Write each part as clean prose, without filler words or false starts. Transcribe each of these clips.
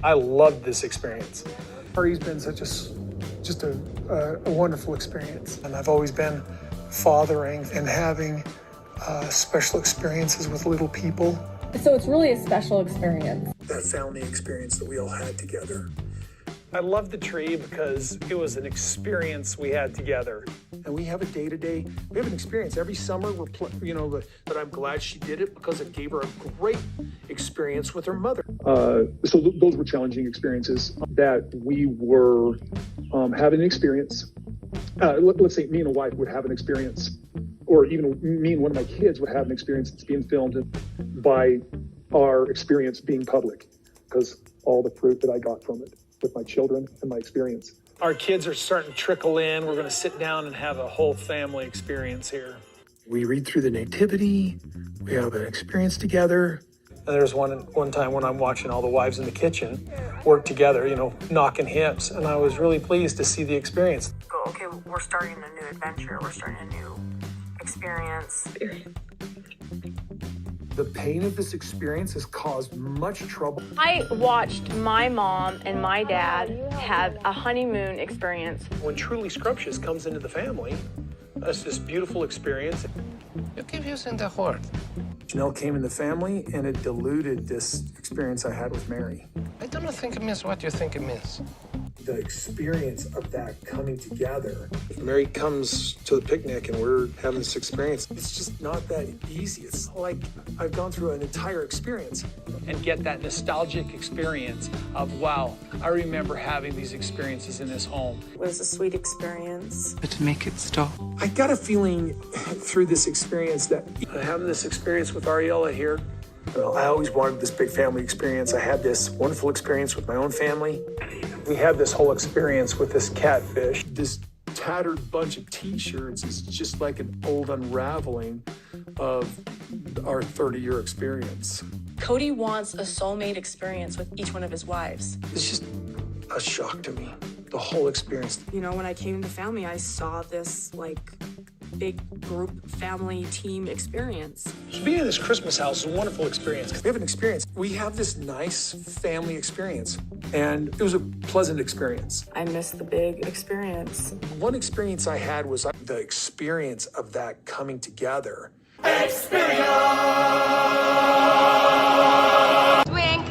I loved this experience. Meri's been just a wonderful experience. And I've always been fathering and having special experiences with little people. So it's really a special experience. That family experience that we all had together. I love the tree because it was an experience we had together. And we have a day-to-day, we have an experience. Every summer, that I'm glad she did it because it gave her a great experience with her mother. So those were challenging experiences that we were having an experience. Let's say me and a wife would have an experience, or even me and one of my kids would have an experience that's being filmed by our experience being public, because all the fruit that I got from it with my children and my experience. Our kids are starting to trickle in. We're going to sit down and have a whole family experience here. We read through the nativity. We have an experience together. And there's one time when I'm watching all the wives in the kitchen work together, knocking hips. And I was really pleased to see the experience. Okay, we're starting a new adventure. We're starting a new experience. The pain of this experience has caused much trouble. I watched my mom and my dad have a honeymoon experience. When Truly Scrumptious comes into the family, that's this beautiful experience. You keep using the word. Janelle came in the family, and it diluted this experience I had with Meri. I do not think it means what you think it means. The experience of that coming together. Meri comes to the picnic and we're having this experience. It's just not that easy. It's like I've gone through an entire experience. And get that nostalgic experience of, wow, I remember having these experiences in this home. It was a sweet experience. But to make it stop. I got a feeling through this experience that having this experience with Ariella here, I always wanted this big family experience. I had this wonderful experience with my own family. We had this whole experience with this catfish. This tattered bunch of t-shirts is just like an old unraveling of our 30-year experience. Cody wants a soulmate experience with each one of his wives. It's just a shock to me, the whole experience. When I came into family, I saw this big group family team experience. So being in this Christmas house is a wonderful experience. We have an experience. We have this nice family experience, and it was a pleasant experience. I missed the big experience. One experience I had was the experience of that coming together. Wink.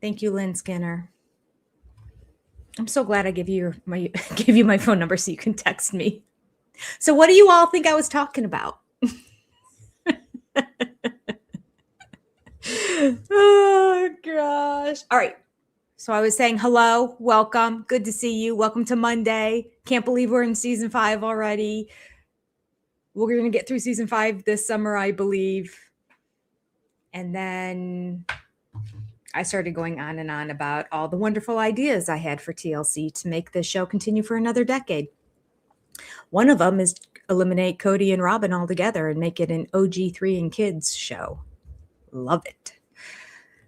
Thank you, Lynn Skinner. I'm so glad I give you my phone number so you can text me. So what do you all think I was talking about? Oh, gosh. All right. So I was saying hello, welcome, good to see you. Welcome to Monday. Can't believe we're in season 5 already. We're going to get through season 5 this summer, I believe. And then I started going on and on about all the wonderful ideas I had for TLC to make this show continue for another decade. One of them is eliminate Cody and Robyn altogether and make it an OG3 and kids show. Love it.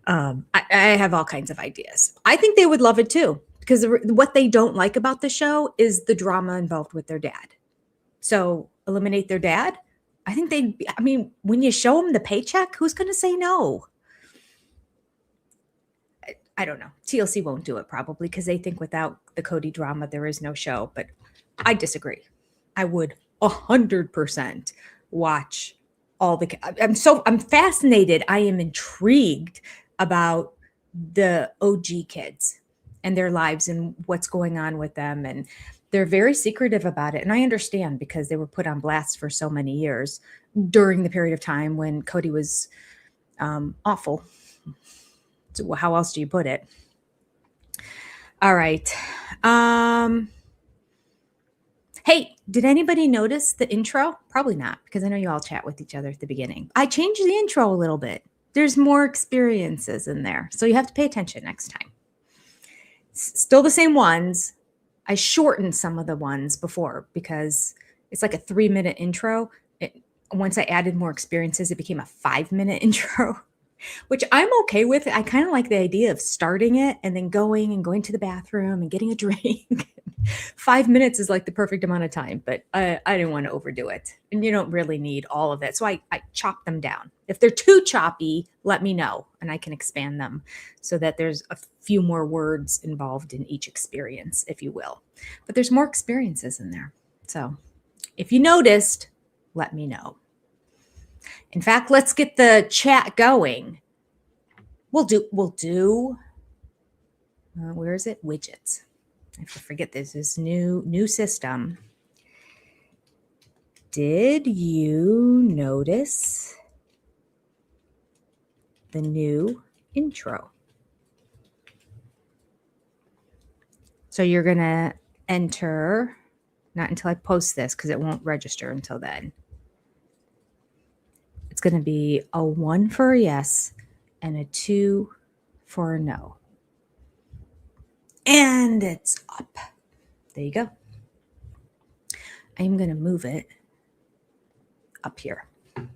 I have all kinds of ideas. I think they would love it too, because what they don't like about the show is the drama involved with their dad. So eliminate their dad. I think when you show them the paycheck, who's going to say no? I don't know. TLC won't do it probably because they think without the Cody drama, there is no show. But I disagree. I would 100% watch all the. I'm fascinated. I am intrigued about the OG kids and their lives and what's going on with them. And they're very secretive about it. And I understand because they were put on blast for so many years during the period of time when Cody was awful. So how else do you put it? All right. Hey, did anybody notice the intro? Probably not, because I know you all chat with each other at the beginning. I changed the intro a little bit. There's more experiences in there. So you have to pay attention next time. Still the same ones. I shortened some of the ones before because it's like a 3-minute intro. Once I added more experiences, it became a 5-minute intro, which I'm okay with. I kind of like the idea of starting it and then going to the bathroom and getting a drink. 5 minutes is like the perfect amount of time, but I didn't want to overdo it. And you don't really need all of it. So I chop them down. If they're too choppy, let me know and I can expand them so that there's a few more words involved in each experience, if you will. But there's more experiences in there. So if you noticed, let me know. In fact, let's get the chat going. We'll do where is it? Widgets. I forget this new system. Did you notice the new intro? So you're going to enter, not until I post this because it won't register until then. It's going to be a 1 for a yes and a 2 for a no. And it's up. There you go. I'm going to move it up here. And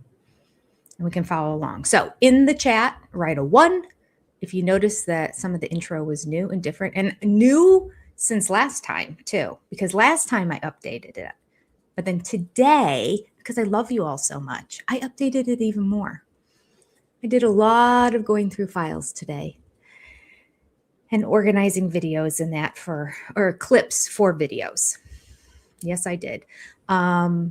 we can follow along. So in the chat, write a 1 if you notice that some of the intro was new and different. And new since last time too. Because last time I updated it. But then today, because I love you all so much, I updated it even more. I did a lot of going through files today. And organizing videos in that or clips for videos. Yes, I did. I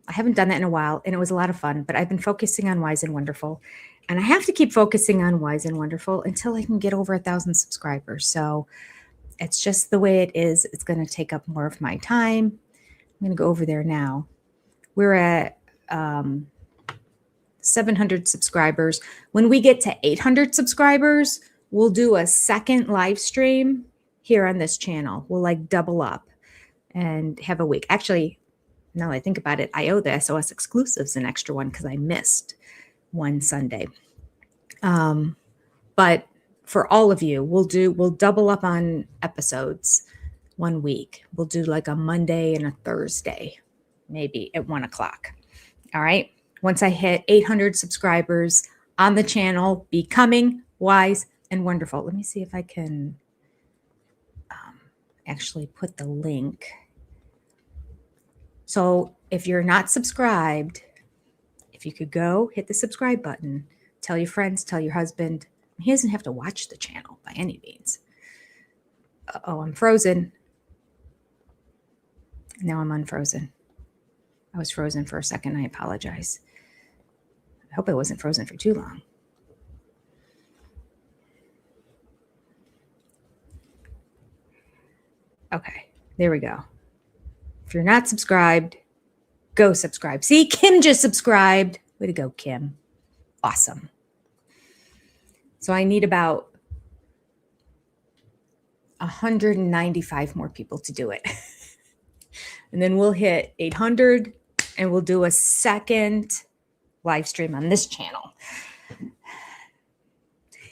haven't done that in a while, and it was a lot of fun, but I've been focusing on Wise and Wonderful, and I have to keep focusing on Wise and Wonderful until I can get over 1,000 subscribers. So it's just the way it is. It's going to take up more of my time. I'm going to go over there now. We're at 700 subscribers. When we get to 800 subscribers, we'll do a second live stream here on this channel. We'll like double up and have a week. Actually, now that I think about it, I owe the SOS exclusives an extra one because I missed one Sunday. But for all of you, we'll double up on episodes 1 week. We'll do like a Monday and a Thursday, maybe at 1 o'clock. All right. Once I hit 800 subscribers on the channel, Becoming Wise and Wonderful. Let me see if I can actually put the link. So if you're not subscribed, if you could go hit the subscribe button, tell your friends, tell your husband. He doesn't have to watch the channel by any means. Oh, I'm frozen. Now I'm unfrozen. I was frozen for a second. I apologize. I hope I wasn't frozen for too long. Okay, there we go. If you're not subscribed, go subscribe. See, Kim just subscribed. Way to go, Kim. Awesome. So I need about 195 more people to do it. And then we'll hit 800 and we'll do a second live stream on this channel.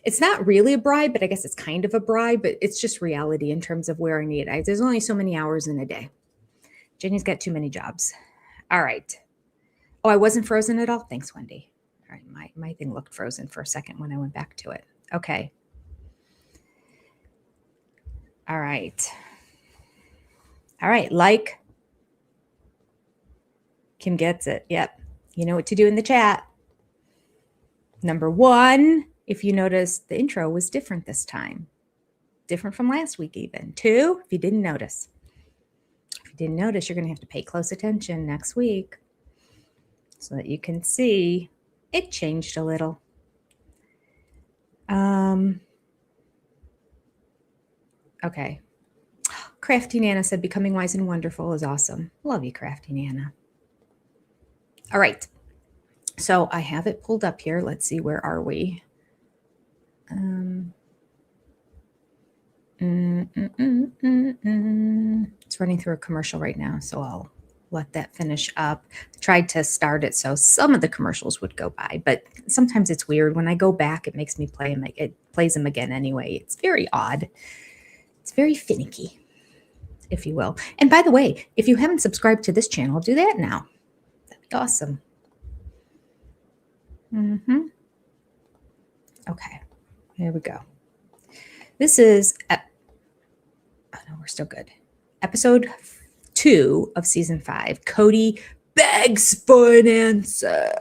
It's not really a bribe, but I guess it's kind of a bribe, but it's just reality in terms of where I need it. There's only so many hours in a day. Jenny's got too many jobs. All right. Oh, I wasn't frozen at all? Thanks, Wendy. All right, my thing looked frozen for a second when I went back to it. Okay. All right. All right, like. Kim gets it. Yep. You know what to do in the chat. Number 1, if you notice, the intro was different this time. Different from last week even. 2, if you didn't notice. If you didn't notice, you're going to have to pay close attention next week so that you can see it changed a little. Okay. Crafty Nana said, becoming wise and wonderful is awesome. Love you, Crafty Nana. All right. So I have it pulled up here. Let's see, where are we? It's running through a commercial right now, so I'll let that finish up. I tried to start it so some of the commercials would go by, but sometimes it's weird. When I go back, it makes me play them. It plays them again anyway. It's very odd. It's very finicky, if you will. And by the way, if you haven't subscribed to this channel, do that now. That'd be awesome. Okay, here we go. This is, oh no, we're still good. Episode 2 of season 5. Cody begs for an answer.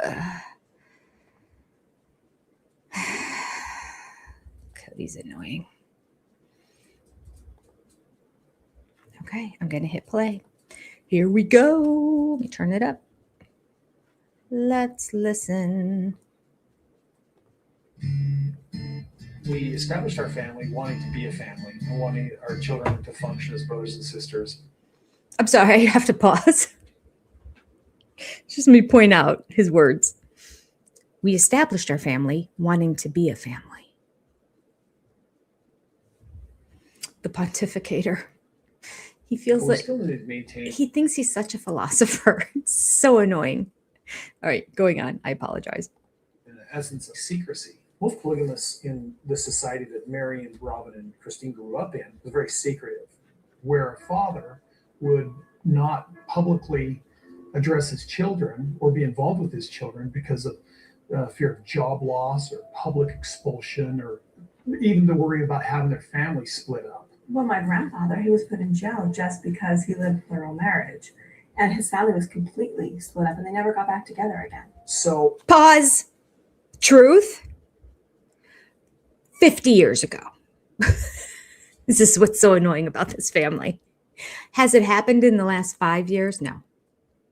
Cody's annoying. Okay, I'm going to hit play. Here we go. Let me turn it up. Let's listen. We established our family wanting to be a family and wanting our children to function as brothers and sisters. I'm sorry, I have to pause. Just let me point out his words. We established our family wanting to be a family. The pontificator. He feels like he thinks he's such a philosopher. It's so annoying. All right, going on. I apologize. In the essence of secrecy. Most polygamists in the society that Meri and Robyn and Christine grew up in was very secretive, where a father would not publicly address his children or be involved with his children because of fear of job loss or public expulsion, or even the worry about having their family split up. Well, my grandfather, he was put in jail just because he lived plural marriage, and his family was completely split up and they never got back together again. So, pause. Truth. 50 years ago. This is what's so annoying about this family. Has it happened in the last 5 years? No.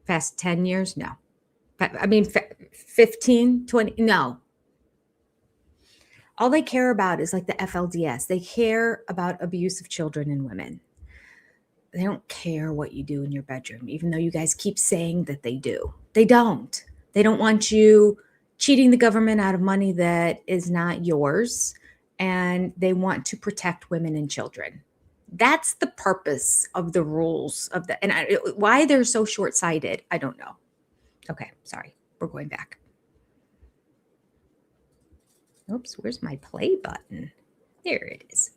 Past 10 years? No. I mean, 15, 20? No. All they care about is like the FLDS. They care about abuse of children and women. They don't care what you do in your bedroom, even though you guys keep saying that they do. They don't. They don't want you cheating the government out of money that is not yours. And they want to protect women and children. That's the purpose of the rules of the, and why they're so short-sighted, I don't know. Okay, sorry, we're going back. Oops, where's my play button? There it is.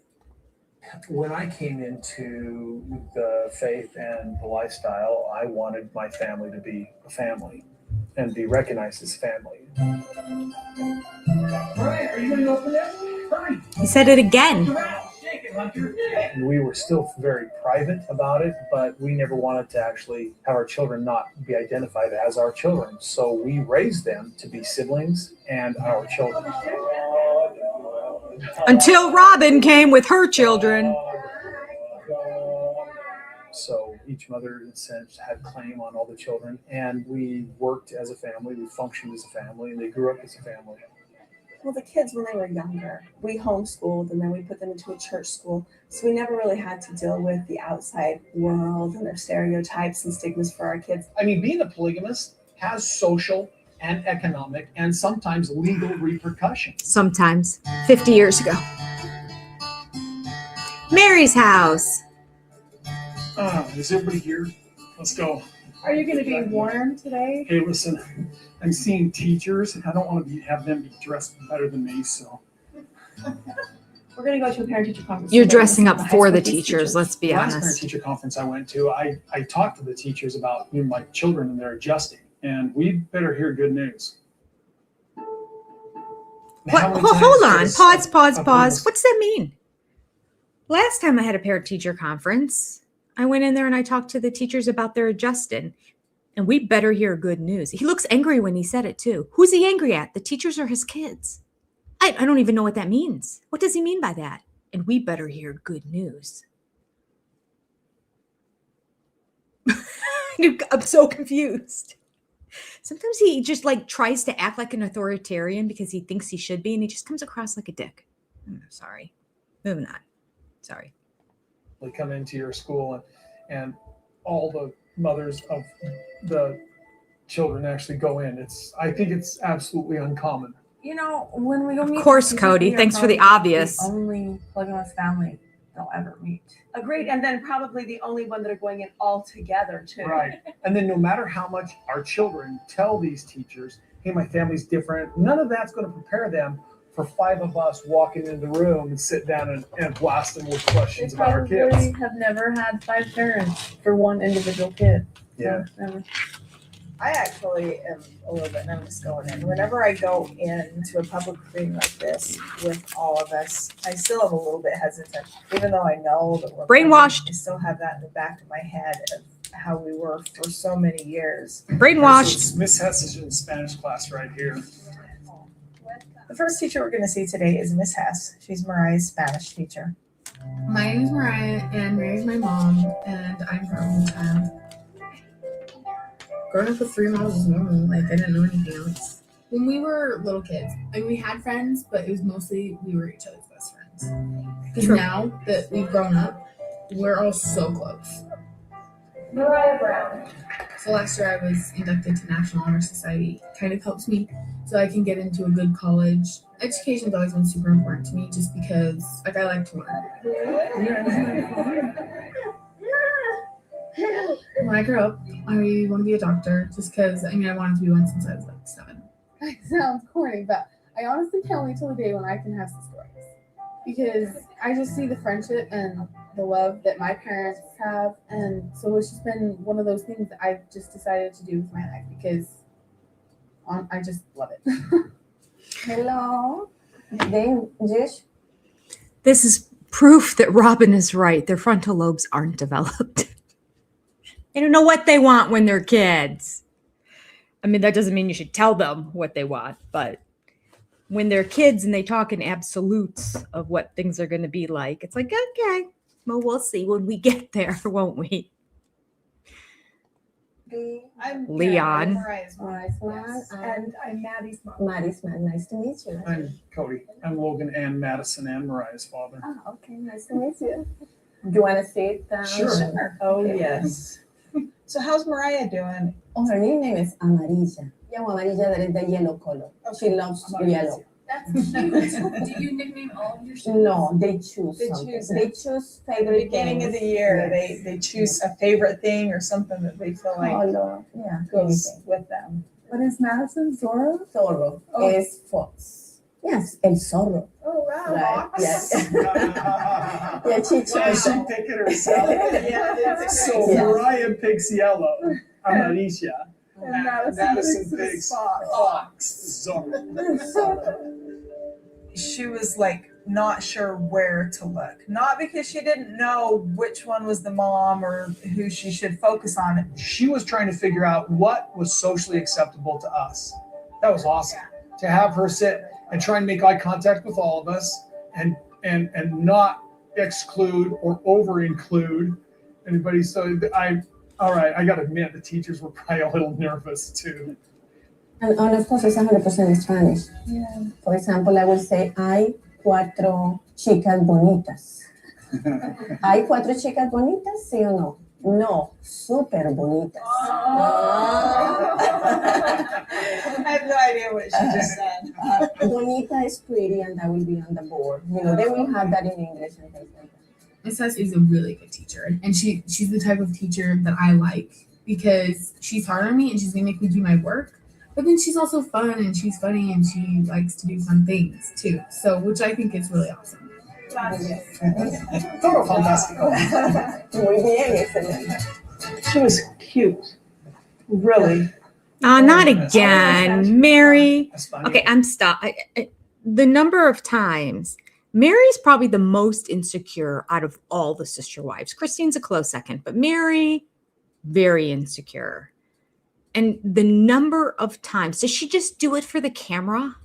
when I came into the faith and the lifestyle, I wanted my family to be a family and be recognized as family. All right, are you going to open this? Hurry. He said it again. We were still very private about it, but we never wanted to actually have our children not be identified as our children. So we raised them to be siblings and our children. Until Robyn came with her children. So each mother, in a sense, had claim on all the children, and we worked as a family, we functioned as a family, and they grew up as a family. Well, the kids, when they were younger, we homeschooled and then we put them into a church school. So we never really had to deal with the outside world and their stereotypes and stigmas for our kids. I mean, being a polygamist has social and economic and sometimes legal repercussions. Sometimes. 50 years ago. Mary's house. Is everybody here? Let's go. Are you going to be warm today? Hey, listen, I'm seeing teachers. I don't want to have them be dressed better than me, so. We're going to go to a parent-teacher conference. You're today. dressing up High for the school teachers, let's be Last parent honest. teacher conference I went to, I talked to the teachers about my children and their adjusting, and we better hear good news. What? How many Hold times on. does Pause. a What does that mean? Last time I had a parent teacher conference, I went in there and I talked to the teachers about their adjusting, and we better hear good news. He looks angry when he said it too. Who's he angry at? The teachers or his kids? I don't even know what that means. What does he mean by that? And we better hear good news. I'm so confused. Sometimes he just like tries to act like an authoritarian because he thinks he should be, and he just comes across like a dick. Sorry. Moving on. Sorry. come into your school and all the mothers of the children actually go in? I think it's absolutely uncommon. You know, when we go meet, Of course, teachers, Cody. we are Thanks for the probably obvious. The only Logan family they'll ever meet. Agreed. And then probably the only one that are going in all together too. Right. And then no matter how much our children tell these teachers, hey, my family's different, none of that's going to prepare them for 5 of us walking in the room and sit down and blast them with questions about our kids. They have never had 5 parents for one individual kid. Yeah. So, never. I actually am a little bit nervous going in. Whenever I go into a public thing like this with all of us, I still am a little bit hesitant, even though I know that we're Brainwashed. I still have that in the back of my head of how we were for so many years. Brainwashed. Miss Hess is in Spanish class right here. The first teacher we're going to see today is Miss Hess. She's Mariah's Spanish teacher. My name is Mariah, and Meri's my mom, and I'm her only child. Growing up with 3 moms was normal. Like, I didn't know anything else. When we were little kids, I mean, we had friends, but it was mostly we were each other's best friends. Because now that we've grown up, we're all so close. Mariah Brown. So last year I was inducted to National Honor Society. Kind of helps me so I can get into a good college. Education's always been super important to me just because, like, I like to learn. When I grow up, I want to be a doctor just because, I mean, I wanted to be one since I was like 7. It sounds corny, but I honestly can't wait till the day when I can have sisterwives. Because I just see the friendship and the love that my parents have. And so it's just been one of those things that I've just decided to do with my life because I just love it. Hello. This is proof that Robyn is right. Their frontal lobes aren't developed. They don't know what they want when they're kids. I mean, that doesn't mean you should tell them what they want, but when they're kids and they talk in absolutes of what things are going to be like, it's like, okay, well, we'll see when we get there, won't we? I'm Leon. Mariah's mom. And I'm Maddie's mom. Maddie's mom. Nice to meet you. I'm Cody. I'm Logan and Madison and Mariah's father. Oh, okay. Nice to meet you. Do you want to see it down? Sure. Oh, yes. So how's Mariah doing? Oh, her name is Amarilla. Llamo Amarilla, that is the yellow color. She loves yellow. That's cute. Do you nickname all of your students? No, they choose They something. choose They it. choose At the favorite beginning of things. the year, Yes. they choose a favorite thing or something that they feel like Color, yeah, goes anything. with them. What is Madison? Zorro? Zorro Oh. is fox. Yes, el zorro. Oh, wow. Right, yes. Yeah, Yeah, she she chose pick it herself. Yeah, So Yeah. Mariah picks yellow, Amarilla. And Madison picks fox, Zorro. She was like not sure where to look. Not because she didn't know which one was the mom or who she should focus on. She was trying to figure out what was socially acceptable to us. That was awesome. To have her sit and try and make eye contact with all of us and not exclude or over include anybody. So I got to admit the teachers were probably a little nervous too. And of course, it's 100% Spanish. Yeah. For example, I will say, hay 4 chicas bonitas. ¿Hay 4 chicas bonitas? ¿Sí o no? No, súper bonitas. I have no idea what she just said. Bonita is pretty, and that will be on the board. You know, they will have that in English and things like that. Miss Hess is a really good teacher, and she's the type of teacher that I like because she's hard on me and she's gonna make me do my work, but then she's also fun and she's funny and she likes to do fun things too. So, which I think is really awesome. Todo fantástico. Muy bien, excelente. She was cute. Really. Not again, Meri. Okay, I'm stop. The number of times Mary's probably the most insecure out of all the sister wives. Christine's a close second, but Meri, very insecure. And the number of times, does she just do it for the camera?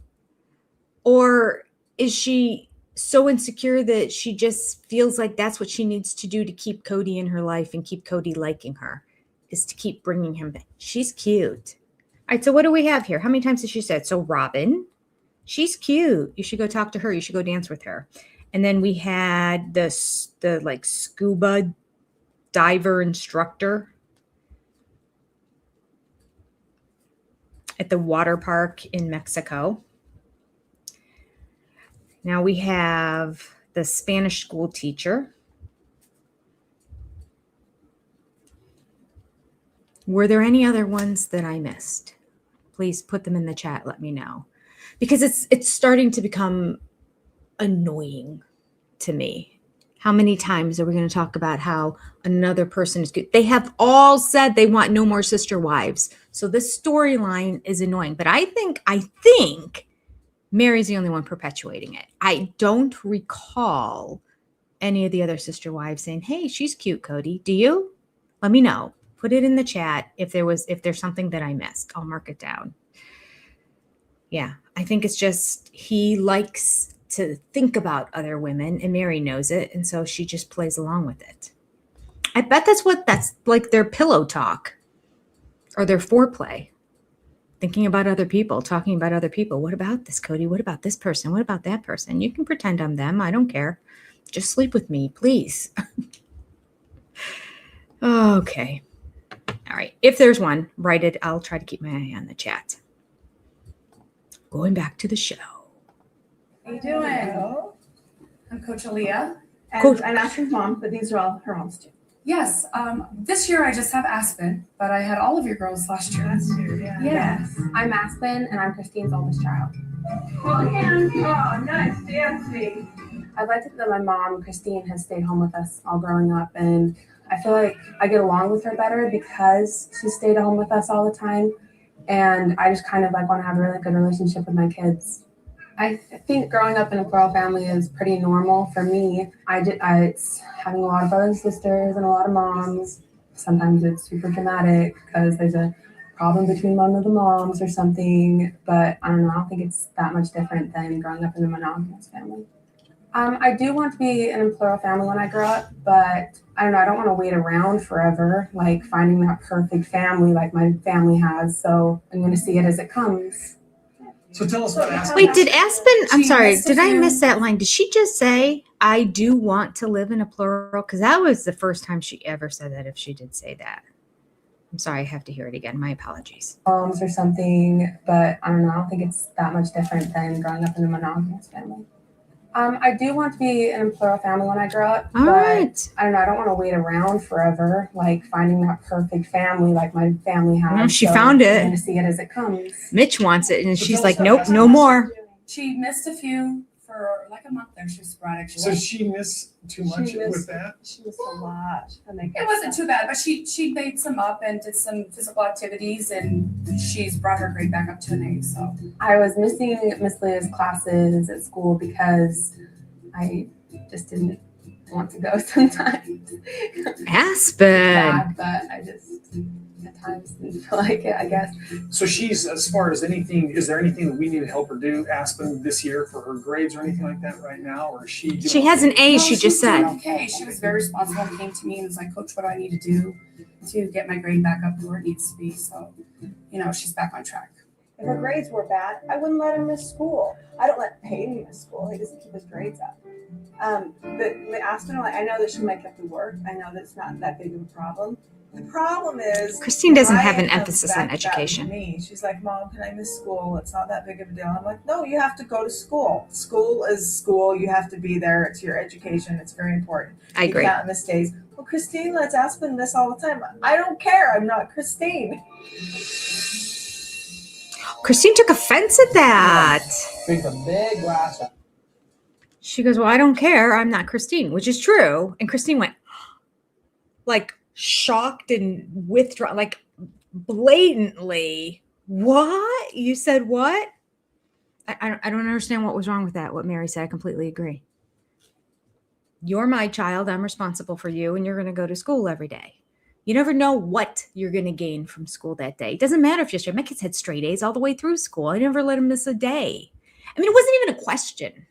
Or is she so insecure that she just feels like that's what she needs to do to keep Cody in her life and keep Cody liking her, is to keep bringing him back? She's cute. All right, so what do we have here? How many times has she said? So Robyn, she's cute. You should go talk to her. You should go dance with her. And then we had the like scuba diver instructor at the water park in Mexico. Now we have the Spanish school teacher. Were there any other ones that I missed? Please put them in the chat. Let me know. Because it's starting to become annoying to me. How many times are we going to talk about how another person is good? They have all said they want no more sister wives. So this storyline is annoying. But I think Meri's the only one perpetuating it. I don't recall any of the other sister wives saying, hey, she's cute, Cody. Do you? Let me know. Put it in the chat if there's something that I missed. I'll mark it down. Yeah, I think it's just he likes to think about other women, and Meri knows it, and so she just plays along with it. I bet that's like their pillow talk or their foreplay. Thinking about other people, talking about other people. What about this, Cody? What about this person? What about that person? You can pretend I'm them. I don't care. Just sleep with me, please. Okay. All right. If there's one, write it. I'll try to keep my eye on the chat. Going back to the show. How you doing? Hello. I'm Coach Aaliyah. And I'm Ashley's mom, but these are all her moms too. Yes. This year I just have Aspen, but I had all of your girls last year. Yeah. Yes. I'm Aspen, and I'm Christine's oldest child. Oh, nice dancing. I'd like to think that my mom, Christine, has stayed home with us all growing up, and I feel like I get along with her better because she stayed at home with us all the time, and I just kind of like want to have a really good relationship with my kids. I think growing up in a plural family is pretty normal for me. It's having a lot of brothers and sisters and a lot of moms. Sometimes it's super dramatic because there's a problem between one of the moms or something, but I don't know, I don't think it's that much different than growing up in a monogamous family. I do want to be in a plural family when I grow up, but I don't know, I don't want to wait around forever, like finding that perfect family like my family has, so I'm going to see it as it comes. So tell us about Aspen. Wait, did Aspen, I'm sorry, did I miss that line? Did she just say, I do want to live in a plural? Because that was the first time she ever said that, if she did say that. I'm sorry, I have to hear it again. My apologies. Moms or something, but I don't know, I don't think it's that much different than growing up in a monogamous family. I do want to be in a plural family when I grow up, All but right. I don't know, I don't want to wait around forever, like finding that perfect family like my family has. No, she found it. I'm going to see it as it comes. Mitch wants it, and she's like, nope, no more. She missed a few for like a month there. She was sporadic. So she missed too much with that? She missed a lot. It wasn't too bad, but she made some up and did some physical activities, and she's brought her grade back up to an A. So I was missing Miss Leah's classes at school because I just didn't want to go sometimes. Aspen. Bad, but I just at times didn't feel like it, I guess. So she's, as far as anything, is there anything that we need to help her do, Aspen, this year for her grades or anything like that right now? Or is she doing She has an A, she just she's doing said. okay. She was very responsible and came to me and was like, Coach, what do I need to do to get my grade back up to where it needs to be? So, she's back on track. If her grades were bad, I wouldn't let him miss school. I don't let Peyton miss school. He doesn't keep his grades up. But Aspen, I know that she might have to work. I know that's not that big of a problem. The problem is Christine doesn't have an Ryan emphasis comes on back to that with education. me. She's like, Mom, can I miss school? It's not that big of a deal. I'm like, no, you have to go to school. School is school. You have to be there. It's your education. It's very important. I agree. You can't miss days. Well, Christine lets Aspen miss all the time. I don't care. I'm not Christine. Christine took offense at that. Drink a big glass of She goes, well, I don't care. I'm not Christine, which is true. And Christine went like shocked and withdrawn, like blatantly. What? You said what? I don't understand what was wrong with that, what Meri said. I completely agree. You're my child. I'm responsible for you, and you're going to go to school every day. You never know what you're going to gain from school that day. It doesn't matter if you're straight. My kids had straight A's all the way through school. I never let them miss a day. I mean, it wasn't even a question.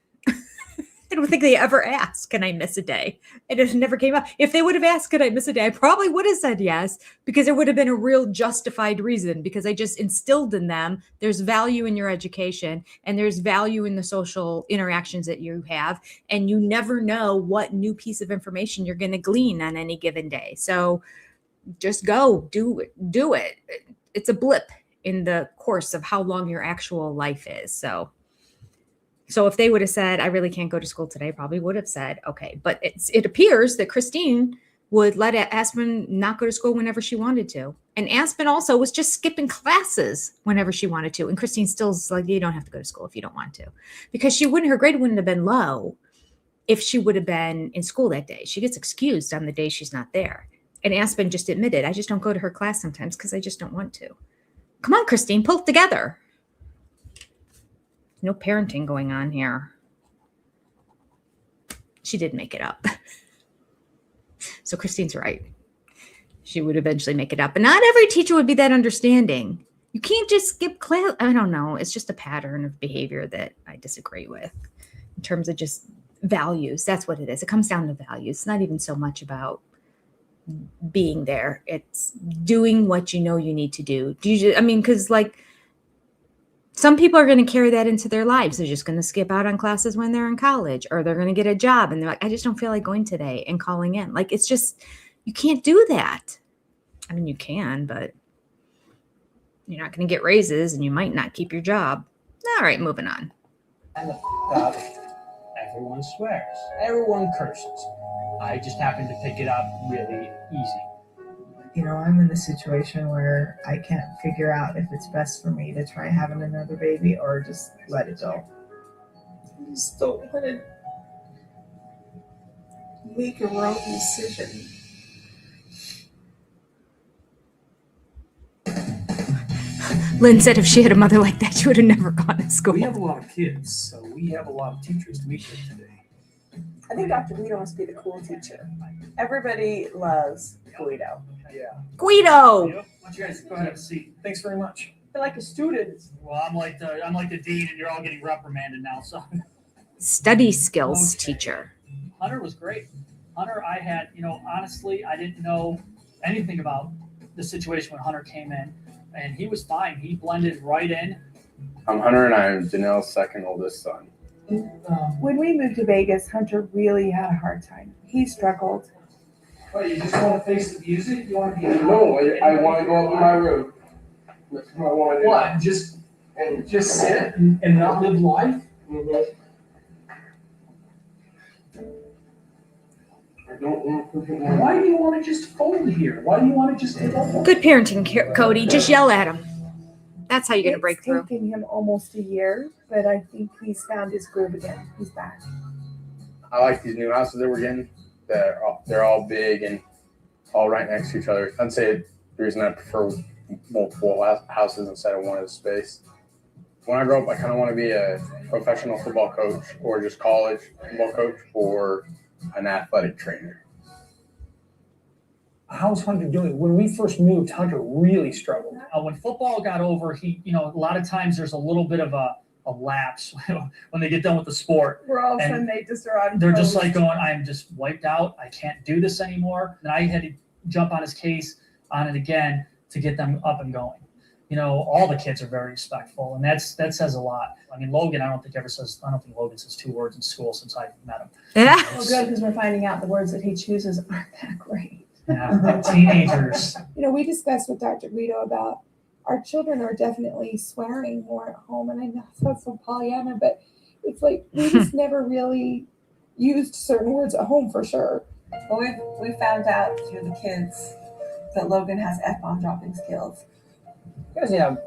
I don't think they ever asked, can I miss a day? And it never came up. If they would have asked, could I miss a day? I probably would have said yes, because there would have been a real justified reason, because I just instilled in them, there's value in your education and there's value in the social interactions that you have. And you never know what new piece of information you're going to glean on any given day. So just go do it. It's a blip in the course of how long your actual life is. So if they would have said, I really can't go to school today, probably would have said, okay. But it appears that Christine would let Aspen not go to school whenever she wanted to. And Aspen also was just skipping classes whenever she wanted to. And Christine still's like, you don't have to go to school if you don't want to. Because her grade wouldn't have been low if she would have been in school that day. She gets excused on the day she's not there. And Aspen just admitted, I just don't go to her class sometimes because I just don't want to. Come on, Christine, pull it together. No parenting going on here. She did make it up. So Christine's right. She would eventually make it up. And not every teacher would be that understanding. You can't just skip class. I don't know. It's just a pattern of behavior that I disagree with in terms of just values. That's what it is. It comes down to values. It's not even so much about being there. It's doing what you know you need to do. Because like, some people are going to carry that into their lives. They're just going to skip out on classes when they're in college, or they're going to get a job and they're like, I just don't feel like going today, and calling in. Like, it's just, you can't do that. I mean, you can, but you're not going to get raises and you might not keep your job. All right, moving on. And everyone swears. Everyone curses. I just happen to pick it up really easy. You know, I'm in the situation where I can't figure out if it's best for me to try having another baby or just let it go. I just don't want to make a wrong decision. Lynn said if she had a mother like that, she would have never gone to school. We have a lot of kids, so we have a lot of teachers to meet with today. I think Dr. Guido must be the cool teacher. Everybody loves Guido. Yeah. Guido! Yep. Why don't you guys go ahead and have a seat? Thanks very much. They're like a student. Well, I'm like the dean, and you're all getting reprimanded now. So, Study skills teacher. Hunter was great. Hunter, I had, honestly, I didn't know anything about the situation when Hunter came in, and he was fine. He blended right in. I'm Hunter, and I'm Janelle's second oldest son. When we moved to Vegas, Hunter really had a hard time. He struggled. What, you just want to face the music? You want to be No, I want to go up my road. That's what I want to do. What? Just sit and not live life? Mm-hmm. I don't want to put my... Why do you want to just fold here? Why do you want to just take over? Good parenting, Cody. Just yell at him. That's how you're going to break through. It's taken him almost a year, but I think he's found his groove again. He's back. I like these new houses that we're getting. They're all big and all right next to each other. I'd say the reason I prefer multiple houses instead of one in space. When I grow up, I kind of want to be a professional football coach, or just college football coach, or an athletic trainer. How's Hunter doing? When we first moved, Hunter really struggled. When football got over, he, a lot of times there's a little bit of a lapse when they get done with the sport. We're all of a sudden they just are on. They're just like going, I'm just wiped out. I can't do this anymore. And I had to jump on his case on it again to get them up and going. All the kids are very respectful, and that says a lot. I mean, Logan, I don't think Logan says 2 words in school since I met him. Yeah. Well, good, because we're finding out the words that he chooses aren't that great. Yeah, teenagers. We discussed with Dr. Guido about our children are definitely swearing more at home, and I know that's so Pollyanna, but it's like we just never really used certain words at home for sure. Well, we found out through the kids that Logan has F-bomb dropping skills. You guys need to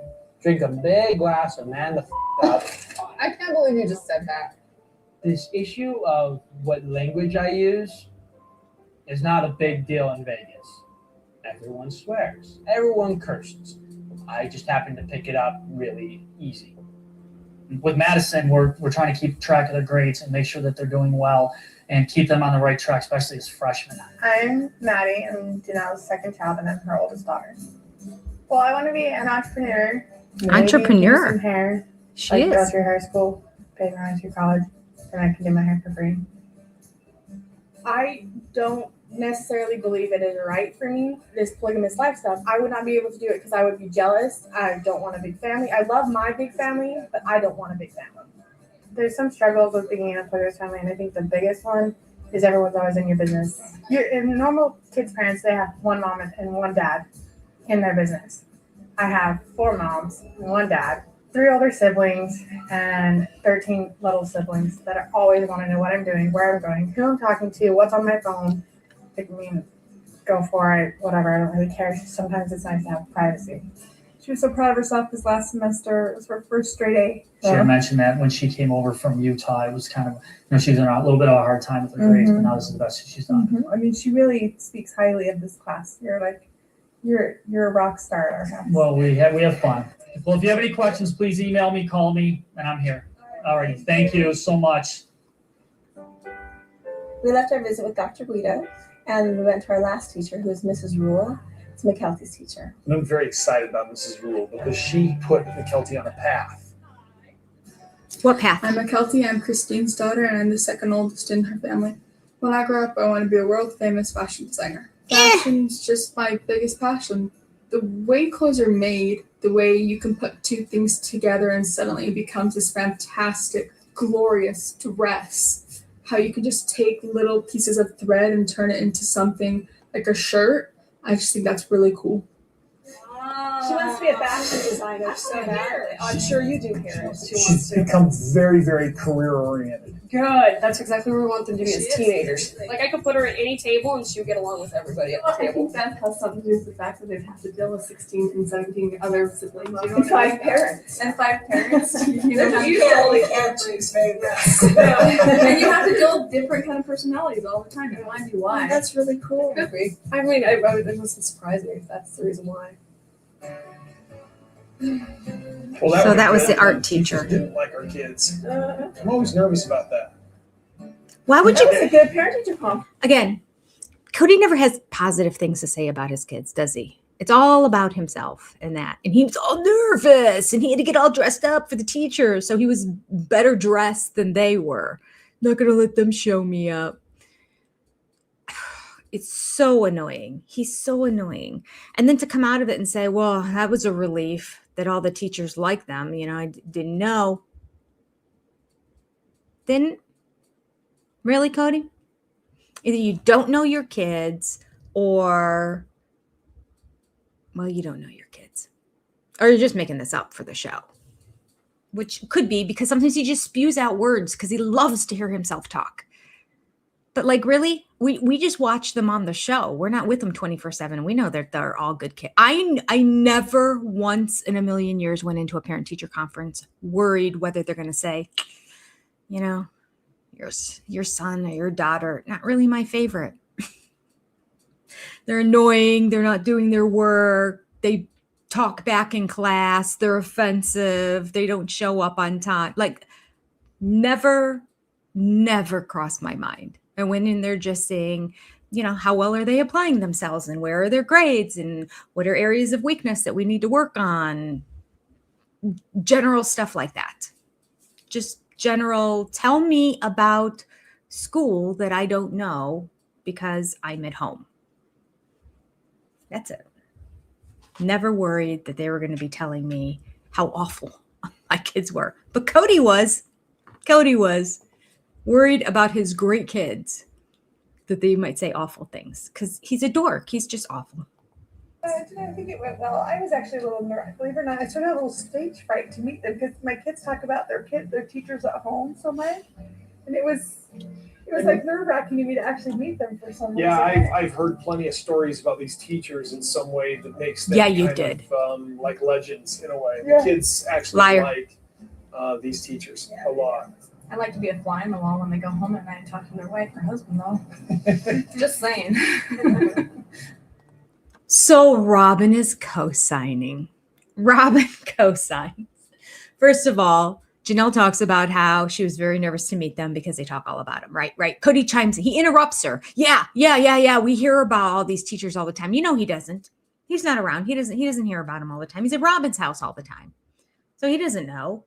drink a big glass and man the up. I can't believe you just said that. this issue of what language I use is not a big deal in Vegas. Everyone swears. Everyone curses. I just happen to pick it up really easy. With Madison, we're trying to keep track of their grades and make sure that they're doing well and keep them on the right track, especially as freshmen. I'm Maddie. I'm Janelle's second child, and I'm her oldest daughter. Well, I want to be an entrepreneur. Entrepreneur. Some hair. She like, go is. through hair school, pay my way through college, and I can do my hair for free. I don't necessarily believe it is right for me, this polygamous lifestyle. I would not be able to do it because I would be jealous. I don't want a big family. I love my big family, but I don't want a big family. There's some struggles with being in a polygamous family, and I think the biggest one is everyone's always in your business. In normal kids' parents, they have one mom and one dad in their business. I have 4 moms and 1 dad, 3 older siblings, and 13 little siblings that are always want to know what I'm doing, where I'm going, who I'm talking to, what's on my phone. I mean, go for it, whatever. I don't really care. Sometimes it's nice to have privacy. She was so proud of herself this last semester. It was her first straight A. She had mentioned that when she came over from Utah, it was kind of, she was in a little bit of a hard time with her grades, but now this is the best she's done. I mean, she really speaks highly of this class. You're a rock star at our house. Well, we have fun. Well, if you have any questions, please email me, call me, and I'm here. Alrighty, thank you so much. We left our visit with Dr. Guido, and we went to our last teacher, who is Mrs. Rule. It's McKelty's teacher. And I'm very excited about Mrs. Rule because she put McKelty on a path. What path? I'm McKelty. I'm Christine's daughter, and I'm the second oldest in her family. When I grow up, I want to be a world-famous fashion designer. Fashion's just my biggest passion. The way clothes are made, the way you can put 2 things together and suddenly it becomes this fantastic, glorious dress. How you can just take little pieces of thread and turn it into something like a shirt. I just think that's really cool. She wants to be a fashion designer so badly. I'm sure you do, Harris. She's become very, very career-oriented. Good. That's exactly where we want them to be as teenagers. Like, I could put her at any table and she would get along with everybody at the I table. think that has something to do with the fact that they've had to deal with 16 and 17 other siblings. You know And 5 parents. And 5 parents. You know, You can't choose favorites. and you have to deal with different kind of personalities all the time. It might be why. That's really cool. Could be. I mean, it doesn't surprise me if that's the reason why. Well, So that was the art teachers teacher. didn't like our kids. I'm always nervous about that. Why would That you? was a good parent-teacher comp. Again, Cody never has positive things to say about his kids, does he? It's all about himself and that. And he was all nervous and he had to get all dressed up for the teacher. So he was better dressed than they were. Not going to let them show me up. It's so annoying. He's so annoying. And then to come out of it and say, well, that was a relief that all the teachers like them. You know, I didn't know. Didn't? Really, Cody? Either you don't know your kids or, well, you don't know your kids. Or you're just making this up for the show. Which could be because sometimes he just spews out words because he loves to hear himself talk. But like, really, we just watch them on the show. We're not with them 24/7. We know that they're all good kids. I never once in a million years went into a parent-teacher conference worried whether they're going to say, you know, your son or your daughter, not really my favorite. They're annoying. They're not doing their work. They talk back in class. They're offensive. They don't show up on time. Like, never crossed my mind. I went in there just saying, you know, how well are they applying themselves and where are their grades and what are areas of weakness that we need to work on? General stuff like that. Just general, tell me about school that I don't know because I'm at home. That's it. Never worried that they were going to be telling me how awful my kids were. But Cody was worried about his great kids that they might say awful things because he's a dork. He's just awful. I think it went well. I was actually a little nervous. Believe it or not, I sort of had a little stage fright to meet them because my kids talk about their teachers at home so much, and it was like nerve-wracking to me to actually meet them for some reason. Yeah, I've heard plenty of stories about these teachers in some way that makes them like legends in a way. Yeah. The kids actually like these teachers a lot. I like to be a fly on the wall when they go home at night and talk to their wife or husband, though. Just saying. So Robyn is co-signing. Robyn co-signs. First of all, Janelle talks about how she was very nervous to meet them because they talk all about him, right? Right. Cody chimes in. He interrupts her. Yeah. We hear about all these teachers all the time. You know he doesn't. He's not around. He doesn't hear about them all the time. He's at Robyn's house all the time. So he doesn't know.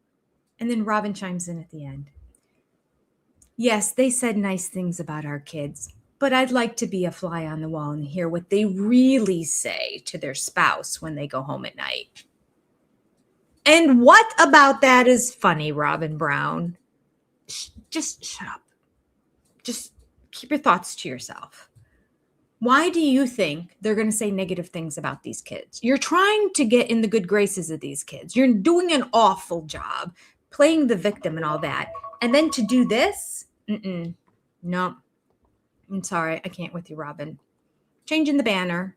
And then Robyn chimes in at the end. Yes, they said nice things about our kids, but I'd like to be a fly on the wall and hear what they really say to their spouse when they go home at night. And what about that is funny, Robyn Brown? Just shut up. Just keep your thoughts to yourself. Why do you think they're going to say negative things about these kids? You're trying to get in the good graces of these kids. You're doing an awful job playing the victim and all that. And then to do this? No. I'm sorry. I can't with you, Robyn. Changing the banner.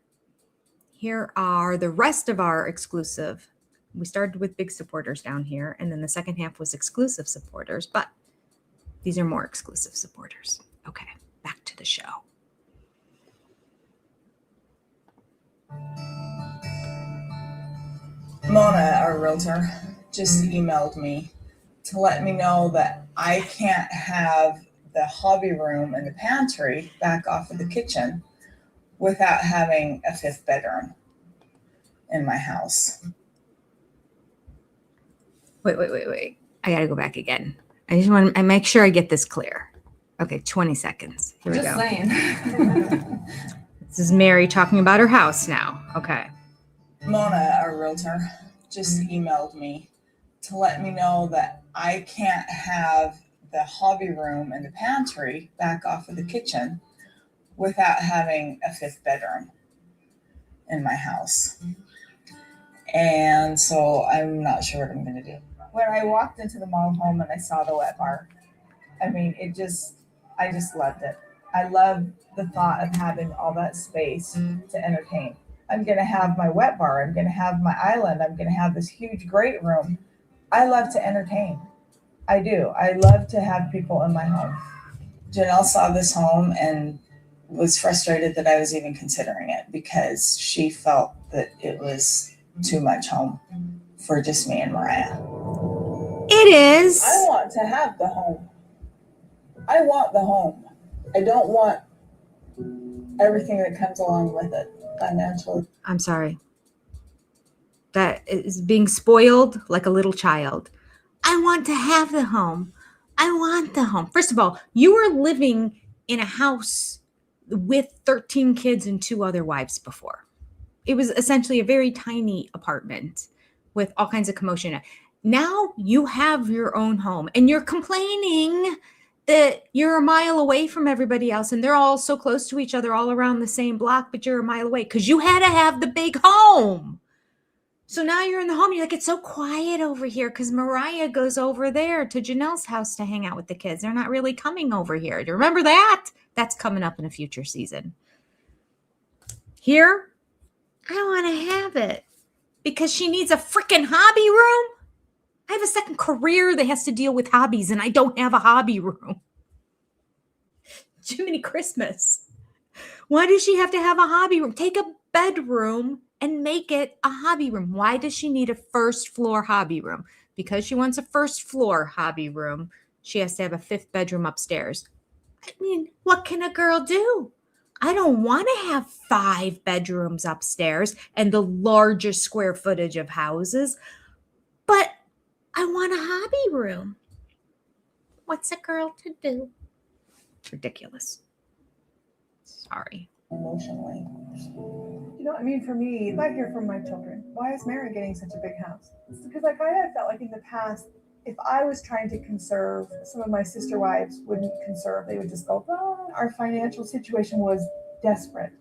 Here are the rest of our exclusive. We started with big supporters down here, and then the second half was exclusive supporters, but these are more exclusive supporters. Okay, back to the show. Mona, our realtor, just emailed me to let me know that I can't have the hobby room and the pantry back off of the kitchen without having a 5th bedroom in my house. Wait. I gotta go back again. I just want to make sure I get this clear. Okay, 20 seconds. Here we go. Just saying. This is Meri talking about her house now. Okay. Mona, our realtor, just emailed me to let me know that I can't have the hobby room and the pantry back off of the kitchen without having a 5th bedroom in my house. And so I'm not sure what I'm going to do. When I walked into the model home and I saw the wet bar, I mean, I just loved it. I love the thought of having all that space to entertain. I'm going to have my wet bar. I'm going to have my island. I'm going to have this huge great room. I love to entertain. I do. I love to have people in my home. Janelle saw this home and was frustrated that I was even considering it because she felt that it was too much home for just me and Mariah. It is. I want to have the home. I want the home. I don't want everything that comes along with it financially. I'm sorry. That is being spoiled like a little child. I want to have the home. I want the home. First of all, you were living in a house with 13 kids and 2 other wives before. It was essentially a very tiny apartment with all kinds of commotion. Now you have your own home and you're complaining that you're a mile away from everybody else and they're all so close to each other all around the same block, but you're a mile away because you had to have the big home. So now you're in the home. You're like, it's so quiet over here because Mariah goes over there to Janelle's house to hang out with the kids. They're not really coming over here. Do you remember that? That's coming up in a future season. Here, I want to have it because she needs a freaking hobby room. I have a second career that has to deal with hobbies and I don't have a hobby room. Jiminy Christmas. Why does she have to have a hobby room? Take a bedroom and make it a hobby room. Why does she need a 1st floor hobby room? Because she wants a 1st floor hobby room. She has to have a 5th bedroom upstairs. I mean, what can a girl do? I don't want to have 5 bedrooms upstairs and the largest square footage of houses, but I want a hobby room. What's a girl to do? Ridiculous. Sorry. Emotionally. You know, I mean, for me, if I hear from my children, why is Meri getting such a big house? It's because I kind of felt like in the past, if I was trying to conserve, some of my sister wives wouldn't conserve. They would just go, oh, our financial situation was desperate.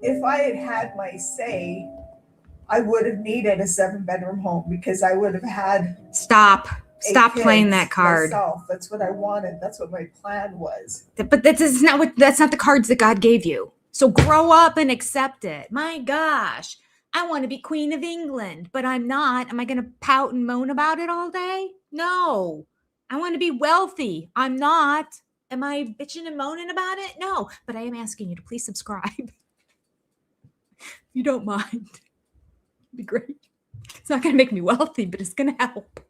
If I had had my say, I would have needed a 7-bedroom home because I would have had. Stop playing that card. Myself. That's what I wanted. That's what my plan was. But that's not the cards that God gave you. So grow up and accept it. My gosh, I want to be Queen of England, but I'm not. Am I going to pout and moan about it all day? No, I want to be wealthy. I'm not. Am I bitching and moaning about it? No, but I am asking you to please subscribe. If you don't mind. It'd be great. It's not going to make me wealthy, but it's going to help.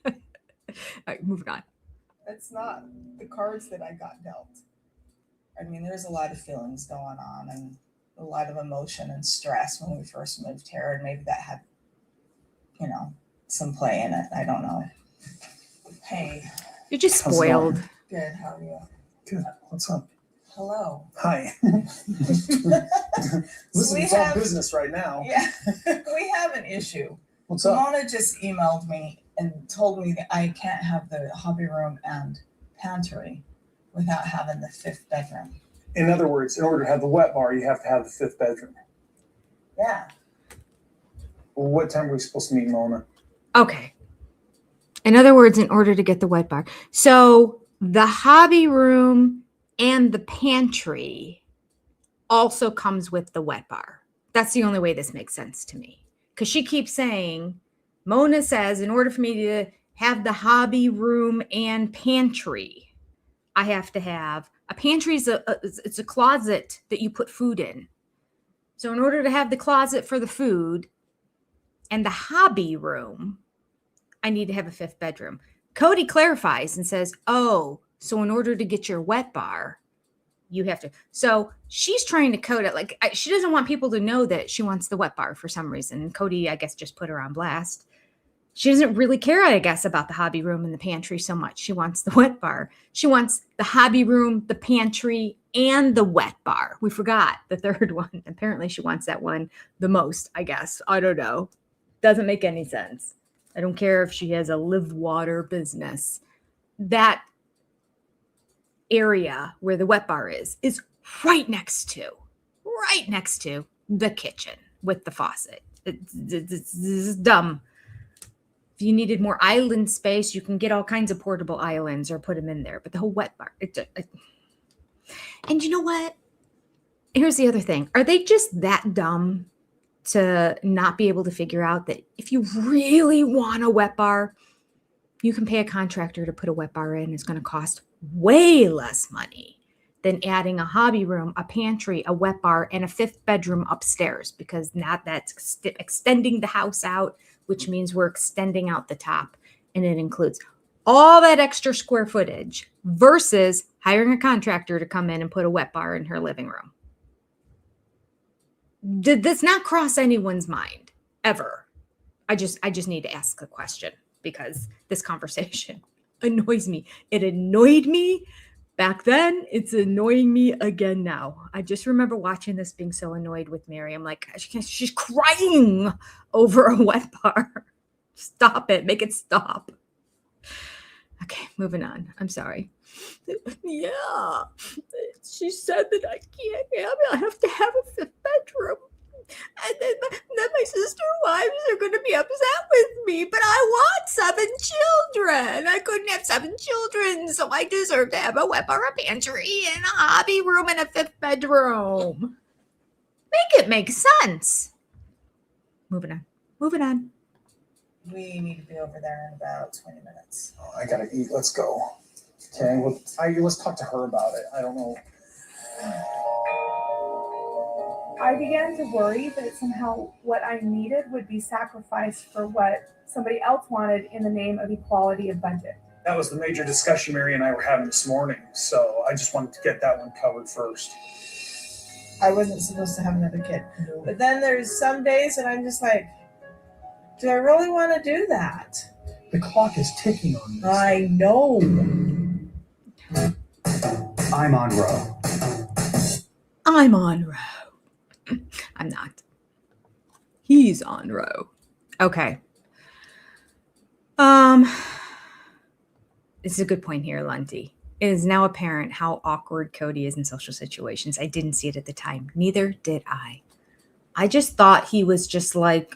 All right, moving on. It's not the cards that I got dealt. I mean, there's a lot of feelings going on and a lot of emotion and stress when we first moved here, and maybe that had, some play in it. I don't know. Hey. You're just spoiled. Good. How are you? Good. What's up? Hello. Hi. Listen, We it's all have- business right now. Yeah, we have an issue. What's up? Mona just emailed me and told me that I can't have the hobby room and pantry without having the 5th bedroom. In other words, in order to have the wet bar, you have to have the 5th bedroom. Yeah. Well, what time are we supposed to meet, Mona? Okay. In other words, in order to get the wet bar. So the hobby room and the pantry also comes with the wet bar. That's the only way this makes sense to me. Because she keeps saying, Mona says, in order for me to have the hobby room and pantry, I have to have a pantry. It's a closet that you put food in. So in order to have the closet for the food and the hobby room, I need to have a 5th bedroom. Cody clarifies and says, oh, so in order to get your wet bar, you have to. So she's trying to code it. Like she doesn't want people to know that she wants the wet bar for some reason. Cody, I guess, just put her on blast. She doesn't really care, I guess, about the hobby room and the pantry so much. She wants the wet bar. She wants the hobby room, the pantry, and the wet bar. We forgot the 3rd one. Apparently she wants that one the most, I guess. I don't know. Doesn't make any sense. I don't care if she has a live water business. That area where the wet bar is right next to the kitchen with the faucet. It's dumb. If you needed more island space, you can get all kinds of portable islands or put them in there. But the whole wet bar. And you know what? Here's the other thing. Are they just that dumb to not be able to figure out that if you really want a wet bar, you can pay a contractor to put a wet bar in. It's going to cost way less money than adding a hobby room, a pantry, a wet bar, and a 5th bedroom upstairs, because now that's extending the house out, which means we're extending out the top, and it includes all that extra square footage versus hiring a contractor to come in and put a wet bar in her living room. Did this not cross anyone's mind ever? I just need to ask the question because this conversation annoys me. It annoyed me back then. It's annoying me again now. I just remember watching this, being so annoyed with Meri. I'm like, she's crying over a wet bar. Stop it. Make it stop. Okay, moving on. I'm sorry. Yeah, she said that I can't have it. I have to have a 5th bedroom. And then my sister wives are going to be upset with me, but I want 7 children. I couldn't have 7 children, so I deserve to have a wet bar, a pantry, and a hobby room, and a 5th bedroom. Make it make sense. Moving on. We need to be over there in about 20 minutes. Oh, I gotta eat. Let's go. Okay, let's talk to her about it. I don't know. I began to worry that somehow what I needed would be sacrificed for what somebody else wanted in the name of equality of budget. That was the major discussion Meri and I were having this morning, so I just wanted to get that one covered first. I wasn't supposed to have another kid. No. But then there's some days that I'm just like, do I really want to do that? The clock is ticking on this. I know. I'm on row. I'm on row. I'm not. He's on row. Okay. This is a good point here, Lunty. It is now apparent how awkward Cody is in social situations. I didn't see it at the time. Neither did I. I just thought he was just like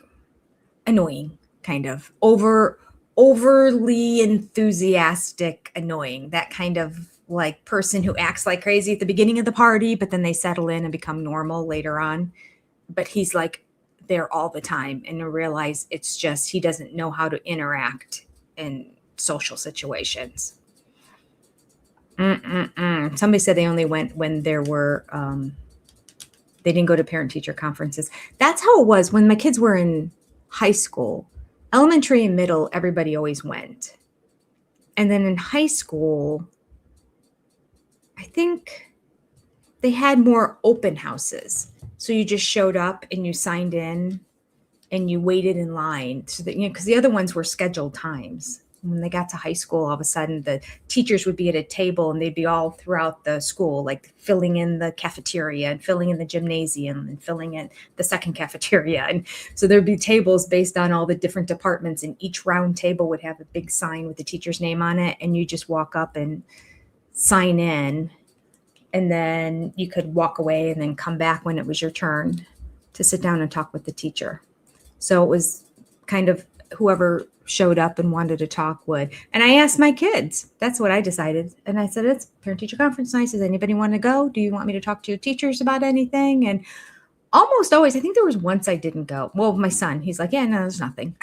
annoying, kind of overly enthusiastic, annoying. That kind of like person who acts like crazy at the beginning of the party, but then they settle in and become normal later on. But he's like there all the time, and I realize it's just he doesn't know how to interact and social situations. Somebody said they only went when there were, they didn't go to parent-teacher conferences. That's how it was when my kids were in high school. Elementary and middle, everybody always went. And then in high school, I think they had more open houses. So you just showed up and you signed in and you waited in line so that, because the other ones were scheduled times. When they got to high school, all of a sudden the teachers would be at a table and they'd be all throughout the school, like filling in the cafeteria and filling in the gymnasium and filling in the second cafeteria. And so there'd be tables based on all the different departments, and each round table would have a big sign with the teacher's name on it. And you just walk up and sign in, and then you could walk away and then come back when it was your turn to sit down and talk with the teacher. So it was kind of whoever showed up and wanted to talk would. And I asked my kids, that's what I decided. And I said, it's parent-teacher conference night. Does anybody want to go? Do you want me to talk to your teachers about anything? And almost always, I think there was once I didn't go. Well, my son, he's like, yeah, no, there's nothing.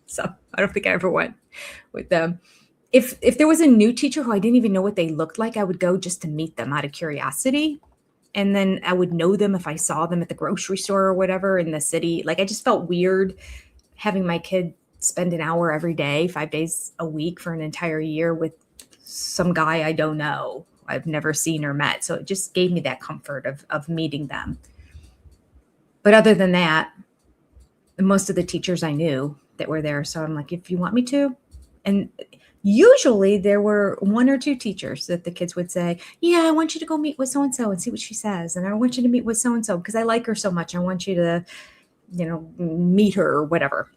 So I don't think I ever went with them. If there was a new teacher who I didn't even know what they looked like, I would go just to meet them out of curiosity. And then I would know them if I saw them at the grocery store or whatever in the city. Like, I just felt weird having my kid spend an hour every day, 5 days a week for an entire year with some guy I don't know, I've never seen or met. So it just gave me that comfort of meeting them. But other than that, most of the teachers I knew that were there. So I'm like, if you want me to. And usually there were one or two teachers that the kids would say, yeah, I want you to go meet with so-and-so and see what she says. And I want you to meet with so-and-so because I like her so much. I want you to, meet her or whatever.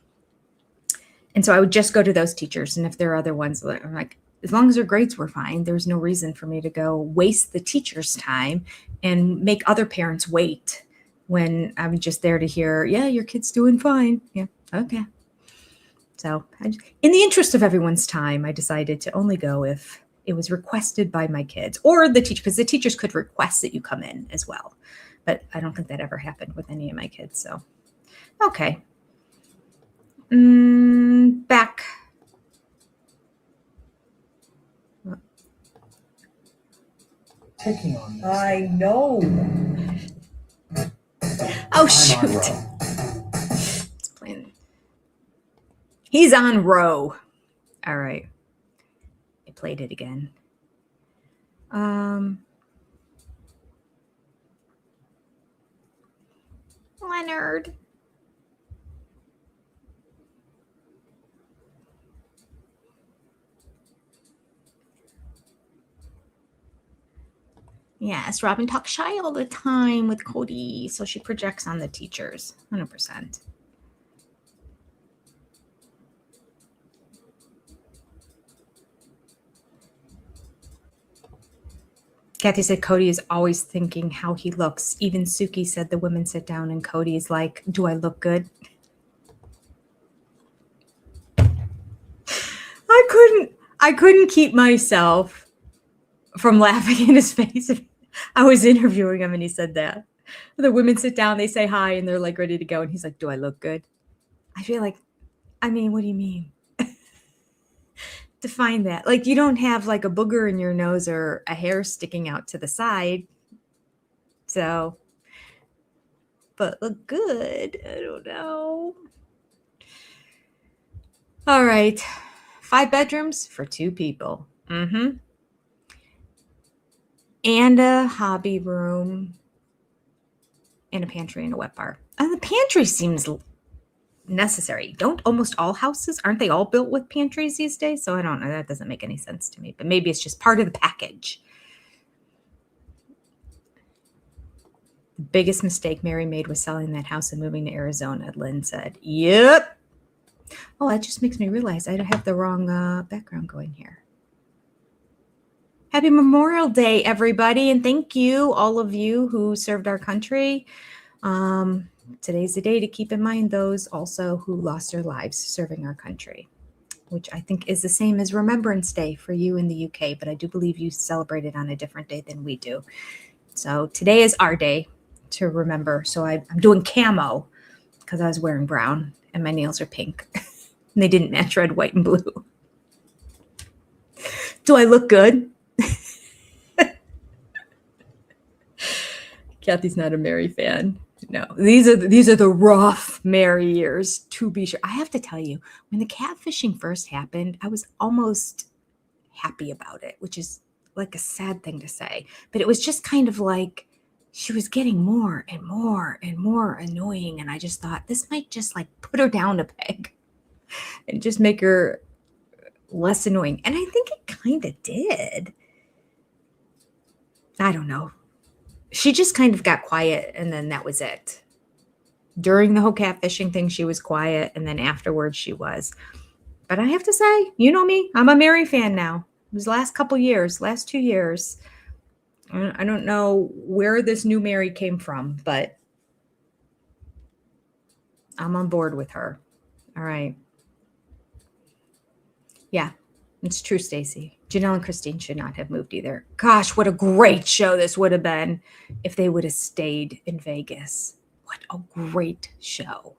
And so I would just go to those teachers. And if there are other ones, I'm like, as long as their grades were fine, there's no reason for me to go waste the teacher's time and make other parents wait when I'm just there to hear, yeah, your kid's doing fine. Yeah, okay. So in the interest of everyone's time, I decided to only go if it was requested by my kids or the teacher, because the teachers could request that you come in as well. But I don't think that ever happened with any of my kids. So, okay. Back. Picking on this. I know. Oh, shoot. It's playing. He's on row. All right. I played it again. Leonard. Yes, Robyn talks shy all the time with Cody, so she projects on the teachers, 100%. Kathy said Cody is always thinking how he looks. Even Suki said the women sit down and Cody is like, do I look good? I couldn't keep myself from laughing in his face. I was interviewing him and he said that. The women sit down, they say hi, and they're like ready to go. And he's like, do I look good? I feel like, what do you mean? Define that. Like, you don't have like a booger in your nose or a hair sticking out to the side. So, but look good. I don't know. All right. 5 bedrooms for 2 people. And a hobby room and a pantry and a wet bar. And the pantry seems necessary. Don't almost all houses, aren't they all built with pantries these days? So I don't know. That doesn't make any sense to me, but maybe it's just part of the package. The biggest mistake Meri made was selling that house and moving to Arizona, Lynn said. Yep. Oh, that just makes me realize I have the wrong background going here. Happy Memorial Day, everybody. And thank you, all of you who served our country. Today's the day to keep in mind those also who lost their lives serving our country, which I think is the same as Remembrance Day for you in the UK, but I do believe you celebrate it on a different day than we do. So today is our day to remember. So I'm doing camo because I was wearing brown and my nails are pink. And they didn't match red, white, and blue. Do I look good? Kathy's not a Meri fan. No, these are the rough Meri years, to be sure. I have to tell you, when the catfishing first happened, I was almost happy about it, which is like a sad thing to say. But it was just kind of like she was getting more and more and more annoying. And I just thought this might just like put her down a peg and just make her less annoying. And I think it kind of did. I don't know. She just kind of got quiet, and then that was it. During the whole catfishing thing, she was quiet, and then afterwards she was. But I have to say, you know me, I'm a Meri fan now. These last 2 years, I don't know where this new Meri came from, but I'm on board with her. All right. Yeah, it's true, Stacy. Janelle and Christine should not have moved either. Gosh, what a great show this would have been if they would have stayed in Vegas. What a great show.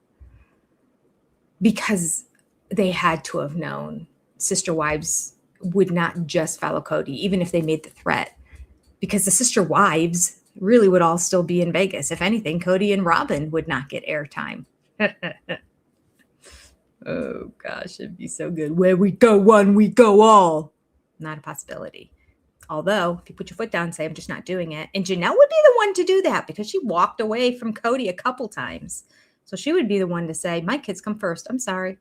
Because they had to have known Sister Wives would not just follow Cody, even if they made the threat. Because the Sister Wives really would all still be in Vegas. If anything, Cody and Robyn would not get airtime. Oh, gosh, it'd be so good. Where we go one, we go all. Not a possibility. Although, if you put your foot down and say, I'm just not doing it. And Janelle would be the one to do that because she walked away from Cody a couple times. So she would be the one to say, my kids come first. I'm sorry.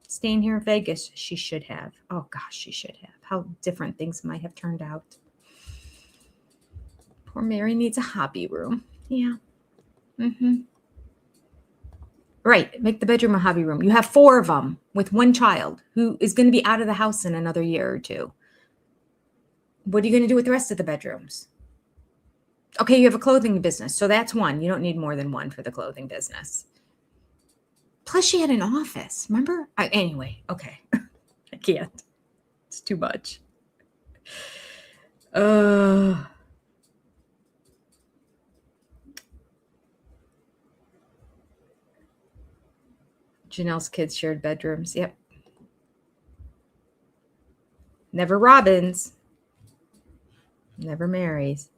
Staying here in Vegas, she should have. Oh, gosh, she should have. How different things might have turned out. Poor Meri needs a hobby room. Yeah. Right. Make the bedroom a hobby room. You have 4 of them with 1 child who is going to be out of the house in another year or 2. What are you going to do with the rest of the bedrooms? Okay, you have a clothing business, so that's 1. You don't need more than 1 for the clothing business. Plus, she had an office. Remember? Anyway, okay. I can't. It's too much. Janelle's kids shared bedrooms. Yep. Never Robyn's. Never Meri's.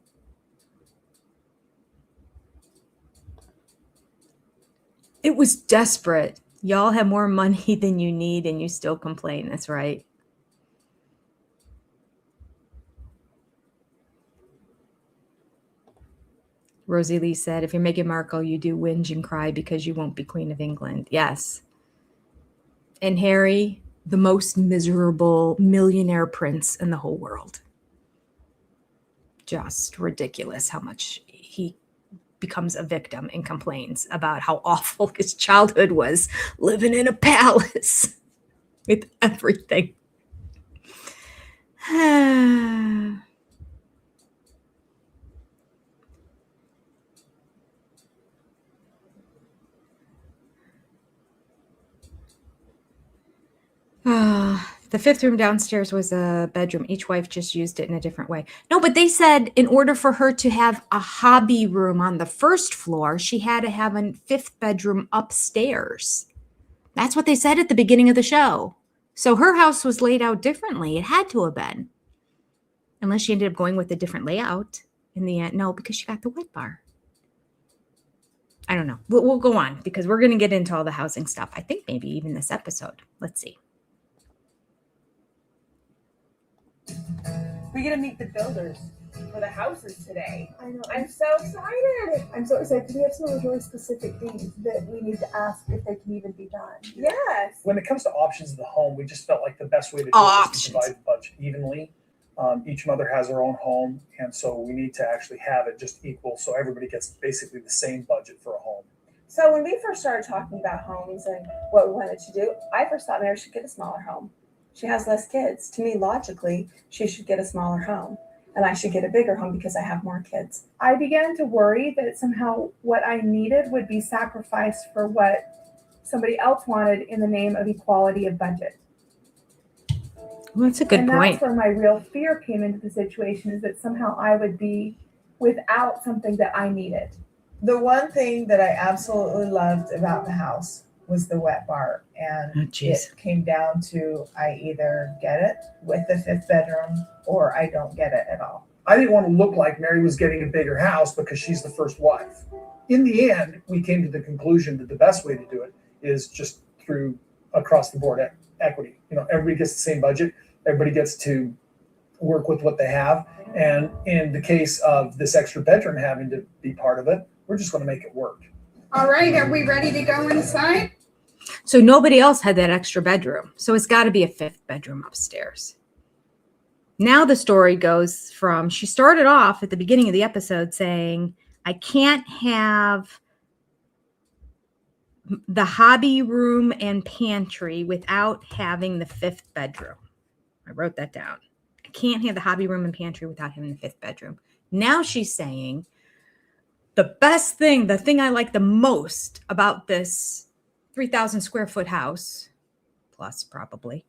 It was desperate. Y'all have more money than you need and you still complain. That's right. Rosie Lee said, if you're Meghan Markle, you do whinge and cry because you won't be Queen of England. Yes. And Harry, the most miserable millionaire prince in the whole world. Just ridiculous how much he becomes a victim and complains about how awful his childhood was living in a palace with everything. The 5th room downstairs was a bedroom. Each wife just used it in a different way. No, but they said in order for her to have a hobby room on the 1st floor, she had to have a 5th bedroom upstairs. That's what they said at the beginning of the show. So her house was laid out differently. It had to have been. Unless she ended up going with a different layout in the end. No, because she got the wet bar. I don't know. We'll go on because we're going to get into all the housing stuff. I think maybe even this episode. Let's see. We get to meet the builders for the houses today. I know. I'm so excited. I'm so excited because we have some of those really specific things that we need to ask if they can even be done. Yes. When it comes to options of the home, we just felt like the best way to do it is to divide the budget evenly. Each mother has her own home, and so we need to actually have it just equal so everybody gets basically the same budget for a home. So when we first started talking about homes and what we wanted to do, I first thought Meri should get a smaller home. She has less kids. To me, logically, she should get a smaller home. And I should get a bigger home because I have more kids. I began to worry that somehow what I needed would be sacrificed for what somebody else wanted in the name of equality of budget. Well, that's a good point. And that's where my real fear came into the situation, is that somehow I would be without something that I needed. The one thing that I absolutely loved about the house was the wet bar. And Oh, jeez. it came down to I either get it with the 5th bedroom or I don't get it at all. I didn't want to look like Meri was getting a bigger house because she's the first wife. In the end, we came to the conclusion that the best way to do it is just through across the board equity. You know, everybody gets the same budget. Everybody gets to work with what they have. And in the case of this extra bedroom having to be part of it, we're just going to make it work. All right, are we ready to go inside? So nobody else had that extra bedroom. So it's got to be a 5th bedroom upstairs. Now the story goes from, she started off at the beginning of the episode saying, I can't have the hobby room and pantry without having the 5th bedroom. I wrote that down. I can't have the hobby room and pantry without having the 5th bedroom. Now she's saying the best thing, the thing I like the most about this 3,000 square foot house, plus probably,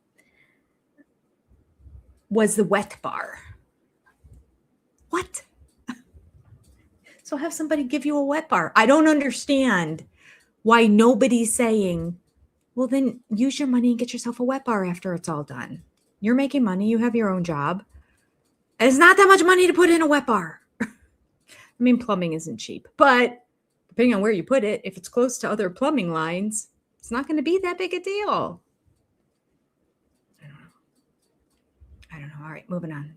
was the wet bar. What? So have somebody give you a wet bar. I don't understand why nobody's saying, well, then use your money and get yourself a wet bar after it's all done. You're making money. You have your own job. And it's not that much money to put in a wet bar. I mean, plumbing isn't cheap, but depending on where you put it, if it's close to other plumbing lines, it's not going to be that big a deal. I don't know. All right, moving on.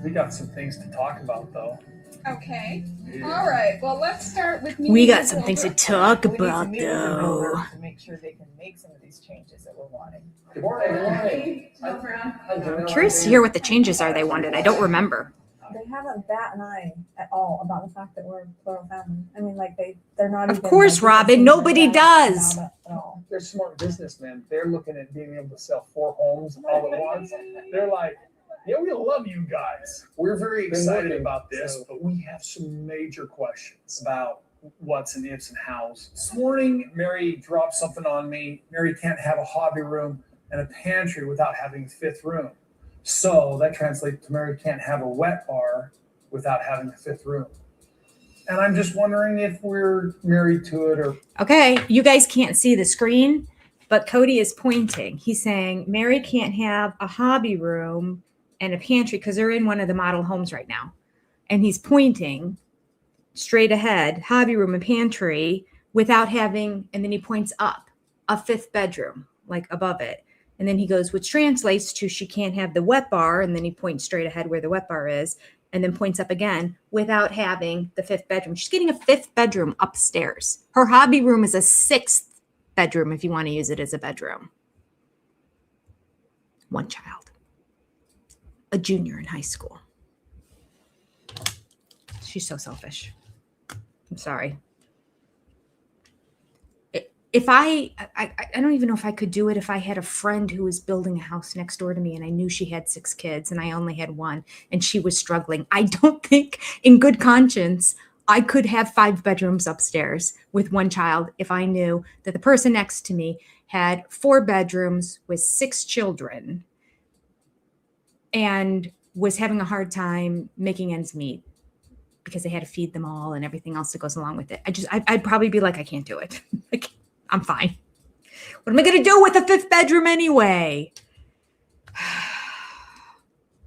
We got some things to talk about, though. Okay. All right. Well, let's start with me. We got some things to talk We need to about, meet with them though. to make sure they can make some of these changes that we're wanting. Good morning. I'm curious to hear what the changes are they wanted. I don't remember. They haven't bat an eye at all about the fact that we're a plural family. I mean, like they're not. Of even, course, like, Robyn. Nobody does. about it at all. They're smart businessmen. They're looking at being able to sell 4 homes all at once. They're like, yeah, we love you guys. We're very excited about this, but we have some major questions about what's and ifs and hows. This morning, Meri dropped something on me. Meri can't have a hobby room and a pantry without having a 5th room. So that translates to Meri can't have a wet bar without having a 5th room. And I'm just wondering if we're married to it or... Okay, you guys can't see the screen, but Cody is pointing. He's saying Meri can't have a hobby room and a pantry because they're in one of the model homes right now. And he's pointing straight ahead, hobby room and pantry, without having, and then he points up, a 5th bedroom, like above it. And then he goes, which translates to she can't have the wet bar. And then he points straight ahead where the wet bar is, and then points up again without having the 5th bedroom. She's getting a 5th bedroom upstairs. Her hobby room is a 6th bedroom if you want to use it as a bedroom. 1 child. A junior in high school. She's so selfish. I'm sorry. If I don't even know if I could do it if I had a friend who was building a house next door to me and I knew she had 6 kids and I only had 1 and she was struggling. I don't think in good conscience I could have 5 bedrooms upstairs with 1 child if I knew that the person next to me had 4 bedrooms with 6 children and was having a hard time making ends meet because they had to feed them all and everything else that goes along with it. I'd probably be like, I can't do it. I'm fine. What am I going to do with a 5th bedroom anyway?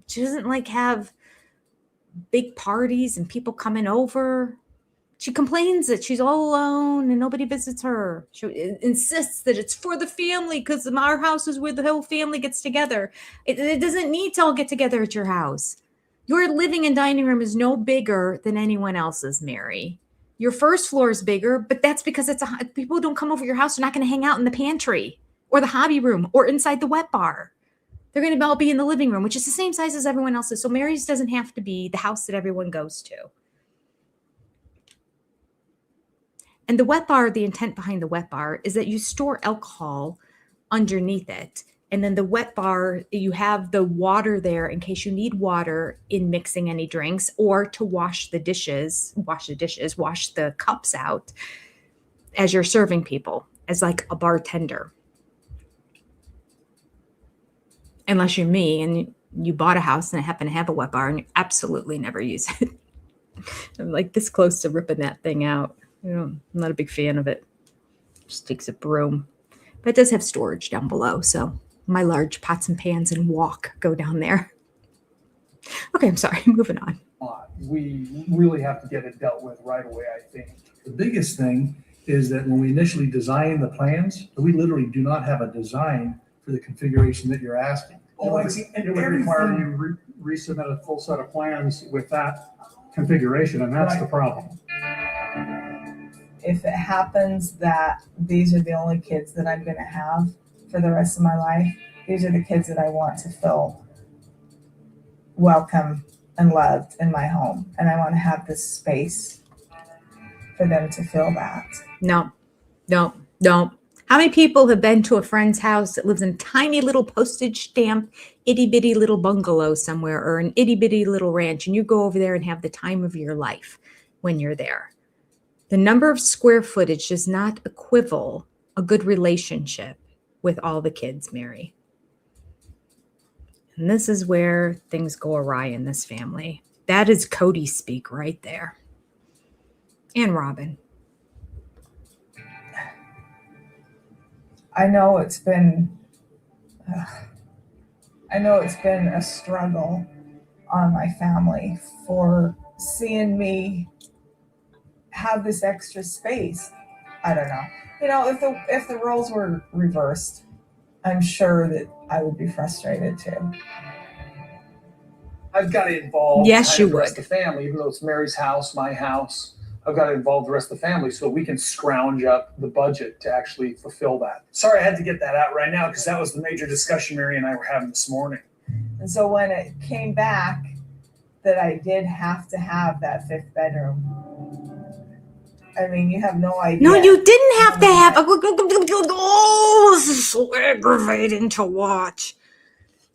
She doesn't like have big parties and people coming over. She complains that she's all alone and nobody visits her. She insists that it's for the family because our house is where the whole family gets together. It doesn't need to all get together at your house. Your living and dining room is no bigger than anyone else's, Meri. Your first floor is bigger, but that's because people don't come over your house. They're not going to hang out in the pantry or the hobby room or inside the wet bar. They're going to all be in the living room, which is the same size as everyone else's. So Meri's doesn't have to be the house that everyone goes to. And the wet bar, the intent behind the wet bar is that you store alcohol underneath it. And then the wet bar, you have the water there in case you need water in mixing any drinks or to wash the cups out as you're serving people, as like a bartender. Unless you're me and you bought a house and I happen to have a wet bar and you absolutely never use it. I'm like this close to ripping that thing out. I'm not a big fan of it. Just takes a broom. But it does have storage down below, so my large pots and pans and wok go down there. Okay, I'm sorry, moving on. We really have to get it dealt with right away, I think. The biggest thing is that when we initially designed the plans, we literally do not have a design for the configuration that you're asking. Oh, I see. It would require you resubmit a full set of plans with that configuration, and that's the problem. If it happens that these are the only kids that I'm going to have for the rest of my life, these are the kids that I want to feel welcome and loved in my home. And I want to have this space for them to feel that. No. How many people have been to a friend's house that lives in a tiny little postage stamp, itty bitty little bungalow somewhere, or an itty bitty little ranch, and you go over there and have the time of your life when you're there? The number of square footage does not equivalent a good relationship with all the kids, Meri. And this is where things go awry in this family. That is Cody speak right there. And Robyn. I know it's been a struggle on my family for seeing me have this extra space. I don't know. If the roles were reversed, I'm sure that I would be frustrated too. I've got to involve Yes, you the rest would. of the family, even though it's Meri's house, my house. I've got to involve the rest of the family so we can scrounge up the budget to actually fulfill that. Sorry, I had to get that out right now because that was the major discussion Meri and I were having this morning. And so when it came back that I did have to have that 5th bedroom, I mean, you have no idea. No, you didn't have to have. Oh, this is so aggravating to watch.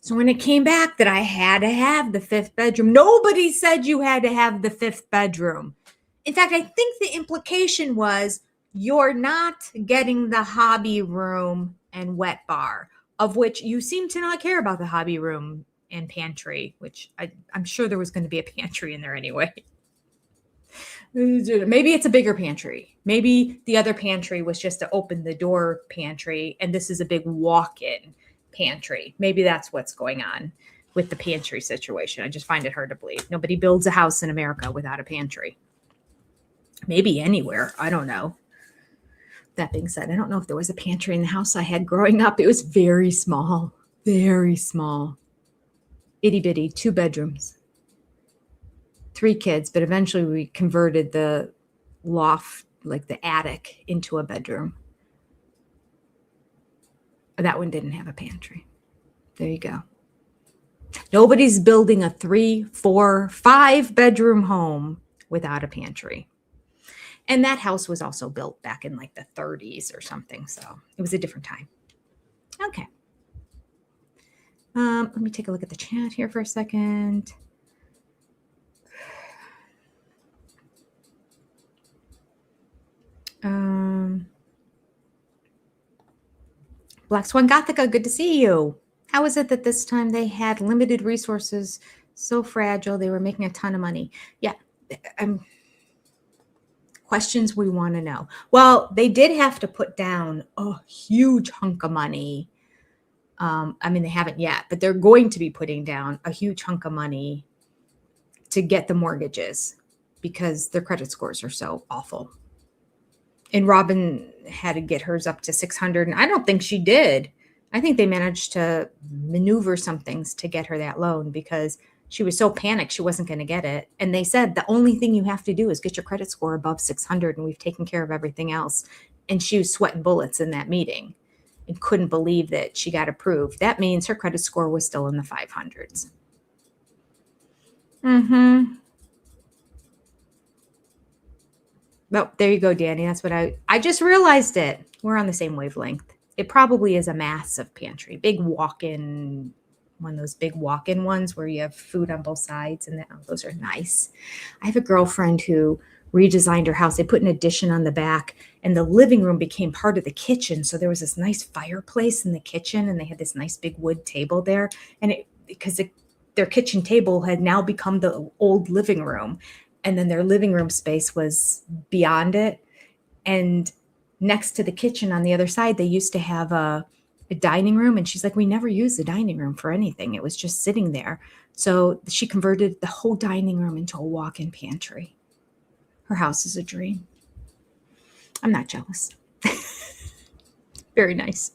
So when it came back that I had to have the 5th bedroom, nobody said you had to have the 5th bedroom. In fact, I think the implication was you're not getting the hobby room and wet bar, of which you seem to not care about the hobby room and pantry, which I'm sure there was going to be a pantry in there anyway. Maybe it's a bigger pantry. Maybe the other pantry was just to open the door pantry, and this is a big walk-in pantry. Maybe that's what's going on with the pantry situation. I just find it hard to believe. Nobody builds a house in America without a pantry. Maybe anywhere. I don't know. That being said, I don't know if there was a pantry in the house I had growing up. It was very small. Very small. Itty bitty, 2 bedrooms. 3 kids, but eventually we converted the loft, like the attic, into a bedroom. That one didn't have a pantry. There you go. Nobody's building a 3, 4, 5 bedroom home without a pantry. And that house was also built back in like the 30s or something. So it was a different time. Okay. Let me take a look at the chat here for a second. Black Swan Gothica, good to see you. How is it that this time they had limited resources, so fragile, they were making a ton of money? Yeah, questions we want to know. Well, they did have to put down a huge hunk of money. I mean, they haven't yet, but they're going to be putting down a huge hunk of money to get the mortgages because their credit scores are so awful. And Robyn had to get hers up to 600, and I don't think she did. I think they managed to maneuver some things to get her that loan because she was so panicked she wasn't going to get it. And they said the only thing you have to do is get your credit score above 600, and we've taken care of everything else. And she was sweating bullets in that meeting and couldn't believe that she got approved. That means her credit score was still in the 500s. Well, there you go, Danny. That's what I just realized it. We're on the same wavelength. It probably is a massive pantry, big walk-in, one of those big walk-in ones where you have food on both sides, and those are nice. I have a girlfriend who redesigned her house. They put an addition on the back, and the living room became part of the kitchen. So there was this nice fireplace in the kitchen, and they had this nice big wood table there. And their kitchen table had now become the old living room. And then their living room space was beyond it. And next to the kitchen on the other side, they used to have a dining room. And she's like, we never used the dining room for anything. It was just sitting there. So she converted the whole dining room into a walk-in pantry. Her house is a dream. I'm not jealous. Very nice.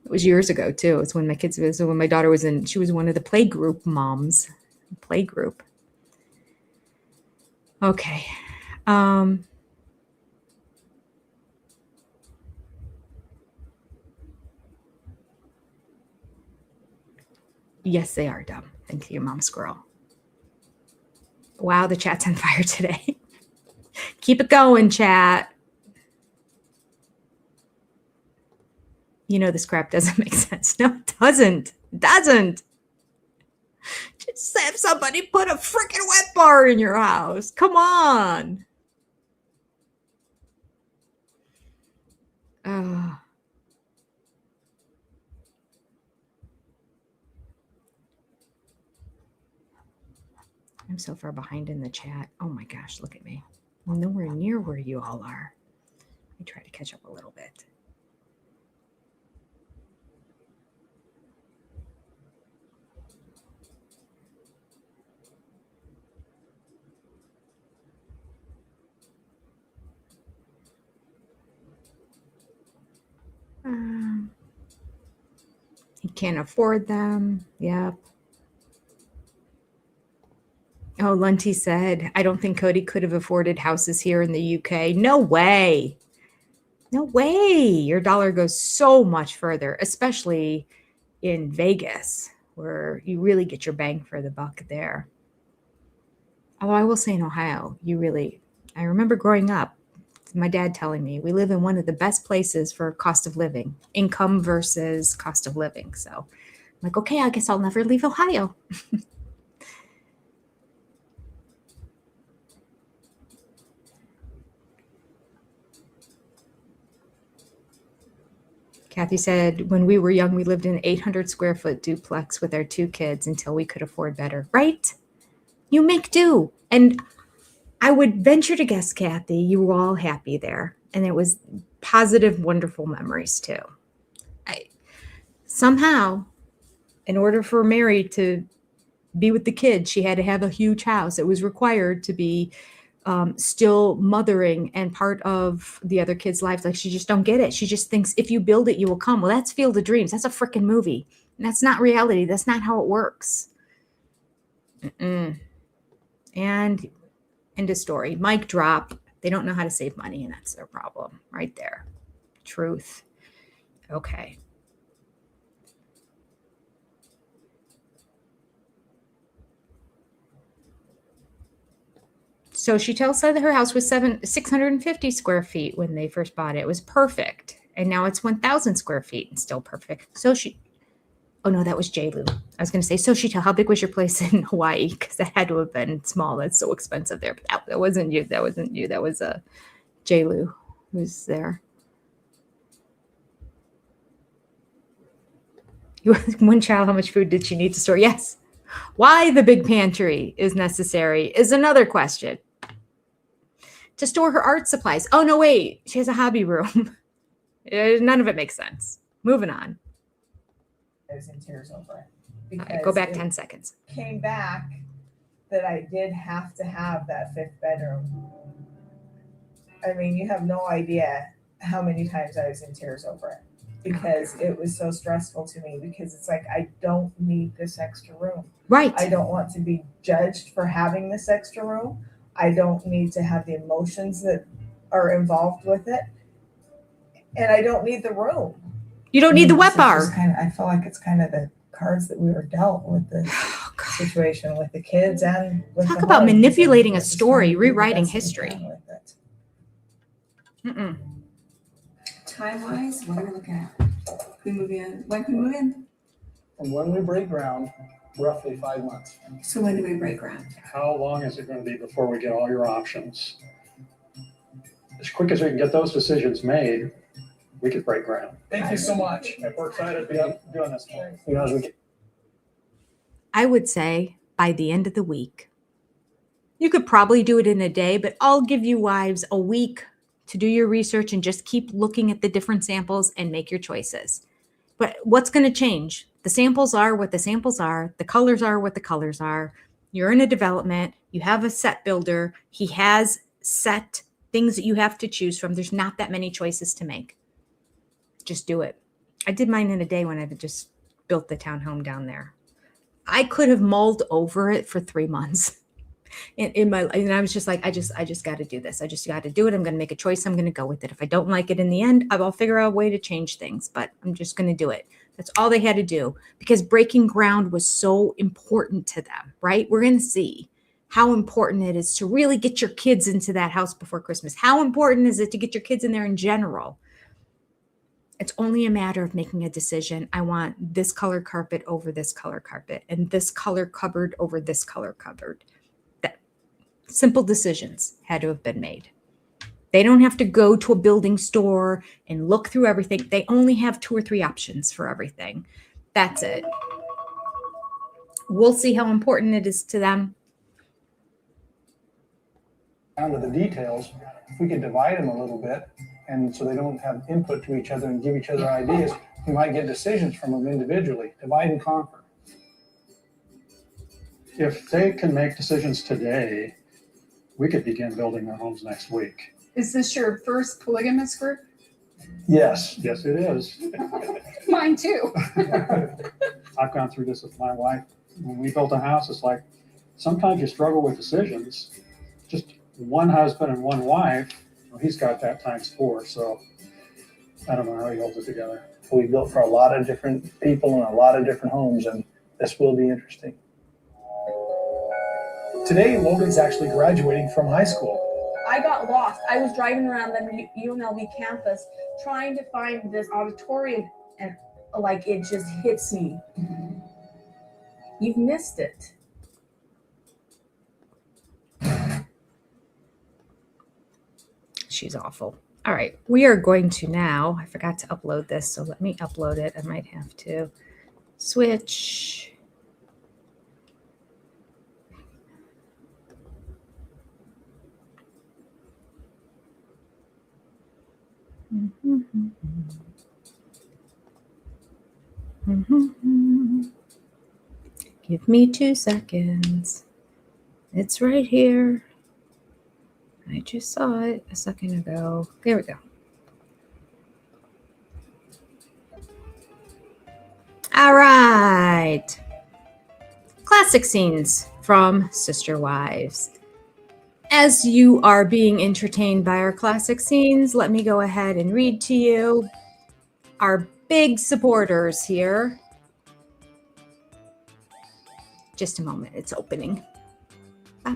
It was years ago too. It's when when my daughter was she was one of the play group moms. Play group. Okay. Yes, they are dumb. Thank you, Mom Squirrel. Wow, the chat's on fire today. Keep it going, chat. You know this crap doesn't make sense. No, it doesn't. It doesn't. Just have somebody put a freaking wet bar in your house. Come on. Oh. I'm so far behind in the chat. Oh my gosh, look at me. I'm nowhere near where you all are. Let me try to catch up a little bit. He can't afford them. Yep. Oh, Lunty said, I don't think Cody could have afforded houses here in the UK. No way. No way. Your dollar goes so much further, especially in Vegas, where you really get your bang for the buck there. Although I will say in Ohio, I remember growing up, my dad telling me we live in one of the best places for cost of living, income versus cost of living. So I'm like, okay, I guess I'll never leave Ohio. Kathy said, when we were young, we lived in an 800 square foot duplex with our 2 kids until we could afford better. Right? You make do. And I would venture to guess, Kathy, you were all happy there. And it was positive, wonderful memories too. Somehow, in order for Meri to be with the kids, she had to have a huge house. It was required to be still mothering and part of the other kids' lives. Like, she just don't get it. She just thinks if you build it, you will come. Well, that's Field of Dreams. That's a freaking movie. And that's not reality. That's not how it works. And end of story. Mic drop. They don't know how to save money, and that's their problem right there. Truth. Okay. So she tells us that her house was 650 square feet when they first bought it. It was perfect. And now it's 1,000 square feet and still perfect. So oh no, that was J-Lou. I was going to say, so she tell, how big was your place in Hawaii? Because that had to have been small. That's so expensive there. But that wasn't you. That wasn't you. That was J-Lou who's there. One child, how much food did she need to store? Yes. Why the big pantry is necessary is another question. To store her art supplies. Oh, no, wait. She has a hobby room. None of it makes sense. Moving on. I was in tears over it. All right, go back 10 seconds. Came back that I did have to have that 5th bedroom. I mean, you have no idea how many times I was in tears over it because it was so stressful to me because it's like, I don't need this extra room. Right. I don't want to be judged for having this extra room. I don't need to have the emotions that are involved with it. And I don't need the room. You don't need the wet bar. I feel like it's kind of the cards that we were dealt with the situation with the kids and with Talk about manipulating a story, rewriting history. Time-wise, what are we looking at? We move in. When can we move in? And when we break ground, roughly 5 months. So when do we break ground? How long is it going to be before we get all your options? As quick as we can get those decisions made, we could break ground. Thank you so much. We're excited to be doing this. You know, I would say by the end of the week. You could probably do it in a day, but I'll give you wives a week to do your research and just keep looking at the different samples and make your choices. But what's going to change? The samples are what the samples are. The colors are what the colors are. You're in a development. You have a set builder. He has set things that you have to choose from. There's not that many choices to make. Just do it. I did mine in a day when I just built the townhome down there. I could have mulled over it for 3 months. And I was just like, I just got to do this. I just got to do it. I'm going to make a choice. I'm going to go with it. If I don't like it in the end, I will figure out a way to change things, but I'm just going to do it. That's all they had to do, because breaking ground was so important to them, right? We're going to see how important it is to really get your kids into that house before Christmas. How important is it to get your kids in there in general? It's only a matter of making a decision. I want this color carpet over this color carpet and this color cupboard over this color cupboard. That simple decisions had to have been made. They don't have to go to a building store and look through everything. They only have 2 or 3 options for everything. That's it. We'll see how important it is to them. Down to the details, if we could divide them a little bit, and so they don't have input to each other and give each other ideas, we might get decisions from them individually. Divide and conquer. If they can make decisions today, we could begin building their homes next week. Is this your first polygamous group? Yes. Yes, it is. Mine too. I've gone through this with my wife. When we built a house, it's like sometimes you struggle with decisions. Just one husband and one wife, well, he's got that times 4. So I don't know how he holds it together. We built for a lot of different people and a lot of different homes, and this will be interesting. Today, Logan's actually graduating from high school. I got lost. I was driving around the UNLV campus trying to find this auditorium, and like it just hits me. You've missed it. She's awful. All right, we are going to now, I forgot to upload this, so let me upload it. I might have to switch. Give me 2 seconds. It's right here. I just saw it a second ago. There we go. All right. Classic scenes from Sister Wives. As you are being entertained by our classic scenes, let me go ahead and read to you our big supporters here. Just a moment, it's opening. Oh,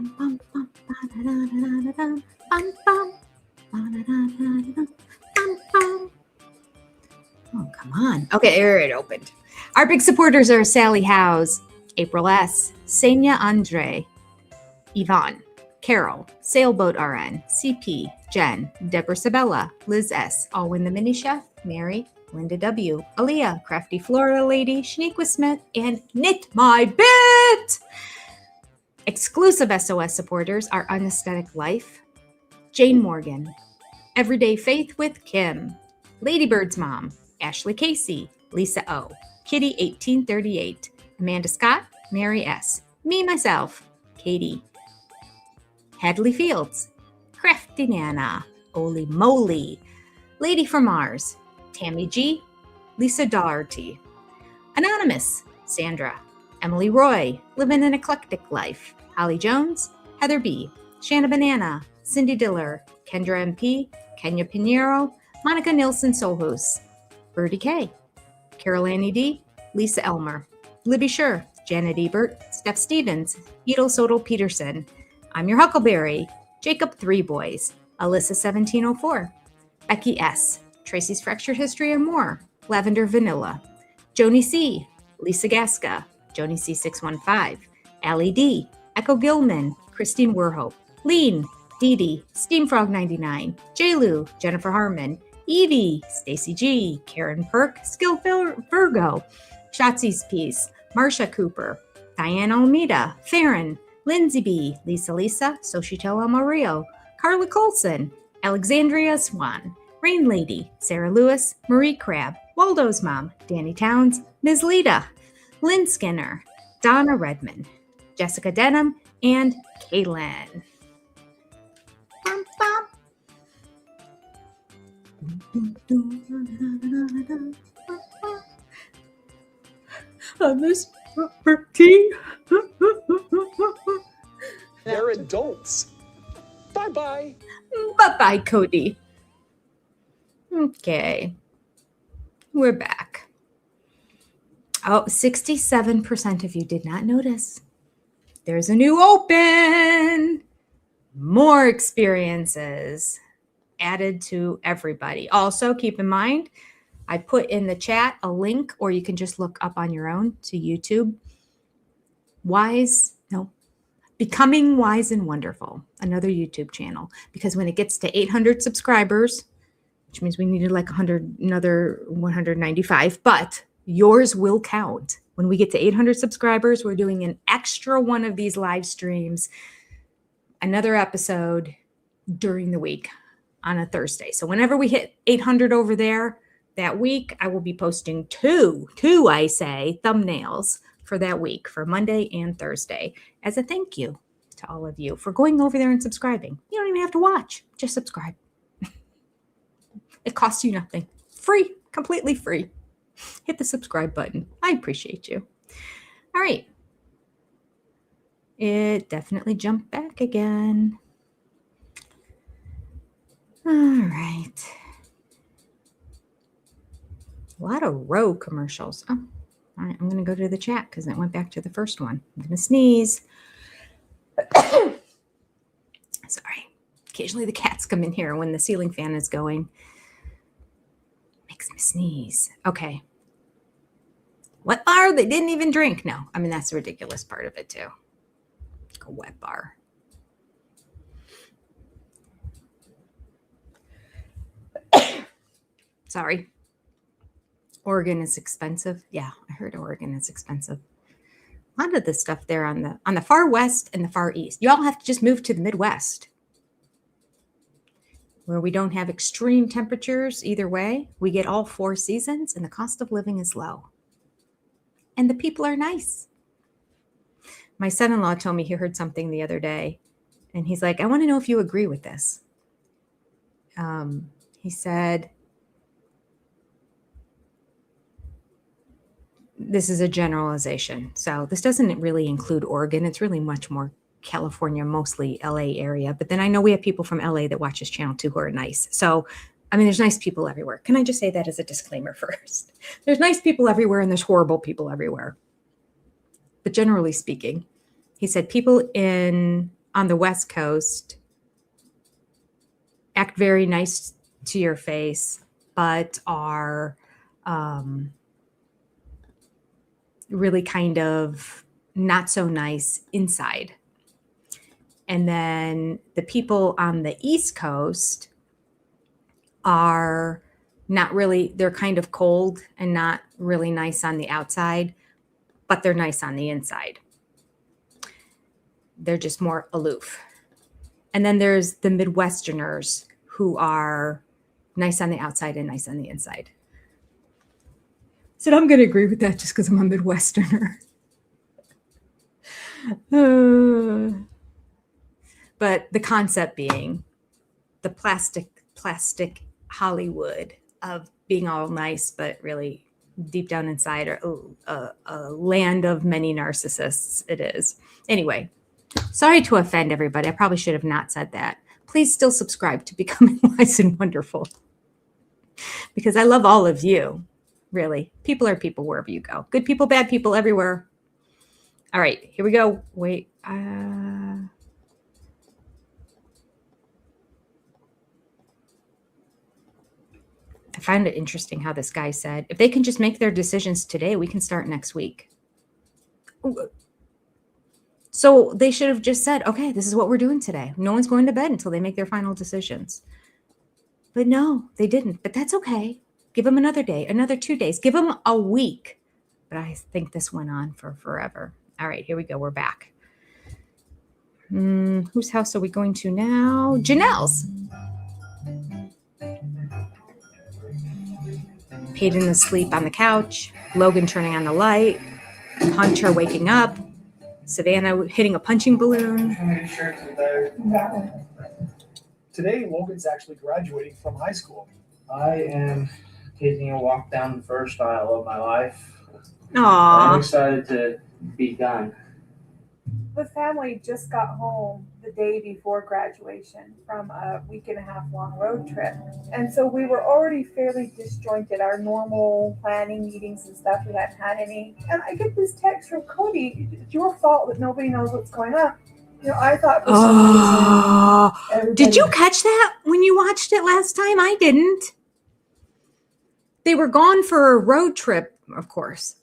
come on. Okay, here it opened. Our big supporters are Sally Howes, April S., Senya Andre, Yvonne, Carol, Sailboat RN, CP, Jen, Deborah Sabella, Liz S., Alwyn the Mini Chef, Meri, Linda W., Aaliyah, Crafty Florida Lady, Shaniqua Smith, and Knit My Bit! Exclusive SOS supporters are Unesthetic Life, Jane Morgan, Everyday Faith with Kim, Ladybird's Mom, Ashley Casey, Lisa O, Kitty 1838, Amanda Scott, Mary S, Me Myself, Katie, Hadley Fields, Crafty Nana, Oli Moly, Lady from Mars, Tammy G, Lisa Doherty, Anonymous, Sandra, Emily Roy, Living an Eclectic Life, Holly Jones, Heather B, Shanna Banana, Cindy Diller, Kendra MP, Kenya Pinheiro, Monica Nilsson Solhus, Birdie K, Carol Annie D, Lisa Elmer, Libby Scher, Janet Ebert, Steph Stevens, Edel Sodal Peterson, I'm Your Huckleberry, Jacob 3 Boys, Alyssa 1704, Becky S, Tracy's Fractured History and More, Lavender Vanilla, Joni C, Lisa Gasca, Joni C615, Allie D, Echo Gilman, Christine Werhope, Lean, Dee Dee, Steamfrog99, J. Lou, Jennifer Harmon, Evie, Stacy G, Karen Perk, Skill Virgo, Shotzi's Piece, Marsha Cooper, Diane Almeida, Farron, Lindsay B, Lisa, Sochitella Mario, Carla Colson, Alexandria Swan, Rain Lady, Sarah Lewis, Marie Crabb, Waldo's Mom, Danny Towns, Ms. Lita, Lynn Skinner, Donna Redmond, Jessica Denham, and Kaylin. Bum, bum. I miss property. They're adults. Bye-bye. Bye-bye, Cody. Okay. We're back. Oh, 67% of you did not notice. There's a new open. More experiences added to everybody. Also, keep in mind, I put in the chat a link, or you can just look up on your own to YouTube. Becoming Wise and Wonderful, another YouTube channel. Because when it gets to 800 subscribers, which means we needed like another 195, but yours will count. When we get to 800 subscribers, we're doing an extra one of these live streams, another episode during the week on a Thursday. So whenever we hit 800 over there that week, I will be posting two thumbnails for that week, for Monday and Thursday, as a thank you to all of you for going over there and subscribing. You don't even have to watch, just subscribe. It costs you nothing. Free, completely free. Hit the subscribe button. I appreciate you. All right. It definitely jumped back again. All right. A lot of row commercials. Oh, all right. I'm going to go to the chat because it went back to the first one. I'm going to sneeze. Sorry. Occasionally the cats come in here when the ceiling fan is going. Makes me sneeze. Okay. Wet bar? They didn't even drink. No, I mean, that's the ridiculous part of it too. A wet bar. Sorry. Oregon is expensive. Yeah, I heard Oregon is expensive. A lot of the stuff there on the far west and the far east. Y'all have to just move to the Midwest, where we don't have extreme temperatures either way. We get all 4 seasons and the cost of living is low. And the people are nice. My son-in-law told me he heard something the other day, and he's like, I want to know if you agree with this. He said, this is a generalization. So this doesn't really include Oregon. It's really much more California, mostly LA area. But then I know we have people from LA that watch this channel too who are nice. So, I mean, there's nice people everywhere. Can I just say that as a disclaimer first? There's nice people everywhere and there's horrible people everywhere. But generally speaking, he said people on the West Coast act very nice to your face, but are really kind of not so nice inside. And then the people on the East Coast are not really, they're kind of cold and not really nice on the outside, but they're nice on the inside. They're just more aloof. And then there's the Midwesterners who are nice on the outside and nice on the inside. So I'm going to agree with that just because I'm a Midwesterner. But the concept being the plastic Hollywood of being all nice, but really deep down inside are a land of many narcissists. It is. Anyway, sorry to offend everybody. I probably should have not said that. Please still subscribe to Becoming Wise and Wonderful, because I love all of you. Really, people are people wherever you go. Good people, bad people everywhere. All right, here we go. Wait. I find it interesting how this guy said, if they can just make their decisions today, we can start next week. So they should have just said, okay, this is what we're doing today. No one's going to bed until they make their final decisions. But no, they didn't. But that's okay. Give them another day, another 2 days. Give them a week. But I think this went on for forever. All right, here we go. We're back. Whose house are we going to now? Janelle's. Peyton asleep on the couch, Logan turning on the light, Hunter waking up, Savannah hitting a punching balloon. Today, Logan's actually graduating from high school. I am taking a walk down the first aisle of my life. Aww. I'm excited to be done. The family just got home the day before graduation from a week and a half long road trip. And so we were already fairly disjointed. Our normal planning meetings and stuff, we hadn't had any. And I get this text from Cody, it's your fault that nobody knows what's going on. You know, I thought for some reason, Did you catch that when you watched it last time? I didn't. They were gone for a road trip, of course.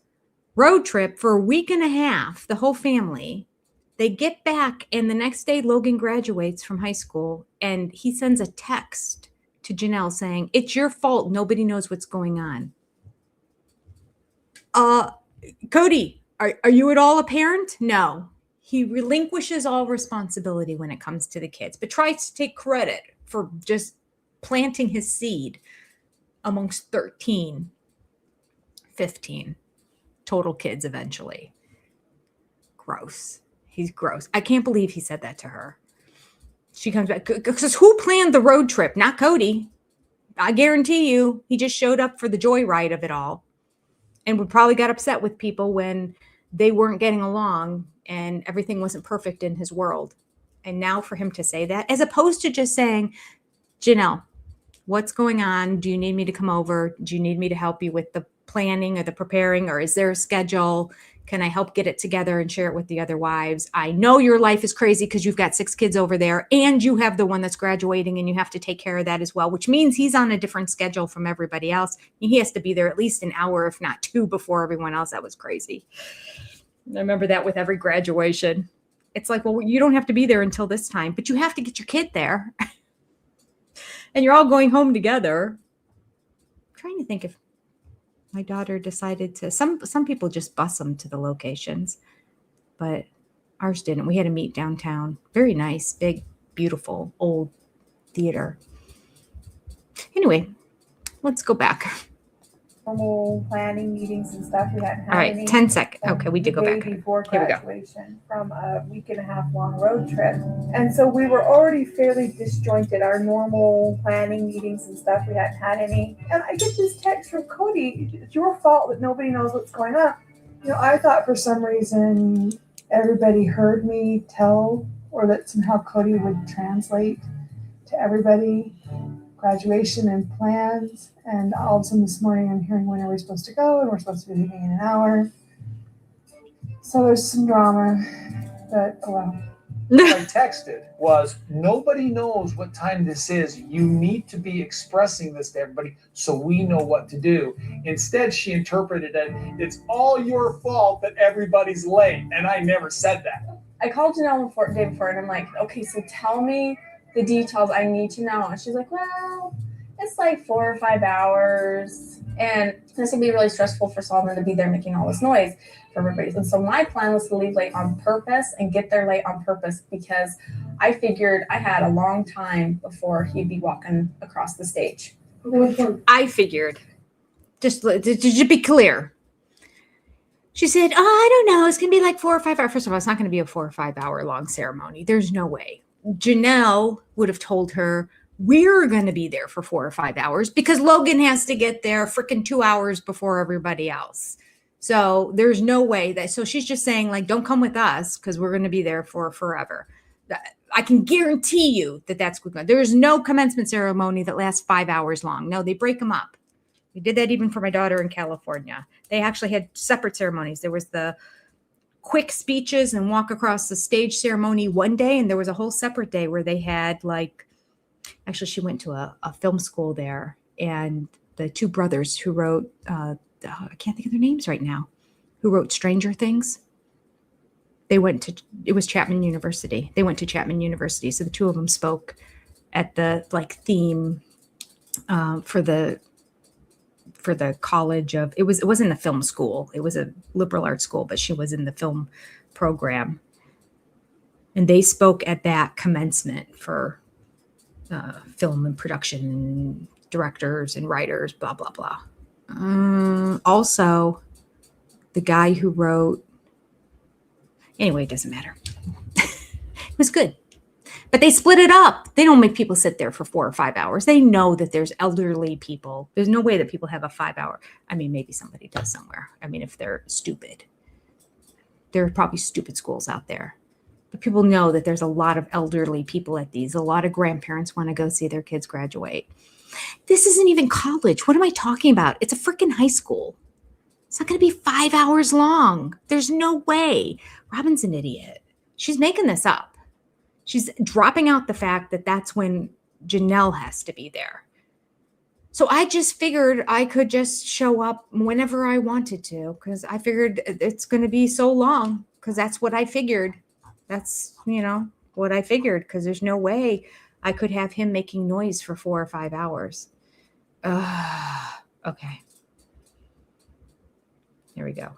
Road trip for a week and a half, the whole family. They get back, and the next day, Logan graduates from high school, and he sends a text to Janelle saying, it's your fault. Nobody knows what's going on. Cody, are you at all a parent? No. He relinquishes all responsibility when it comes to the kids, but tries to take credit for just planting his seed amongst 13, 15 total kids eventually. Gross. He's gross. I can't believe he said that to her. She comes back. Because who planned the road trip? Not Cody. I guarantee you, he just showed up for the joyride of it all and would probably got upset with people when they weren't getting along and everything wasn't perfect in his world. And now for him to say that, as opposed to just saying, Janelle, what's going on? Do you need me to come over? Do you need me to help you with the planning or the preparing, or is there a schedule? Can I help get it together and share it with the other wives? I know your life is crazy because you've got 6 kids over there and you have the one that's graduating and you have to take care of that as well, which means he's on a different schedule from everybody else. He has to be there at least an hour, if not 2, before everyone else. That was crazy. I remember that with every graduation. It's like, well, you don't have to be there until this time, but you have to get your kid there. And you're all going home together. I'm trying to think if my daughter decided to, some people just bus them to the locations, but ours didn't. We had to meet downtown. Very nice, big, beautiful, old theater. Anyway, let's go back. Normal planning meetings and stuff, we hadn't had All right, any. 10 seconds. Okay, we did go back. Before Here we go. graduation from a week and a half long road trip. And so we were already fairly disjointed. Our normal planning meetings and stuff, we hadn't had any. And I get this text from Cody, it's your fault that nobody knows what's going on. You know, I thought for some reason everybody heard me tell, or that somehow Cody would translate to everybody graduation and plans. And all of a sudden this morning I'm hearing when are we supposed to go, and we're supposed to be leaving in an hour. So there's some drama, but oh well. What I texted was, nobody knows what time this is. You need to be expressing this to everybody so we know what to do. Instead, she interpreted it, it's all your fault that everybody's late. And I never said that. I called Janelle the day before and I'm like, okay, so tell me the details I need to know. And she's like, well, it's like 4 or 5 hours. And this would be really stressful for Solomon to be there making all this noise for everybody. And so my plan was to leave late on purpose and get there late on purpose because I figured I had a long time before he'd be walking across the stage. I figured, just to be clear, she said, oh, I don't know. It's going to be like 4 or 5 hours. First of all, it's not going to be a 4 or 5 hour long ceremony. There's no way. Janelle would have told her, we're going to be there for 4 or 5 hours because Logan has to get there freaking 2 hours before everybody else. So there's no way that, so she's just saying like, don't come with us because we're going to be there for forever. I can guarantee you that that's good. There's no commencement ceremony that lasts 5 hours long. No, they break them up. We did that even for my daughter in California. They actually had separate ceremonies. There was the quick speeches and walk across the stage ceremony one day. And there was a whole separate day where they had like, actually, she went to a film school there, and the 2 brothers who wrote, I can't think of their names right now, who wrote Stranger Things. It was Chapman University. They went to Chapman University. So the 2 of them spoke at the like theme for the college of, it wasn't a film school. It was a liberal arts school, but she was in the film program. And they spoke at that commencement for film and production and directors and writers, blah, blah, blah. Also, the guy who wrote, anyway, it doesn't matter. It was good. But they split it up. They don't make people sit there for 4 or 5 hours. They know that there's elderly people. There's no way that people have a 5-hour. I mean, maybe somebody does somewhere. I mean, if they're stupid. There are probably stupid schools out there. But people know that there's a lot of elderly people at these. A lot of grandparents want to go see their kids graduate. This isn't even college. What am I talking about? It's a freaking high school. It's not going to be 5 hours long. There's no way. Robyn's an idiot. She's making this up. She's dropping out the fact that that's when Janelle has to be there. So I just figured I could just show up whenever I wanted to because I figured it's going to be so long because that's what I figured. That's, what I figured because there's no way I could have him making noise for 4 or 5 hours. Okay. Here we go.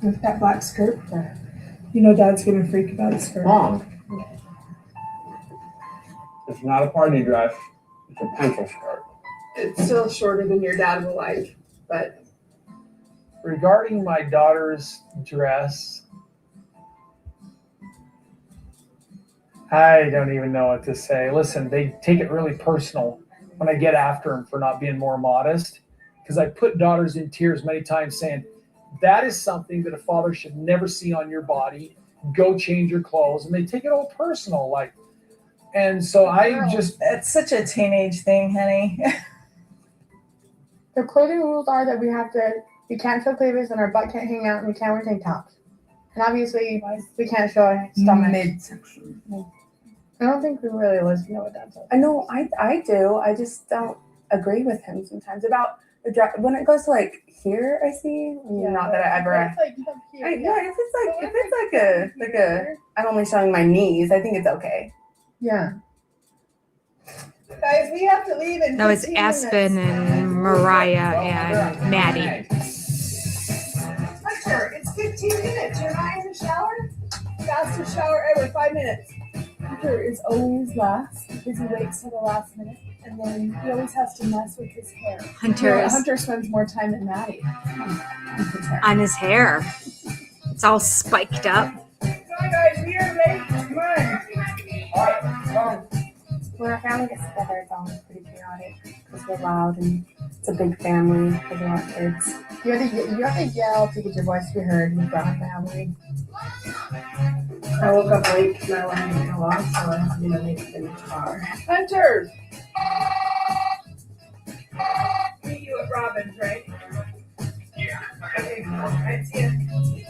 With that black skirt, Dad's gonna freak about his skirt. Mom, it's not a party dress. It's a pencil skirt. It's still shorter than your dad will like, but Regarding my daughter's dress, I don't even know what to say. Listen, they take it really personal when I get after them for not being more modest because I put daughters in tears many times saying, that is something that a father should never see on your body. Go change your clothes. And they take it all personal. And so it's such a teenage thing, honey. The clothing rules are that we can't show cleavage and our butt can't hang out and we can't wear tank tops. And obviously we can't show our stomach. midsection. I don't think we really listen to what Dad says. I know I do. I just don't agree with him sometimes about the dress. When it goes to here, I see. Not that I ever. It's here. If it's like a, I'm only showing my knees. I think it's okay. Yeah. Guys, we have to leave in That was 15 Aspen minutes. and Mariah and Maddie. Hunter, it's 15 minutes. You're not in the shower? Fastest shower ever, 5 minutes. Hunter is always last because he waits till the last minute, and then he always has to mess with his hair. Hunter spends more time than Maddie On his hair. It's all spiked up. Come on, guys, we are late. Come on. All right, come on. When our family gets together, it's always pretty chaotic because we're loud and it's a big family. There's a lot of kids. You have to yell to get your voice to be heard with our family. I woke up late because my alarm didn't go off, so I have to make it in the car. Hunter! Meet you at Robyn's, right? Yeah. Okay, cool. I see you.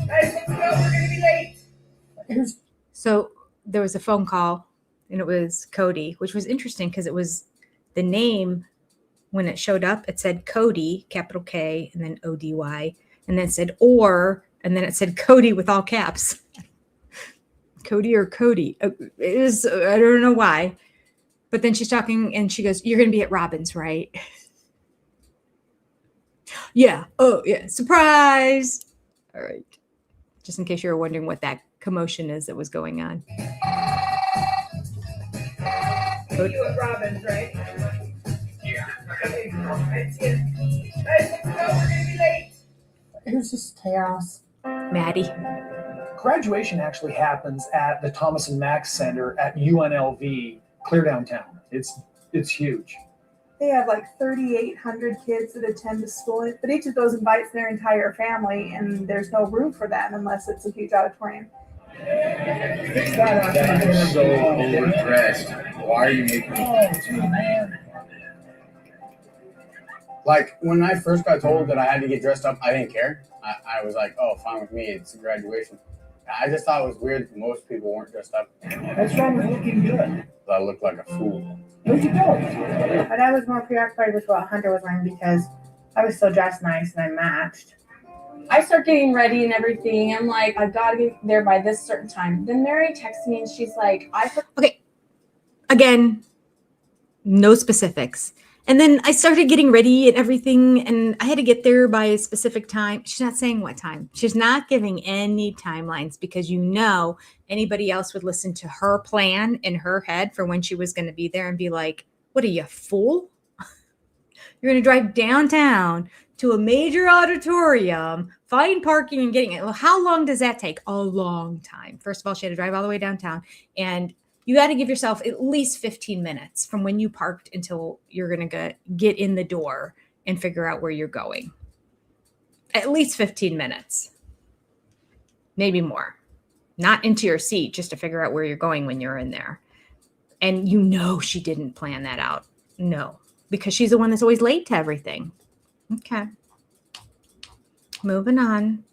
Guys, let's go. We're going to be late. So there was a phone call and it was Cody, which was interesting because it was the name when it showed up. It said Cody, capital K, and then O-D-Y. And then it said and then it said Cody with all caps. Cody or Cody. It is, I don't know why. But then she's talking and she goes, you're going to be at Robyn's, right? Yeah. Oh, yeah. Surprise. All right. Just in case you were wondering what that commotion is that was going on. Meet you at Robyn's, right? Yeah. Okay, cool. I see you. Guys, let's go. We're going to be late. It was just chaos. Maddie. graduation actually happens at the Thomas and Mack Center at UNLV, clear downtown. It's huge. They have like 3,800 kids that attend the school, but each of those invites their entire family, and there's no room for them unless it's a huge auditorium. That's so overdressed. Why are you making me? Like, when I first got told that I had to get dressed up, I didn't care. I was like, oh, fine with me. It's a graduation. I just thought it was weird that most people weren't dressed up. What's wrong with looking good? I looked like a fool. No, you don't. My dad was more preoccupied with what Hunter was wearing because I was still dressed nice and I matched. I start getting ready and everything. I'm like, I've got to get there by this certain time. Then Meri texts me and she's like, okay. Again, no specifics. And then I started getting ready and everything, and I had to get there by a specific time. She's not saying what time. She's not giving any timelines because anybody else would listen to her plan in her head for when she was going to be there and be like, What are you, a fool? You're going to drive downtown to a major auditorium, find parking and getting it. Well, how long does that take? A long time. First of all, she had to drive all the way downtown, and you got to give yourself at least 15 minutes from when you parked until you're going to get in the door and figure out where you're going. At least 15 minutes, maybe more. Not into your seat, just to figure out where you're going when you're in there. And you know she didn't plan that out. No, because she's the one that's always late to everything. Okay. Moving on.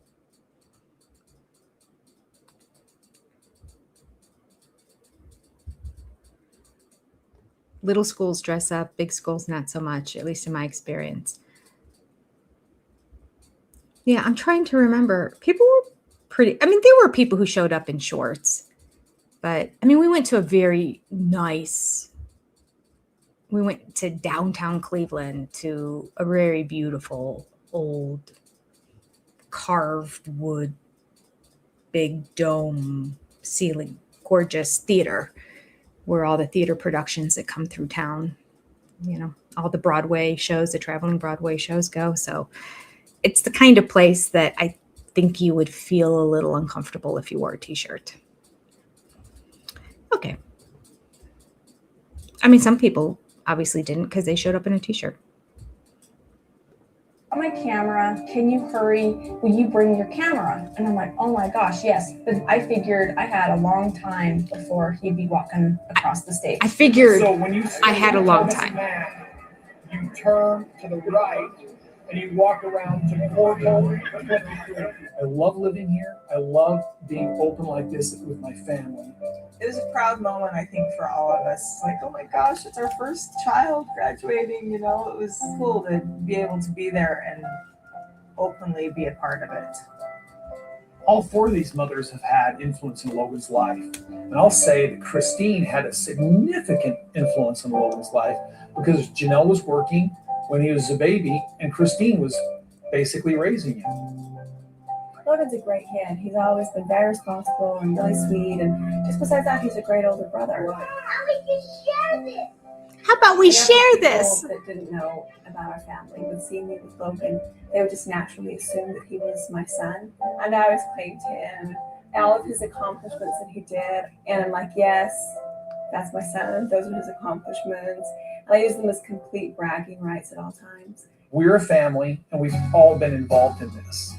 Little schools dress up, big schools not so much, at least in my experience. Yeah, I'm trying to remember. People were pretty, I mean, there were people who showed up in shorts. But, I mean, we went to we went to downtown Cleveland to a very beautiful, old, carved wood, big dome ceiling, gorgeous theater where all the theater productions that come through town, you know, all the Broadway shows, the traveling Broadway shows go. So it's the kind of place that I think you would feel a little uncomfortable if you wore a t-shirt. Okay. I mean, some people obviously didn't because they showed up in a t-shirt. My camera, can you hurry? Will you bring your camera? And I'm like, oh my gosh, yes. But I figured I had a long time before he'd be walking across the stage. I figured So when you I had a long time. You turn to the right and you walk around to Portal. I love living here. I love being open like this with my family. It was a proud moment, I think, for all of us. Like, oh my gosh, it's our first child graduating, you know. It was cool to be able to be there and openly be a part of it. All four of these mothers have had influence in Logan's life. And I'll say that Christine had a significant influence in Logan's life because Janelle was working when he was a baby and Christine was basically raising him. Logan's a great kid. He's always been very responsible and really sweet. And just besides that, he's a great older brother. How about we share this? People that didn't know about our family would see me with Logan. They would just naturally assume that he was my son. And I always claimed him, all of his accomplishments that he did. And I'm like, yes, that's my son. Those are his accomplishments. And I use them as complete bragging rights at all times. We're a family and we've all been involved in this.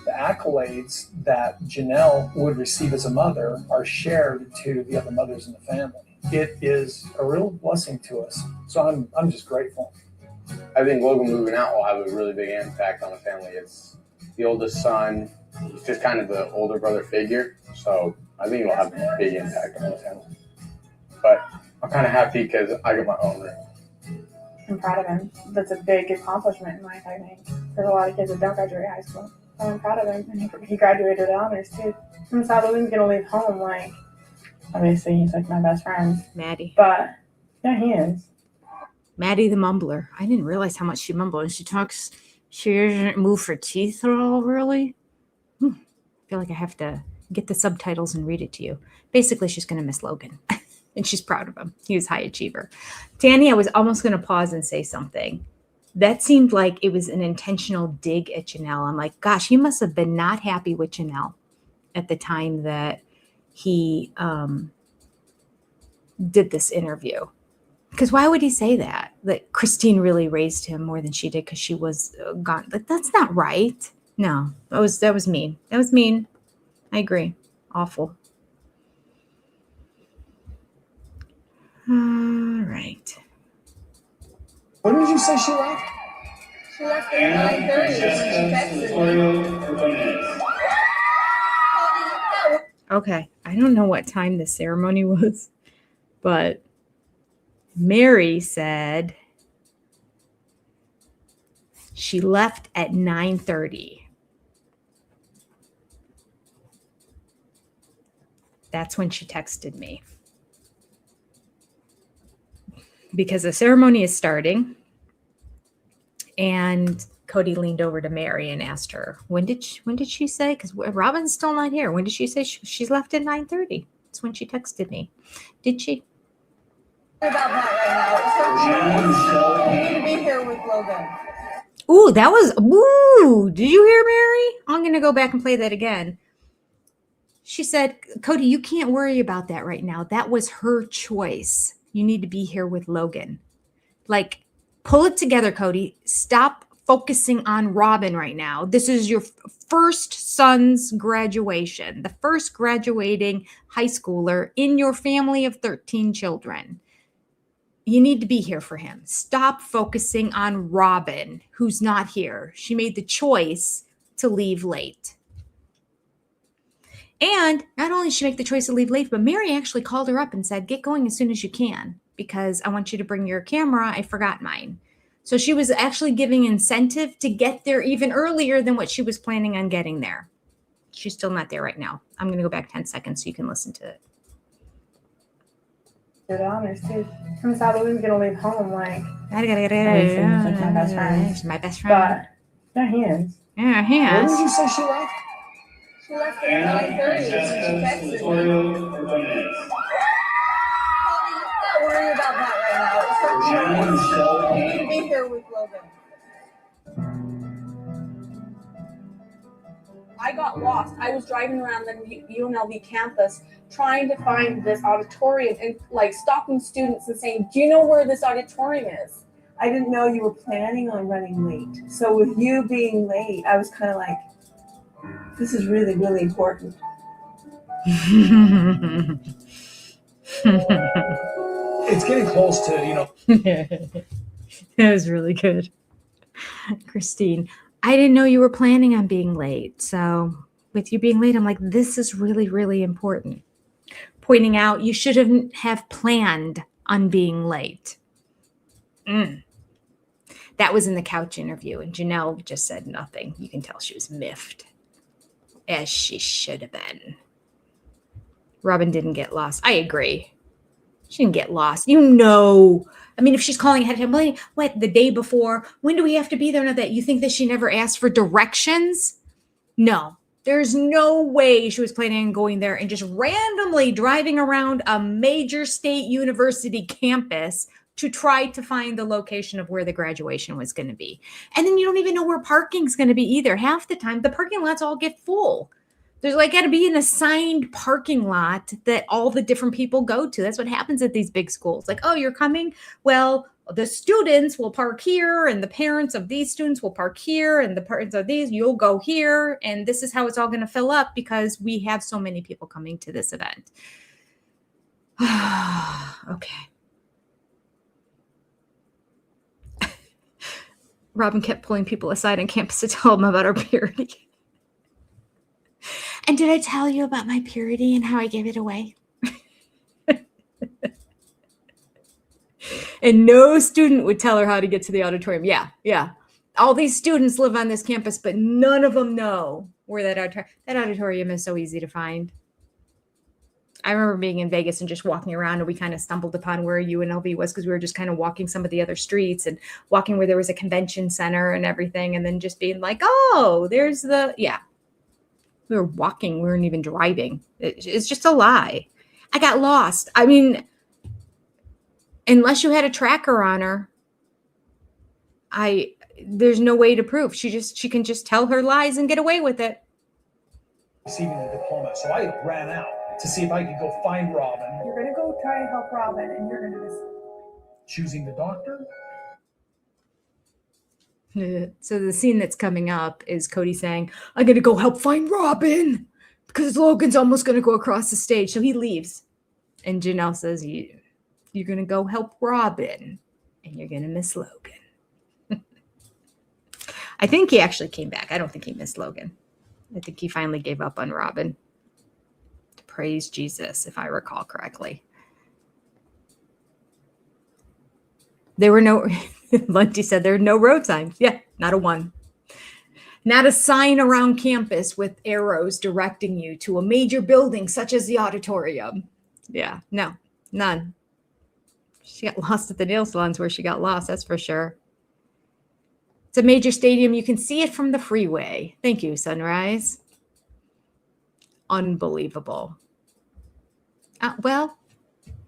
The accolades that Janelle would receive as a mother are shared to the other mothers in the family. It is a real blessing to us. So I'm just grateful. I think Logan moving out will have a really big impact on the family. It's the oldest son. He's just kind of the older brother figure. So I think it'll have a big impact on the family. But I'm kind of happy because I got my own room. I'm proud of him. That's a big accomplishment in life, I think. There's a lot of kids that don't graduate high school. So I'm proud of him. And he graduated with honors too. And so Logan's going to leave home, like, obviously he's like my best friend. Maddie. But yeah, he is. Maddie the mumbler. I didn't realize how much she mumbled. And she talks, she doesn't move her teeth at all, really. I feel like I have to get the subtitles and read it to you. Basically, she's going to miss Logan. And she's proud of him. He was a high achiever. Danny, I was almost going to pause and say something. That seemed like it was an intentional dig at Janelle. I'm like, gosh, he must have been not happy with Janelle at the time that he did this interview. Because why would he say that? That Christine really raised him more than she did because she was gone. But that's not right. No, that was mean. That was mean. I agree. Awful. All right. When did you say she left? She left at 9:30. She texted me. Okay. I don't know what time the ceremony was, but Meri said she left at 9:30. That's when she texted me. Because the ceremony is starting. And Cody leaned over to Meri and asked her, when did she say? Because Robyn's still not here. When did she say she's left at 9:30? That's when she texted me. Did she? About that right now. So you need to be here with Logan. Ooh, that was, ooh, did you hear Meri? I'm going to go back and play that again. She said, Cody, you can't worry about that right now. That was her choice. You need to be here with Logan. Like, pull it together, Cody. Stop focusing on Robyn right now. This is your first son's graduation, the first graduating high schooler in your family of 13 children. You need to be here for him. Stop focusing on Robyn, who's not here. She made the choice to leave late. And not only did she make the choice to leave late, but Meri actually called her up and said, get going as soon as you can, because I want you to bring your camera. I forgot mine. So she was actually giving incentive to get there even earlier than what she was planning on getting there. She's still not there right now. I'm going to go back 10 seconds so you can listen to it. Good honors too. I thought Logan's gonna leave home like. I gotta get it. Like my best friend. She's my best friend. But they're hands. Yeah, hands. When did you say she left? She left at 9:30. She texted me. Don't worry about that right now. So you need to be here with Logan. I got lost. I was driving around the UNLV campus trying to find this auditorium and like stopping students and saying, do you know where this auditorium is? I didn't know you were planning on running late. So with you being late, I was kind of like, this is really, really important. It's getting close to, That was really good. Christine, I didn't know you were planning on being late. So with you being late, I'm like, this is really, really important. Pointing out you shouldn't have planned on being late. That was in the couch interview, and Janelle just said nothing. You can tell she was miffed, as she should have been. Robyn didn't get lost. I agree. She didn't get lost. I mean, if she's calling ahead of time, what, the day before? When do we have to be there? Not that you think that she never asked for directions? No. There's no way she was planning on going there and just randomly driving around a major state university campus to try to find the location of where the graduation was going to be. And then you don't even know where parking's going to be either. Half the time, the parking lots all get full. There's got to be an assigned parking lot that all the different people go to. That's what happens at these big schools. Like, oh, you're coming? Well, the students will park here, and the parents of these students will park here, and the parents of these, you'll go here. And this is how it's all going to fill up because we have so many people coming to this event. Okay. Robyn kept pulling people aside on campus to tell them about our purity. And did I tell you about my purity and how I gave it away? And no student would tell her how to get to the auditorium. Yeah. All these students live on this campus, but none of them know where that auditorium is so easy to find. I remember being in Vegas and just walking around, and we kind of stumbled upon where UNLV was because we were just kind of walking some of the other streets and walking where there was a convention center and everything, and then just being like, oh, there's we were walking. We weren't even driving. It's just a lie. I got lost. I mean, unless you had a tracker on her, there's no way to prove. She can just tell her lies and get away with it. Receiving the diploma, so I ran out to see if I could go find Robyn. You're gonna go try to help Robyn, and you're gonna miss it. Choosing the doctor? So the scene that's coming up is Cody saying, I'm going to go help find Robyn because Logan's almost going to go across the stage. So he leaves. And Janelle says, you're going to go help Robyn and you're going to miss Logan. I think he actually came back. I don't think he missed Logan. I think he finally gave up on Robyn. Praise Jesus, if I recall correctly. There were no... Lunty said there are no road signs. Yeah, not a one. Not a sign around campus with arrows directing you to a major building such as the auditorium. Yeah, no, none. She got lost at the nail salons where she got lost, that's for sure. It's a major stadium. You can see it from the freeway. Thank you, Sunrise. Unbelievable. Well,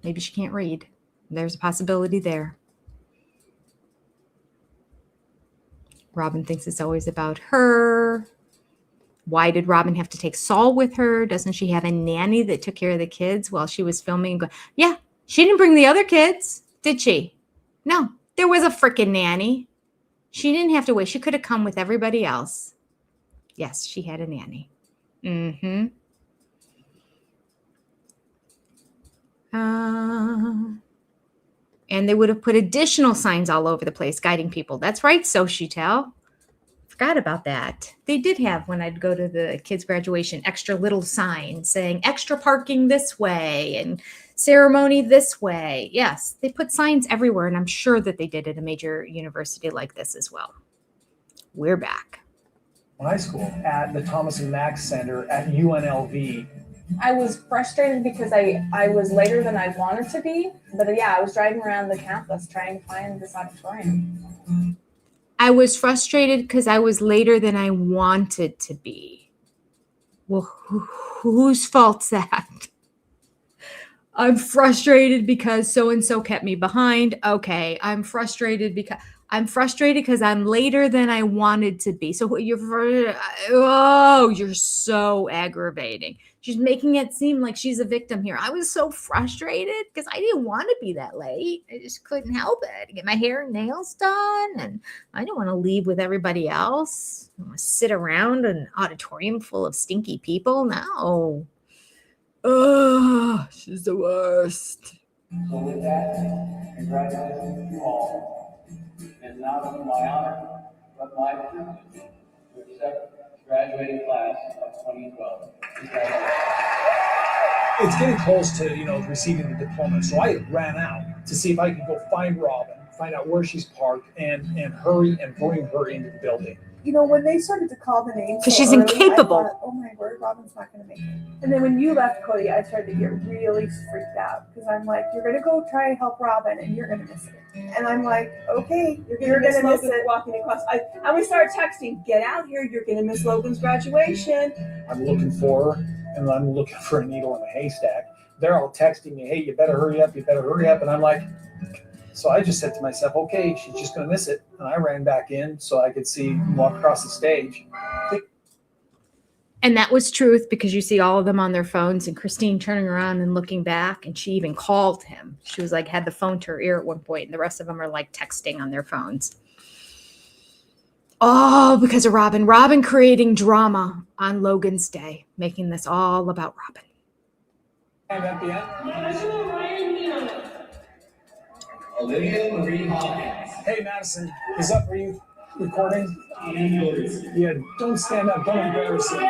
maybe she can't read. There's a possibility there. Robyn thinks it's always about her. Why did Robyn have to take Saul with her? Doesn't she have a nanny that took care of the kids while she was filming? Yeah, she didn't bring the other kids, did she? No, there was a freaking nanny. She didn't have to wait. She could have come with everybody else. Yes, she had a nanny. Mm-hmm. And they would have put additional signs all over the place guiding people. That's right, Sochitel. Forgot about that. They did have, when I'd go to the kids' graduation, extra little signs saying extra parking this way and ceremony this way. Yes, they put signs everywhere, and I'm sure that they did at a major university like this as well. We're back. High school at the Thomas and Mack Center at UNLV. I was frustrated because I was later than I wanted to be. But yeah, I was driving around the campus trying to find this auditorium. I was frustrated because I was later than I wanted to be. Well, whose fault's that? I'm frustrated because so-and-so kept me behind. Okay, I'm frustrated because I'm later than I wanted to be. So you're so aggravating. She's making it seem like she's a victim here. I was so frustrated because I didn't want to be that late. I just couldn't help it. I get my hair and nails done, and I didn't want to leave with everybody else. I want to sit around an auditorium full of stinky people. No. Oh, she's the worst. So with that, congratulations to you all. It is not only my honor, but my privilege to accept the graduating class of 2012. It's getting close to, receiving the diploma. So I ran out to see if I could go find Robyn, find out where she's parked, and hurry and bring her into the building. When they started to call the names, because she's incapable. I thought, oh my word, Robyn's not going to make it. And then when you left, Cody, I started to get really freaked out because I'm like, you're going to go try to help Robyn, and you're going to miss it. And I'm like, okay, you're going to miss it. Walking across, and we started texting, get out here, you're going to miss Logan's graduation. I'm looking for her, and I'm looking for a needle in a haystack. They're all texting me, hey, you better hurry up. And I'm like, so I just said to myself, okay, she's just going to miss it. And I ran back in so I could walk across the stage. And that was truth because you see all of them on their phones and Christine turning around and looking back. And she even called him. She was like, had the phone to her ear at one point, and the rest of them are like texting on their phones. Oh, because of Robyn. Robyn creating drama on Logan's day, making this all about Robyn. And at the end, Olivia Marie Hawkins. hey, Madison, is that for you recording? Yeah, don't stand up. Don't embarrass him.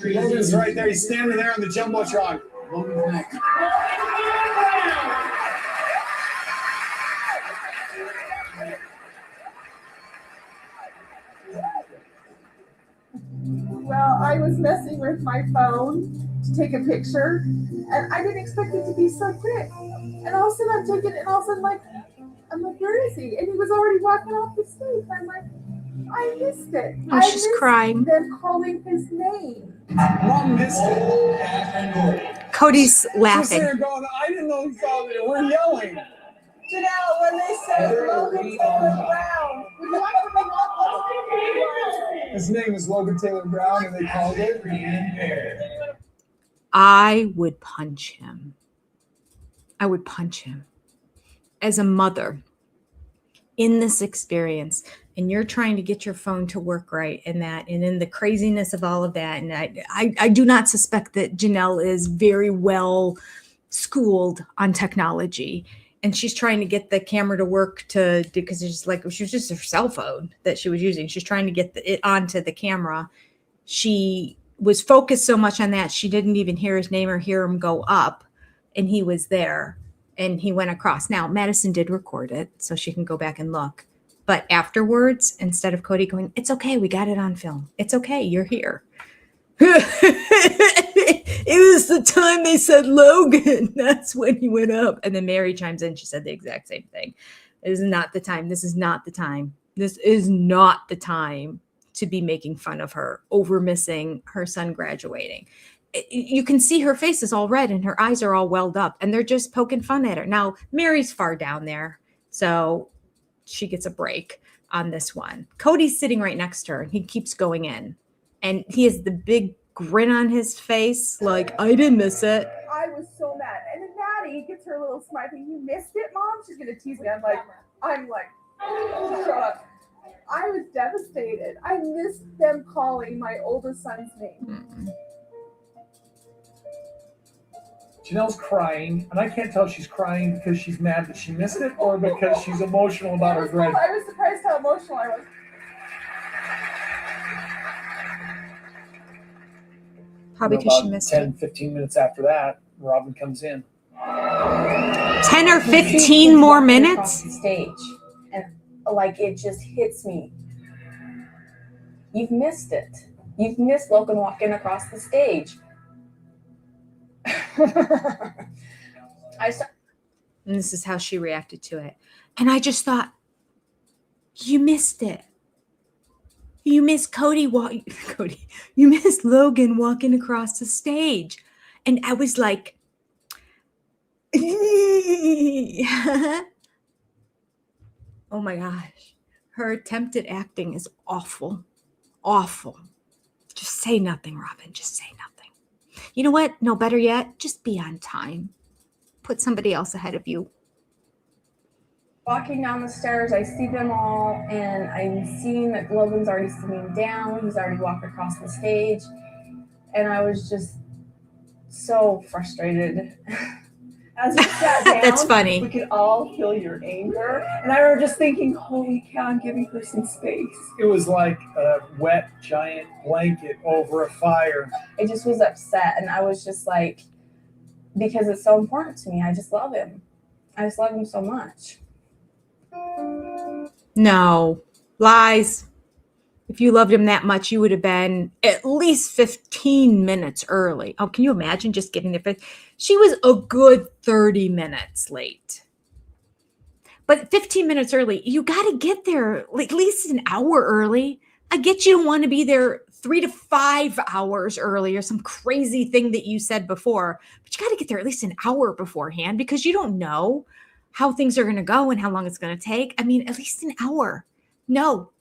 Logan's right there. He's standing there on the Jumbotron. Logan's next. Well, I was messing with my phone to take a picture, and I didn't expect it to be so quick. And all of a sudden I'm taking it, and all of a sudden I'm like, where is he? And he was already walking off the stage. I'm like, I missed it. Oh, she's crying. Them calling his name. Mom missed it. Cody's laughing. She's there going, I didn't know he called it. We're yelling. Janelle, when they said Logan Taylor Brown, would you like to bring up His name is Logan Taylor Brown, and they called it. I would punch him. I would punch him. As a mother in this experience, and you're trying to get your phone to work right and in the craziness of all of that. And I do not suspect that Janelle is very well schooled on technology. And she's trying to get the camera to work because it's like, she was just her cell phone that she was using. She's trying to get it onto the camera. She was focused so much on that, she didn't even hear his name or hear him go up. And he was there and he went across. Now, Madison did record it, so she can go back and look. But afterwards, instead of Cody going, it's okay, we got it on film. It's okay, you're here. It was the time they said Logan. That's when he went up. And then Meri chimes in. She said the exact same thing. It is not the time. This is not the time. This is not the time to be making fun of her over missing her son graduating. you can see her face is all red and her eyes are all welled up and they're just poking fun at her. Now, Meri's far down there, so she gets a break on this one. Cody's sitting right next to her and he keeps going in and he has the big grin on his face like, I didn't miss it. I was so mad. And then Maddie gets her little smile thing. You missed it, Mom? She's going to tease me. I'm like, shut up. I was devastated. I missed them calling my oldest son's name. Janelle's crying, and I can't tell if she's crying because she's mad that she missed it or because she's emotional about her grade. I was surprised how emotional I was. Probably because she missed 10, 15 minutes after that, Robyn comes in. 10 or 15 more minutes? The stage, and like it just hits me. You've missed it. You've missed Logan walking across the stage. And this is how she reacted to it. And I just thought, you missed it. You missed you missed Logan walking across the stage. And I was like, oh my gosh. Her attempt at acting is awful. Awful. Just say nothing, Robyn. Just say nothing. You know what? No, better yet, just be on time. Put somebody else ahead of you. Walking down the stairs, I see them all, and I'm seeing that Logan's already sitting down. He's already walked across the stage, and I was just so frustrated. As we sat down, That's funny. We could all feel your anger, and I remember just thinking, "Holy cow, I'm giving her some space." It was like a wet giant blanket over a fire. I just was upset, and I was just like, because it's so important to me. I just love him. I just love him so much. No, lies. If you loved him that much, you would have been at least 15 minutes early. Oh, can you imagine just getting there? She was a good 30 minutes late. But 15 minutes early, you got to get there at least an hour early. I get you don't want to be there 3 to 5 hours early or some crazy thing that you said before, but you got to get there at least an hour beforehand because you don't know how things are going to go and how long it's going to take. I mean, at least an hour. No,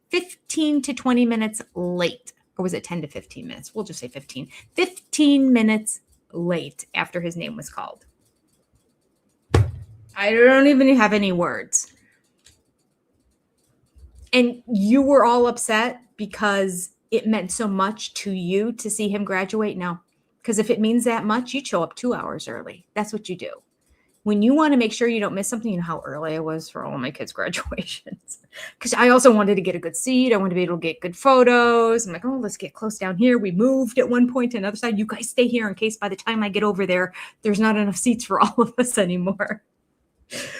15 to 20 minutes late. Or was it 10 to 15 minutes? We'll just say 15. 15 minutes late after his name was called. I don't even have any words. And you were all upset because it meant so much to you to see him graduate? No. Because if it means that much, you'd show up 2 hours early. That's what you do. When you want to make sure you don't miss something, you know how early I was for all of my kids' graduations. Because I also wanted to get a good seat. I wanted to be able to get good photos. I'm like, oh, let's get close down here. We moved at one point to another side. You guys stay here in case by the time I get over there, there's not enough seats for all of us anymore.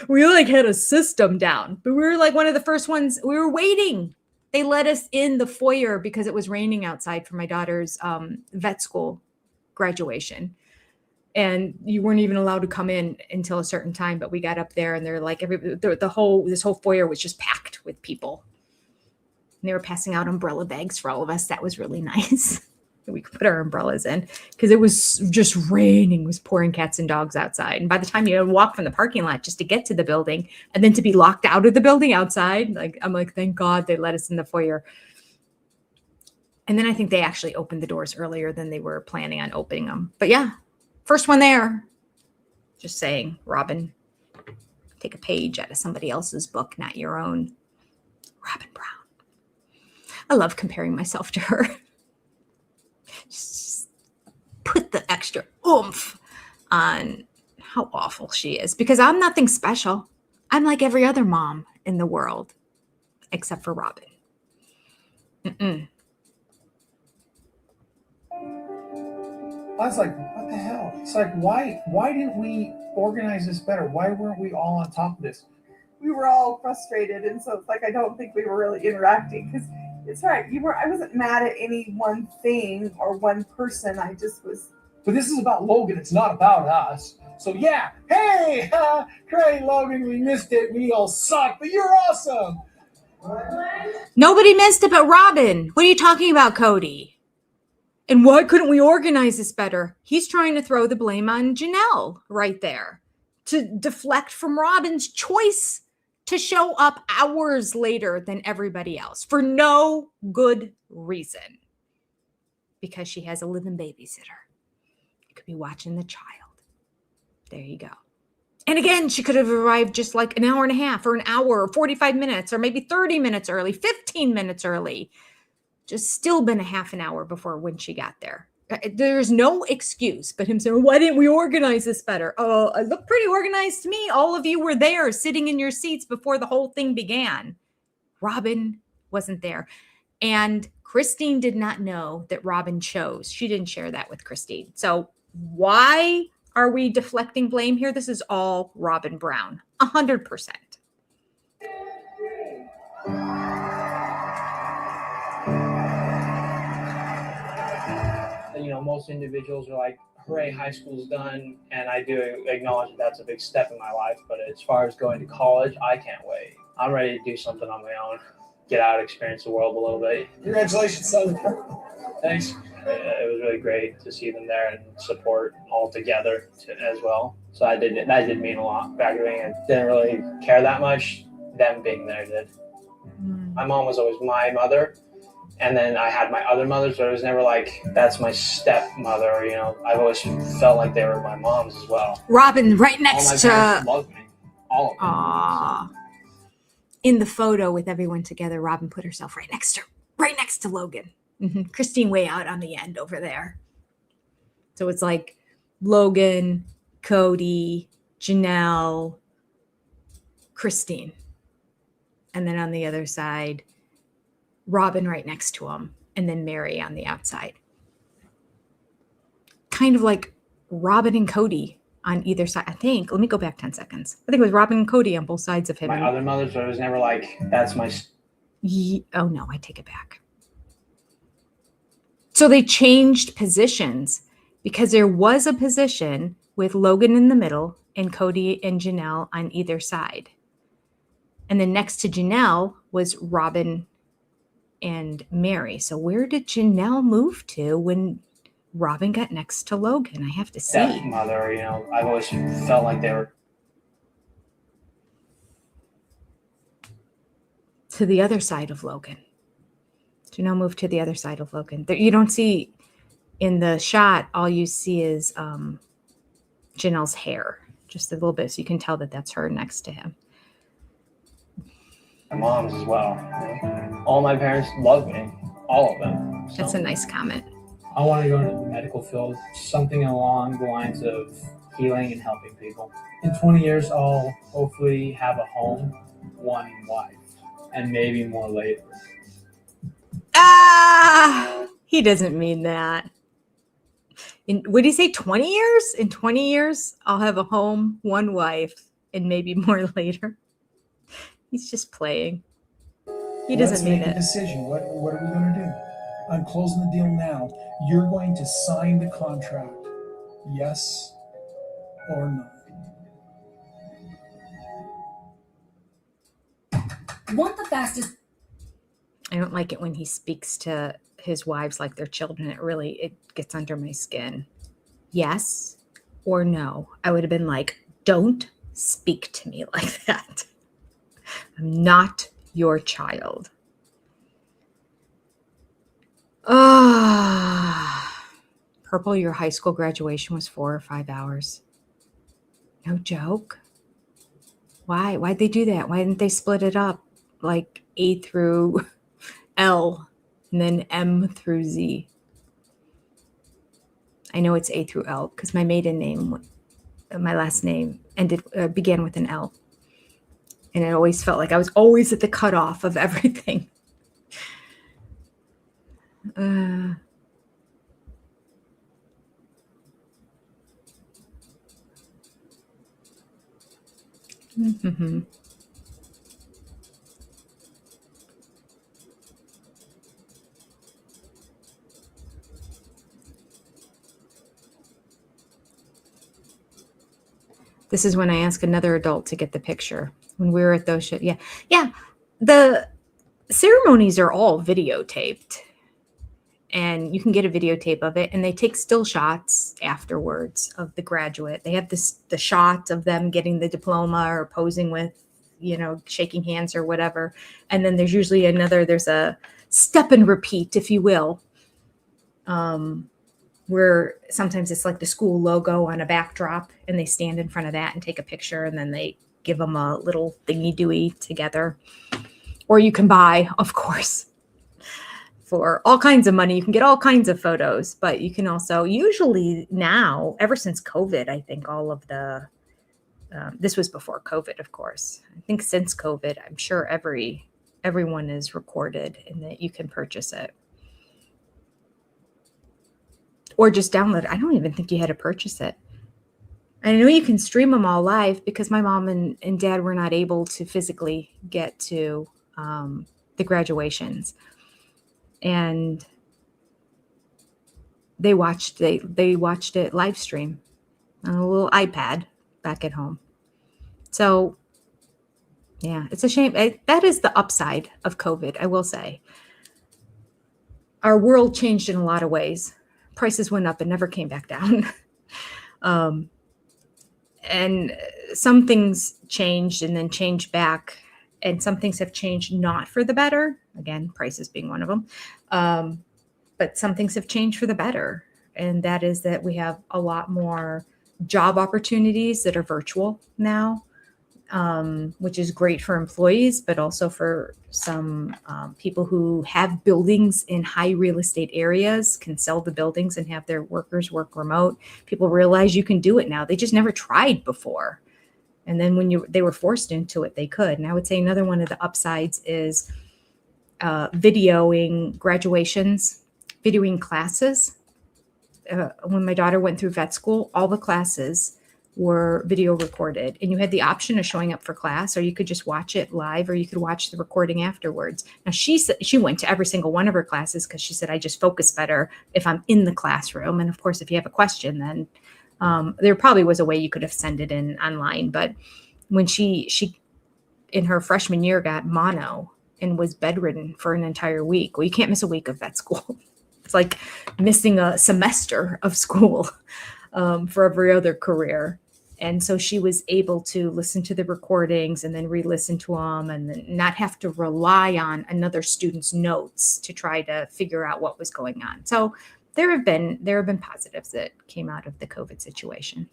We like had a system down, but we were like one of the first ones. We were waiting. They let us in the foyer because it was raining outside for my daughter's vet school graduation. And you weren't even allowed to come in until a certain time, but we got up there and they're like, this whole foyer was just packed with people. And they were passing out umbrella bags for all of us. That was really nice. We could put our umbrellas in because it was just raining. It was pouring cats and dogs outside. And by the time you walk from the parking lot just to get to the building and then to be locked out of the building outside, I'm like, thank God they let us in the foyer. And then I think they actually opened the doors earlier than they were planning on opening them. But yeah. First one there. Just saying, Robyn, take a page out of somebody else's book, not your own. Robyn Brown. I love comparing myself to her. Just put the extra oomph on how awful she is because I'm nothing special. I'm like every other mom in the world, except for Robyn. I was like, what the hell? It's like, why didn't we organize this better? Why weren't we all on top of this? We were all frustrated, and so it's like I don't think we were really interacting because it's right. I wasn't mad at any one thing or one person. I just was. But this is about Logan. It's not about us. So yeah, hey, great, Logan. We missed it. We all suck, but you're awesome. Nobody missed it but Robyn. What are you talking about, Cody? And why couldn't we organize this better? He's trying to throw the blame on Janelle right there to deflect from Robyn's choice to show up hours later than everybody else for no good reason. Because she has a living babysitter. You could be watching the child. There you go. And again, she could have arrived just like an hour and a half or an hour or 45 minutes or maybe 30 minutes early, 15 minutes early. Just still been a half an hour before when she got there. There's no excuse but him saying, why didn't we organize this better? Oh, it looked pretty organized to me. All of you were there sitting in your seats before the whole thing began. Robyn wasn't there. And Christine did not know that Robyn chose. She didn't share that with Christine. So why are we deflecting blame here? This is all Robyn Brown, 100%. You know, most individuals are like, hooray, high school's done. And I do acknowledge that that's a big step in my life. But as far as going to college, I can't wait. I'm ready to do something on my own. Get out, experience the world a little bit. Congratulations, son. Thanks. It was really great to see them there and support all together as well. So that did mean a lot. Graduating, I didn't really care that much. Them being there did. My mom was always my mother. And then I had my other mothers, but it was never like, that's my stepmother. You know, I've always felt like they were my moms as well. Robyn right next all my to... parents loved me. All of them. Aww. In the photo with everyone together, Robyn put herself right next to Logan. Christine way out on the end over there. So it's like Logan, Cody, Janelle, Christine. And then on the other side, Robyn right next to him, and then Meri on the outside. Kind of like Robyn and Cody on either side. I think, let me go back 10 seconds. I think it was Robyn and Cody on both sides of him. My other mothers, but it was never like, that's my... Oh no, I take it back. So they changed positions because there was a position with Logan in the middle and Cody and Janelle on either side. And then next to Janelle was Robyn and Meri. So where did Janelle move to when Robyn got next to Logan? I have to see. Stepmother, you know, I've always felt like they were... To the other side of Logan. Janelle moved to the other side of Logan. You don't see in the shot, all you see is Janelle's hair, just a little bit, so you can tell that that's her next to him. My mom's as well. You know? All my parents loved me, all of them. So. That's a nice comment. I want to go into the medical field, something along the lines of healing and helping people. In 20 years, I'll hopefully have a home, one wife, and maybe more later. He doesn't mean that. Would he say 20 years? In 20 years, I'll have a home, one wife, and maybe more later. He's just playing. He doesn't mean it. Let's make a decision. What are we going to do? I'm closing the deal now. You're going to sign the contract. Yes or no? Want the fastest? I don't like it when he speaks to his wives like they're children. It gets under my skin. Yes or no? I would have been like, don't speak to me like that. I'm not your child. Purple, your high school graduation was 4 or 5 hours. No joke. Why? Why'd they do that? Why didn't they split it up like A through L and then M through Z? I know it's A through L because my maiden name, my last name began with an L. And it always felt like I was always at the cutoff of everything. This is when I ask another adult to get the picture. When we were at those shows. Yeah. The ceremonies are all videotaped. and you can get a videotape of it, and they take still shots afterwards of the graduate. They have the shot of them getting the diploma or posing with, shaking hands or whatever. And then there's usually there's a step and repeat, if you will, where sometimes it's like the school logo on a backdrop, and they stand in front of that and take a picture, and then they give them a little thingy dooey together. Or you can buy, of course, for all kinds of money. You can get all kinds of photos, but you can also usually now, ever since COVID, I think all of the, this was before COVID, of course. I think since COVID, I'm sure everyone is recorded and that you can purchase it. Or just download it. I don't even think you had to purchase it. I know you can stream them all live because my mom and dad were not able to physically get to the graduations. And they watched it live stream on a little iPad back at home. So yeah, it's a shame. That is the upside of COVID, I will say. Our world changed in a lot of ways. Prices went up and never came back down. And some things changed and then changed back. And some things have changed not for the better. Again, prices being one of them. But some things have changed for the better. And that is that we have a lot more job opportunities that are virtual now, which is great for employees, but also for some people who have buildings in high real estate areas can sell the buildings and have their workers work remote. People realize you can do it now. They just never tried before. And then when they were forced into it, they could. And I would say another one of the upsides is videoing graduations, videoing classes. When my daughter went through vet school, all the classes were video recorded, and you had the option of showing up for class, or you could just watch it live, or you could watch the recording afterwards. Now she went to every single one of her classes because she said, I just focus better if I'm in the classroom. And of course, if you have a question, then there probably was a way you could have sent it in online. But when she in her freshman year got mono and was bedridden for an entire week. Well, you can't miss a week of vet school. It's like missing a semester of school for every other career. And so she was able to listen to the recordings and then re-listen to them, and then not have to rely on another student's notes to try to figure out what was going on. So there have been positives that came out of the COVID situation.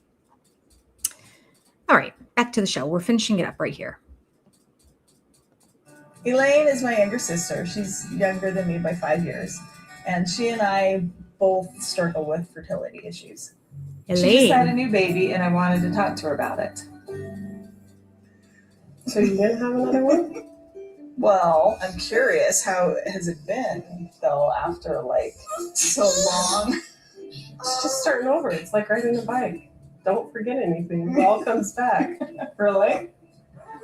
All right, back to the show. We're finishing it up right here. Elaine is my younger sister. She's younger than me by 5 years. And she and I both struggle with fertility issues. Elaine. She just had a new baby, and I wanted to talk to her about it. So you didn't have another one? Well, I'm curious, how has it been, though, after, so long? It's just starting over. It's like riding a bike. Don't forget anything. It all comes back. Really?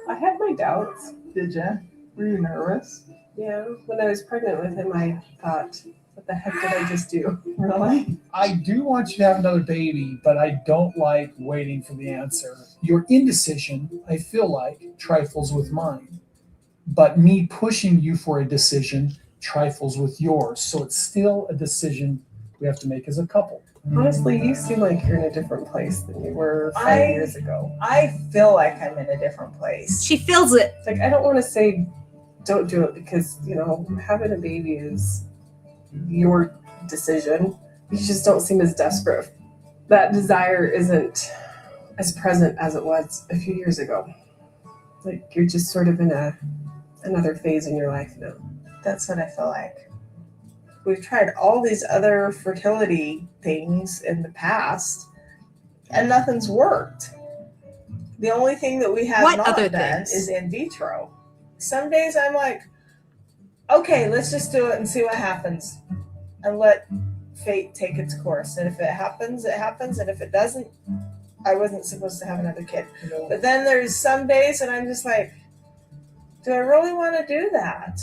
I had my doubts. Did you? Were you nervous? Yeah. When I was pregnant with him, I thought, what the heck did I just do? Really? I do want you to have another baby, but I don't like waiting for the answer. Your indecision, I feel like, trifles with mine. But me pushing you for a decision trifles with yours. So it's still a decision we have to make as a couple. Honestly, you seem like you're in a different place than you were 5 years ago. I feel like I'm in a different place. She feels it. It's like, I don't want to say don't do it because, having a baby is your decision. You just don't seem as desperate. That desire isn't as present as it was a few years ago. Like, you're just sort of in another phase in your life now. That's what I feel like. We've tried all these other fertility things in the past, and nothing's worked. The only thing that we have not done is in vitro. Some days I'm like, okay, let's just do it and see what happens, and let fate take its course. And if it happens, it happens. And if it doesn't, I wasn't supposed to have another kid. No. But then there's some days and I'm just like, do I really want to do that?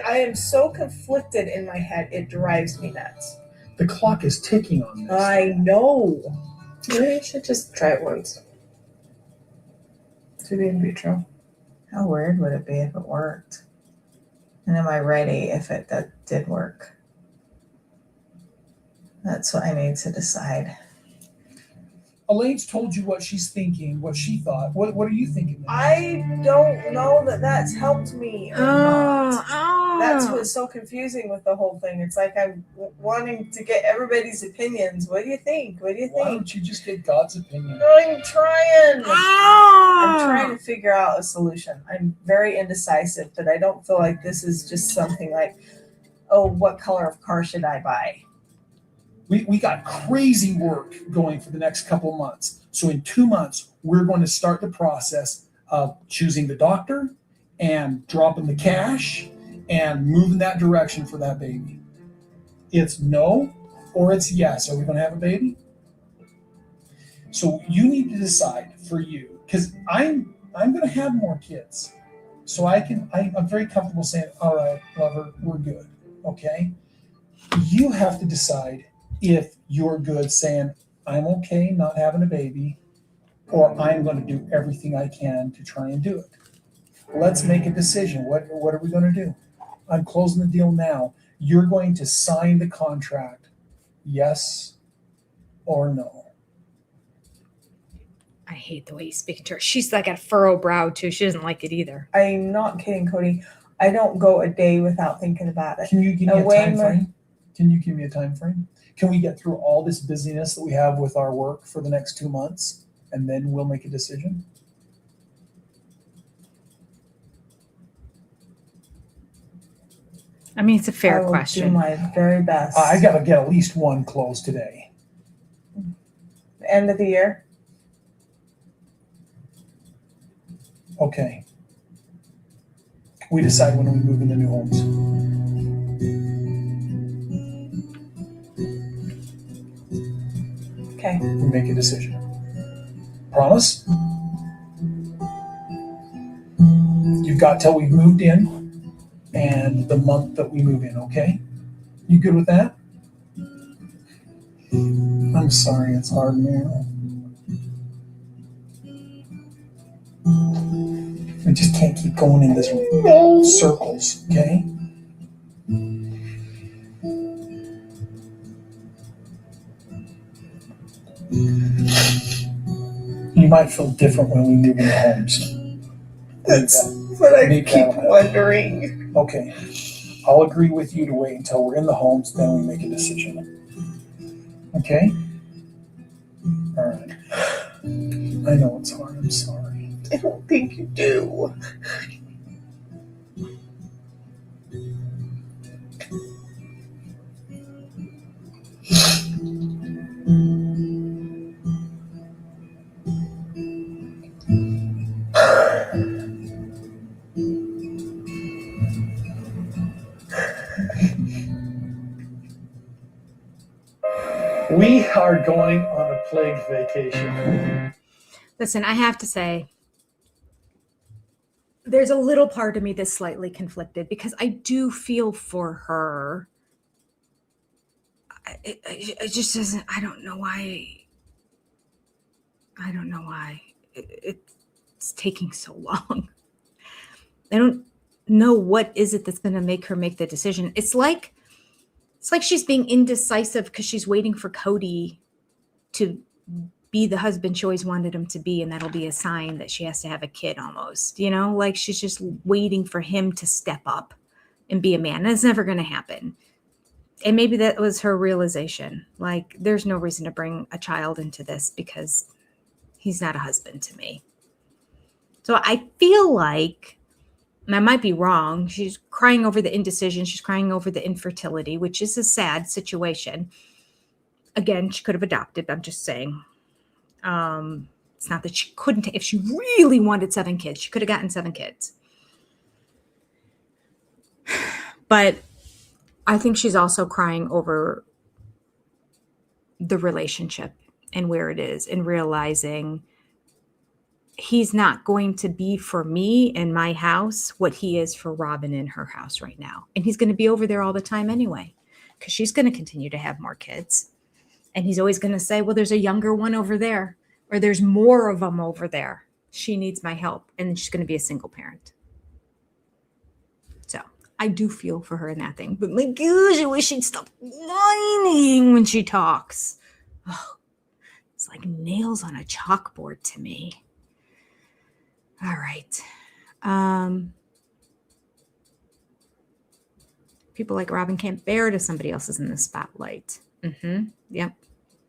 I am so conflicted in my head. It drives me nuts. The clock is ticking on this. I know. Maybe you should just try it once. Do the in vitro. How weird would it be if it worked? And am I ready if it did work? That's what I need to decide. Elaine's told you what she's thinking, what she thought. What are you thinking? I don't know that that's helped me or not. That's what's so confusing with the whole thing. It's like I'm wanting to get everybody's opinions. What do you think? What do you think? Why don't you just get God's opinion? I'm trying. I'm trying to figure out a solution. I'm very indecisive, but I don't feel like this is just something like, oh, what color of car should I buy? We got crazy work going for the next couple of months. So in 2 months, we're going to start the process of choosing the doctor and dropping the cash and moving that direction for that baby. It's no or it's yes. Are we going to have a baby? So you need to decide for you, because I'm going to have more kids. So I'm very comfortable saying, all right, lover, we're good. Okay. You have to decide if you're good saying, I'm okay not having a baby, or I'm going to do everything I can to try and do it. Let's make a decision. What are we going to do? I'm closing the deal now. You're going to sign the contract, yes or no. I hate the way you speak to her. She's like a furrow brow too. She doesn't like it either. I'm not kidding, Cody. I don't go a day without thinking about it. Can you give me a time frame? Can you give me a time frame? Can we get through all this busyness that we have with our work for the next 2 months, and then we'll make a decision? I mean, it's a fair I will question. do my very best. I got to get at least one closed today. End of the year. Okay. We decide when we move into new homes. Okay. We make a decision. Promise? You've got till we've moved in and the month that we move in, okay? You good with that? I'm sorry, it's hard now. We just can't keep going in this circles, okay? You might feel different when we move into homes. That's what I keep wondering. Okay. I'll agree with you to wait until we're in the homes, then we make a decision. Okay? All right. I know it's hard. I'm sorry. I don't think you do. We are going on a plague vacation. Listen, I have to say, there's a little part of me that's slightly conflicted because I do feel for her. It just doesn't, I don't know why. I don't know why it's taking so long. I don't know what is it that's going to make her make the decision. It's like she's being indecisive because she's waiting for Cody to be the husband she always wanted him to be, and that'll be a sign that she has to have a kid almost, you know, like she's just waiting for him to step up and be a man. And it's never going to happen. And maybe that was her realization. Like, there's no reason to bring a child into this because he's not a husband to me. So I feel like, and I might be wrong, she's crying over the indecision. She's crying over the infertility, which is a sad situation. Again, she could have adopted. I'm just saying. It's not that she couldn't. If she really wanted 7 kids, she could have gotten 7 kids. But I think she's also crying over the relationship and where it is, and realizing he's not going to be for me in my house what he is for Robyn in her house right now. And he's going to be over there all the time anyway, because she's going to continue to have more kids. And he's always going to say, well, there's a younger one over there, or there's more of them over there. She needs my help. And she's going to be a single parent. So I do feel for her in that thing. But my gosh, I wish she'd stop whining when she talks. Oh, it's like nails on a chalkboard to me. All right. People like Robyn can't bear to somebody else is in the spotlight. Yep.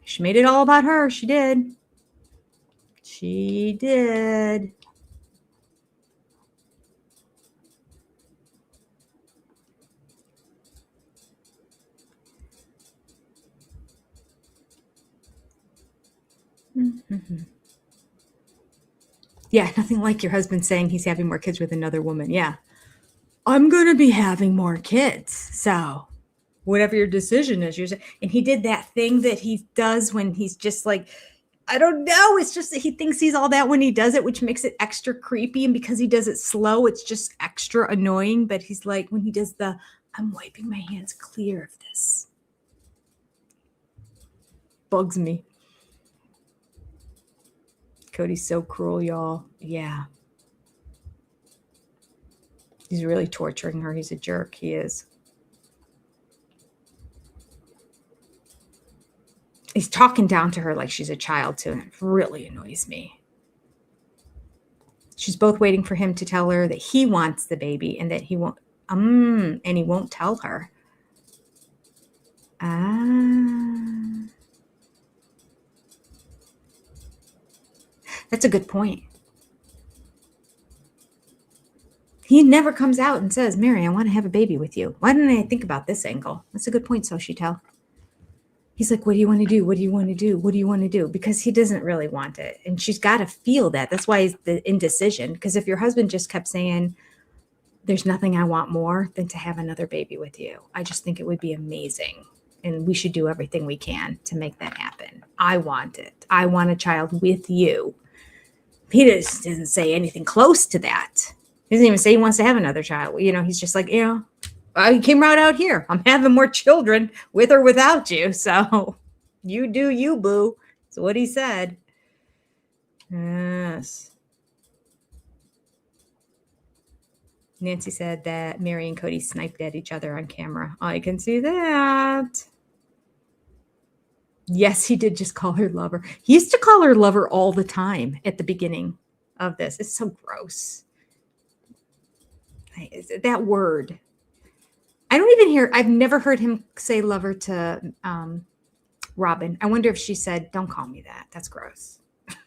She made it all about her. She did. She did. Yeah, nothing like your husband saying he's having more kids with another woman. Yeah. I'm going to be having more kids. So whatever your decision is, and he did that thing that he does when he's just like, I don't know. It's just that he thinks he's all that when he does it, which makes it extra creepy. And because he does it slow, it's just extra annoying. But he's like, when he does I'm wiping my hands clear of this. Bugs me. Cody's so cruel, y'all. Yeah. He's really torturing her. He's a jerk. He is. He's talking down to her like she's a child, too. And it really annoys me. She's both waiting for him to tell her that he wants the baby and that he won't. And he won't tell her. That's a good point. He never comes out and says, Meri, I want to have a baby with you. Why didn't I think about this angle? That's a good point, Sochitel. He's like, what do you want to do? What do you want to do? What do you want to do? Because he doesn't really want it. And she's got to feel that. That's why he's the indecision. Because if your husband just kept saying, there's nothing I want more than to have another baby with you, I just think it would be amazing. And we should do everything we can to make that happen. I want it. I want a child with you. He just doesn't say anything close to that. He doesn't even say he wants to have another child. He's just like, I came right out here. I'm having more children with or without you. So you do you, boo. That's what he said. Yes. Nancy said that Meri and Cody sniped at each other on camera. I can see that. Yes, he did just call her lover. He used to call her lover all the time at the beginning of this. It's so gross. That word. I've never heard him say lover to Robyn. I wonder if she said, don't call me that. That's gross. I'm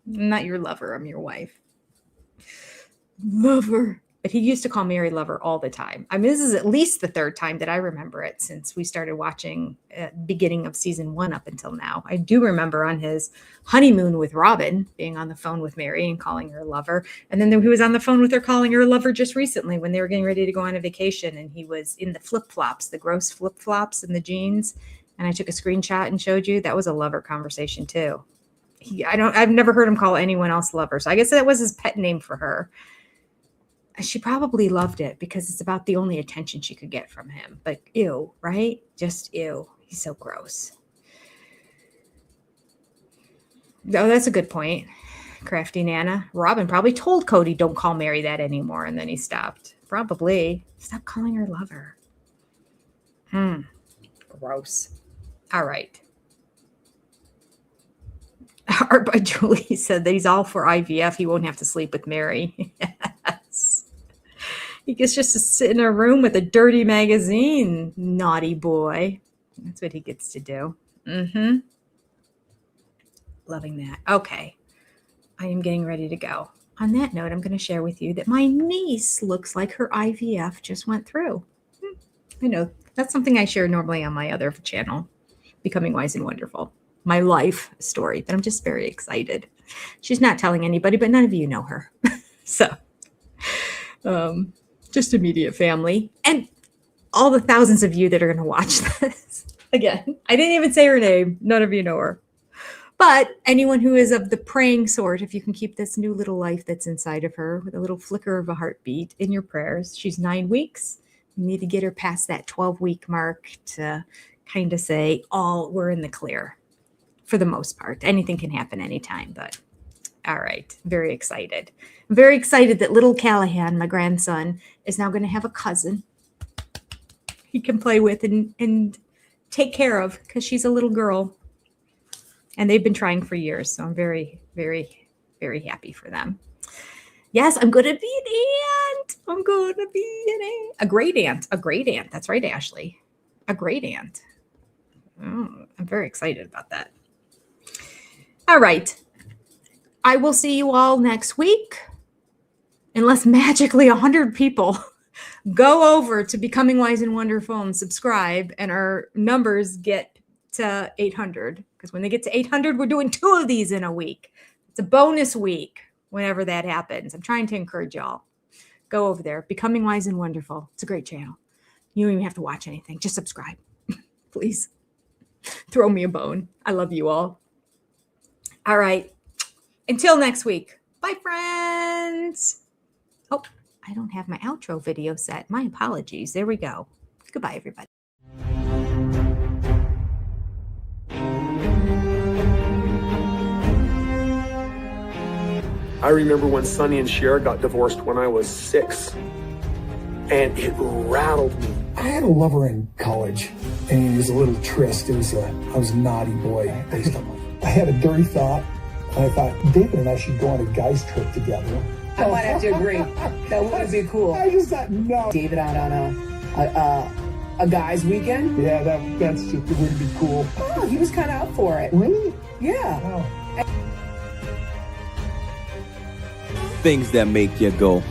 not your lover. I'm your wife. Lover. But he used to call Meri lover all the time. I mean, this is at least the third time that I remember it since we started watching beginning of season 1 up until now. I do remember on his honeymoon with Robyn being on the phone with Meri and calling her lover. And then he was on the phone with her calling her lover just recently when they were getting ready to go on a vacation. And he was in the flip-flops, the gross flip-flops and the jeans. And I took a screenshot and showed you. That was a lover conversation too. I've never heard him call anyone else lover. So I guess that was his pet name for her. She probably loved it because it's about the only attention she could get from him. But ew, right? Just ew. He's so gross. Oh, that's a good point. Crafty Nana. Robyn probably told Cody, don't call Meri that anymore. And then he stopped. Probably. Stop calling her lover. Gross. All right. Art by Julie said that he's all for IVF. He won't have to sleep with Meri. Yes. He gets just to sit in a room with a dirty magazine. Naughty boy. That's what he gets to do. Loving that. Okay. I am getting ready to go. On that note, I'm going to share with you that my niece looks like her IVF just went through. I know. That's something I share normally on my other channel, Becoming Wise and Wonderful. My life story, but I'm just very excited. She's not telling anybody, but none of you know her. So, just immediate family and all the thousands of you that are going to watch this. Again, I didn't even say her name. None of you know her. But anyone who is of the praying sort, if you can keep this new little life that's inside of her with a little flicker of a heartbeat in your prayers. She's 9 weeks. You need to get her past that 12-week mark to kind of say, we're in the clear. For the most part. Anything can happen anytime, but all right. Very excited. I'm very excited that little Callahan, my grandson, is now going to have a cousin. he can play with and take care of because she's a little girl. And they've been trying for years. So I'm very, very, very happy for them. Yes, I'm going to be an aunt. I'm going to be an aunt. A great aunt. A great aunt. That's right, Ashley. A great aunt. Oh, I'm very excited about that. All right. I will see you all next week. Unless magically 100 people go over to Becoming Wise and Wonderful and subscribe and our numbers get to 800. Because when they get to 800, we're doing 2 of these in a week. It's a bonus week whenever that happens. I'm trying to encourage y'all. Go over there. Becoming Wise and Wonderful. It's a great channel. You don't even have to watch anything. Just subscribe. Please. Throw me a bone. I love you all. All right. Until next week. Bye, friends. Oh, I don't have my outro video set. My apologies. There we go. Goodbye, everybody. I remember when Sonny and Cher got divorced when I was 6, and it rattled me. I had a lover in college, and it was a little tryst. I was a naughty boy. I had a dirty thought, and I thought, David and I should go on a guy's trip together. I might have to agree. That would be cool. I just thought, no. David out on a guy's weekend? Yeah, that's just, it would be cool. Oh, he was kind of up for it. Really? Yeah. Oh. Things that make you go,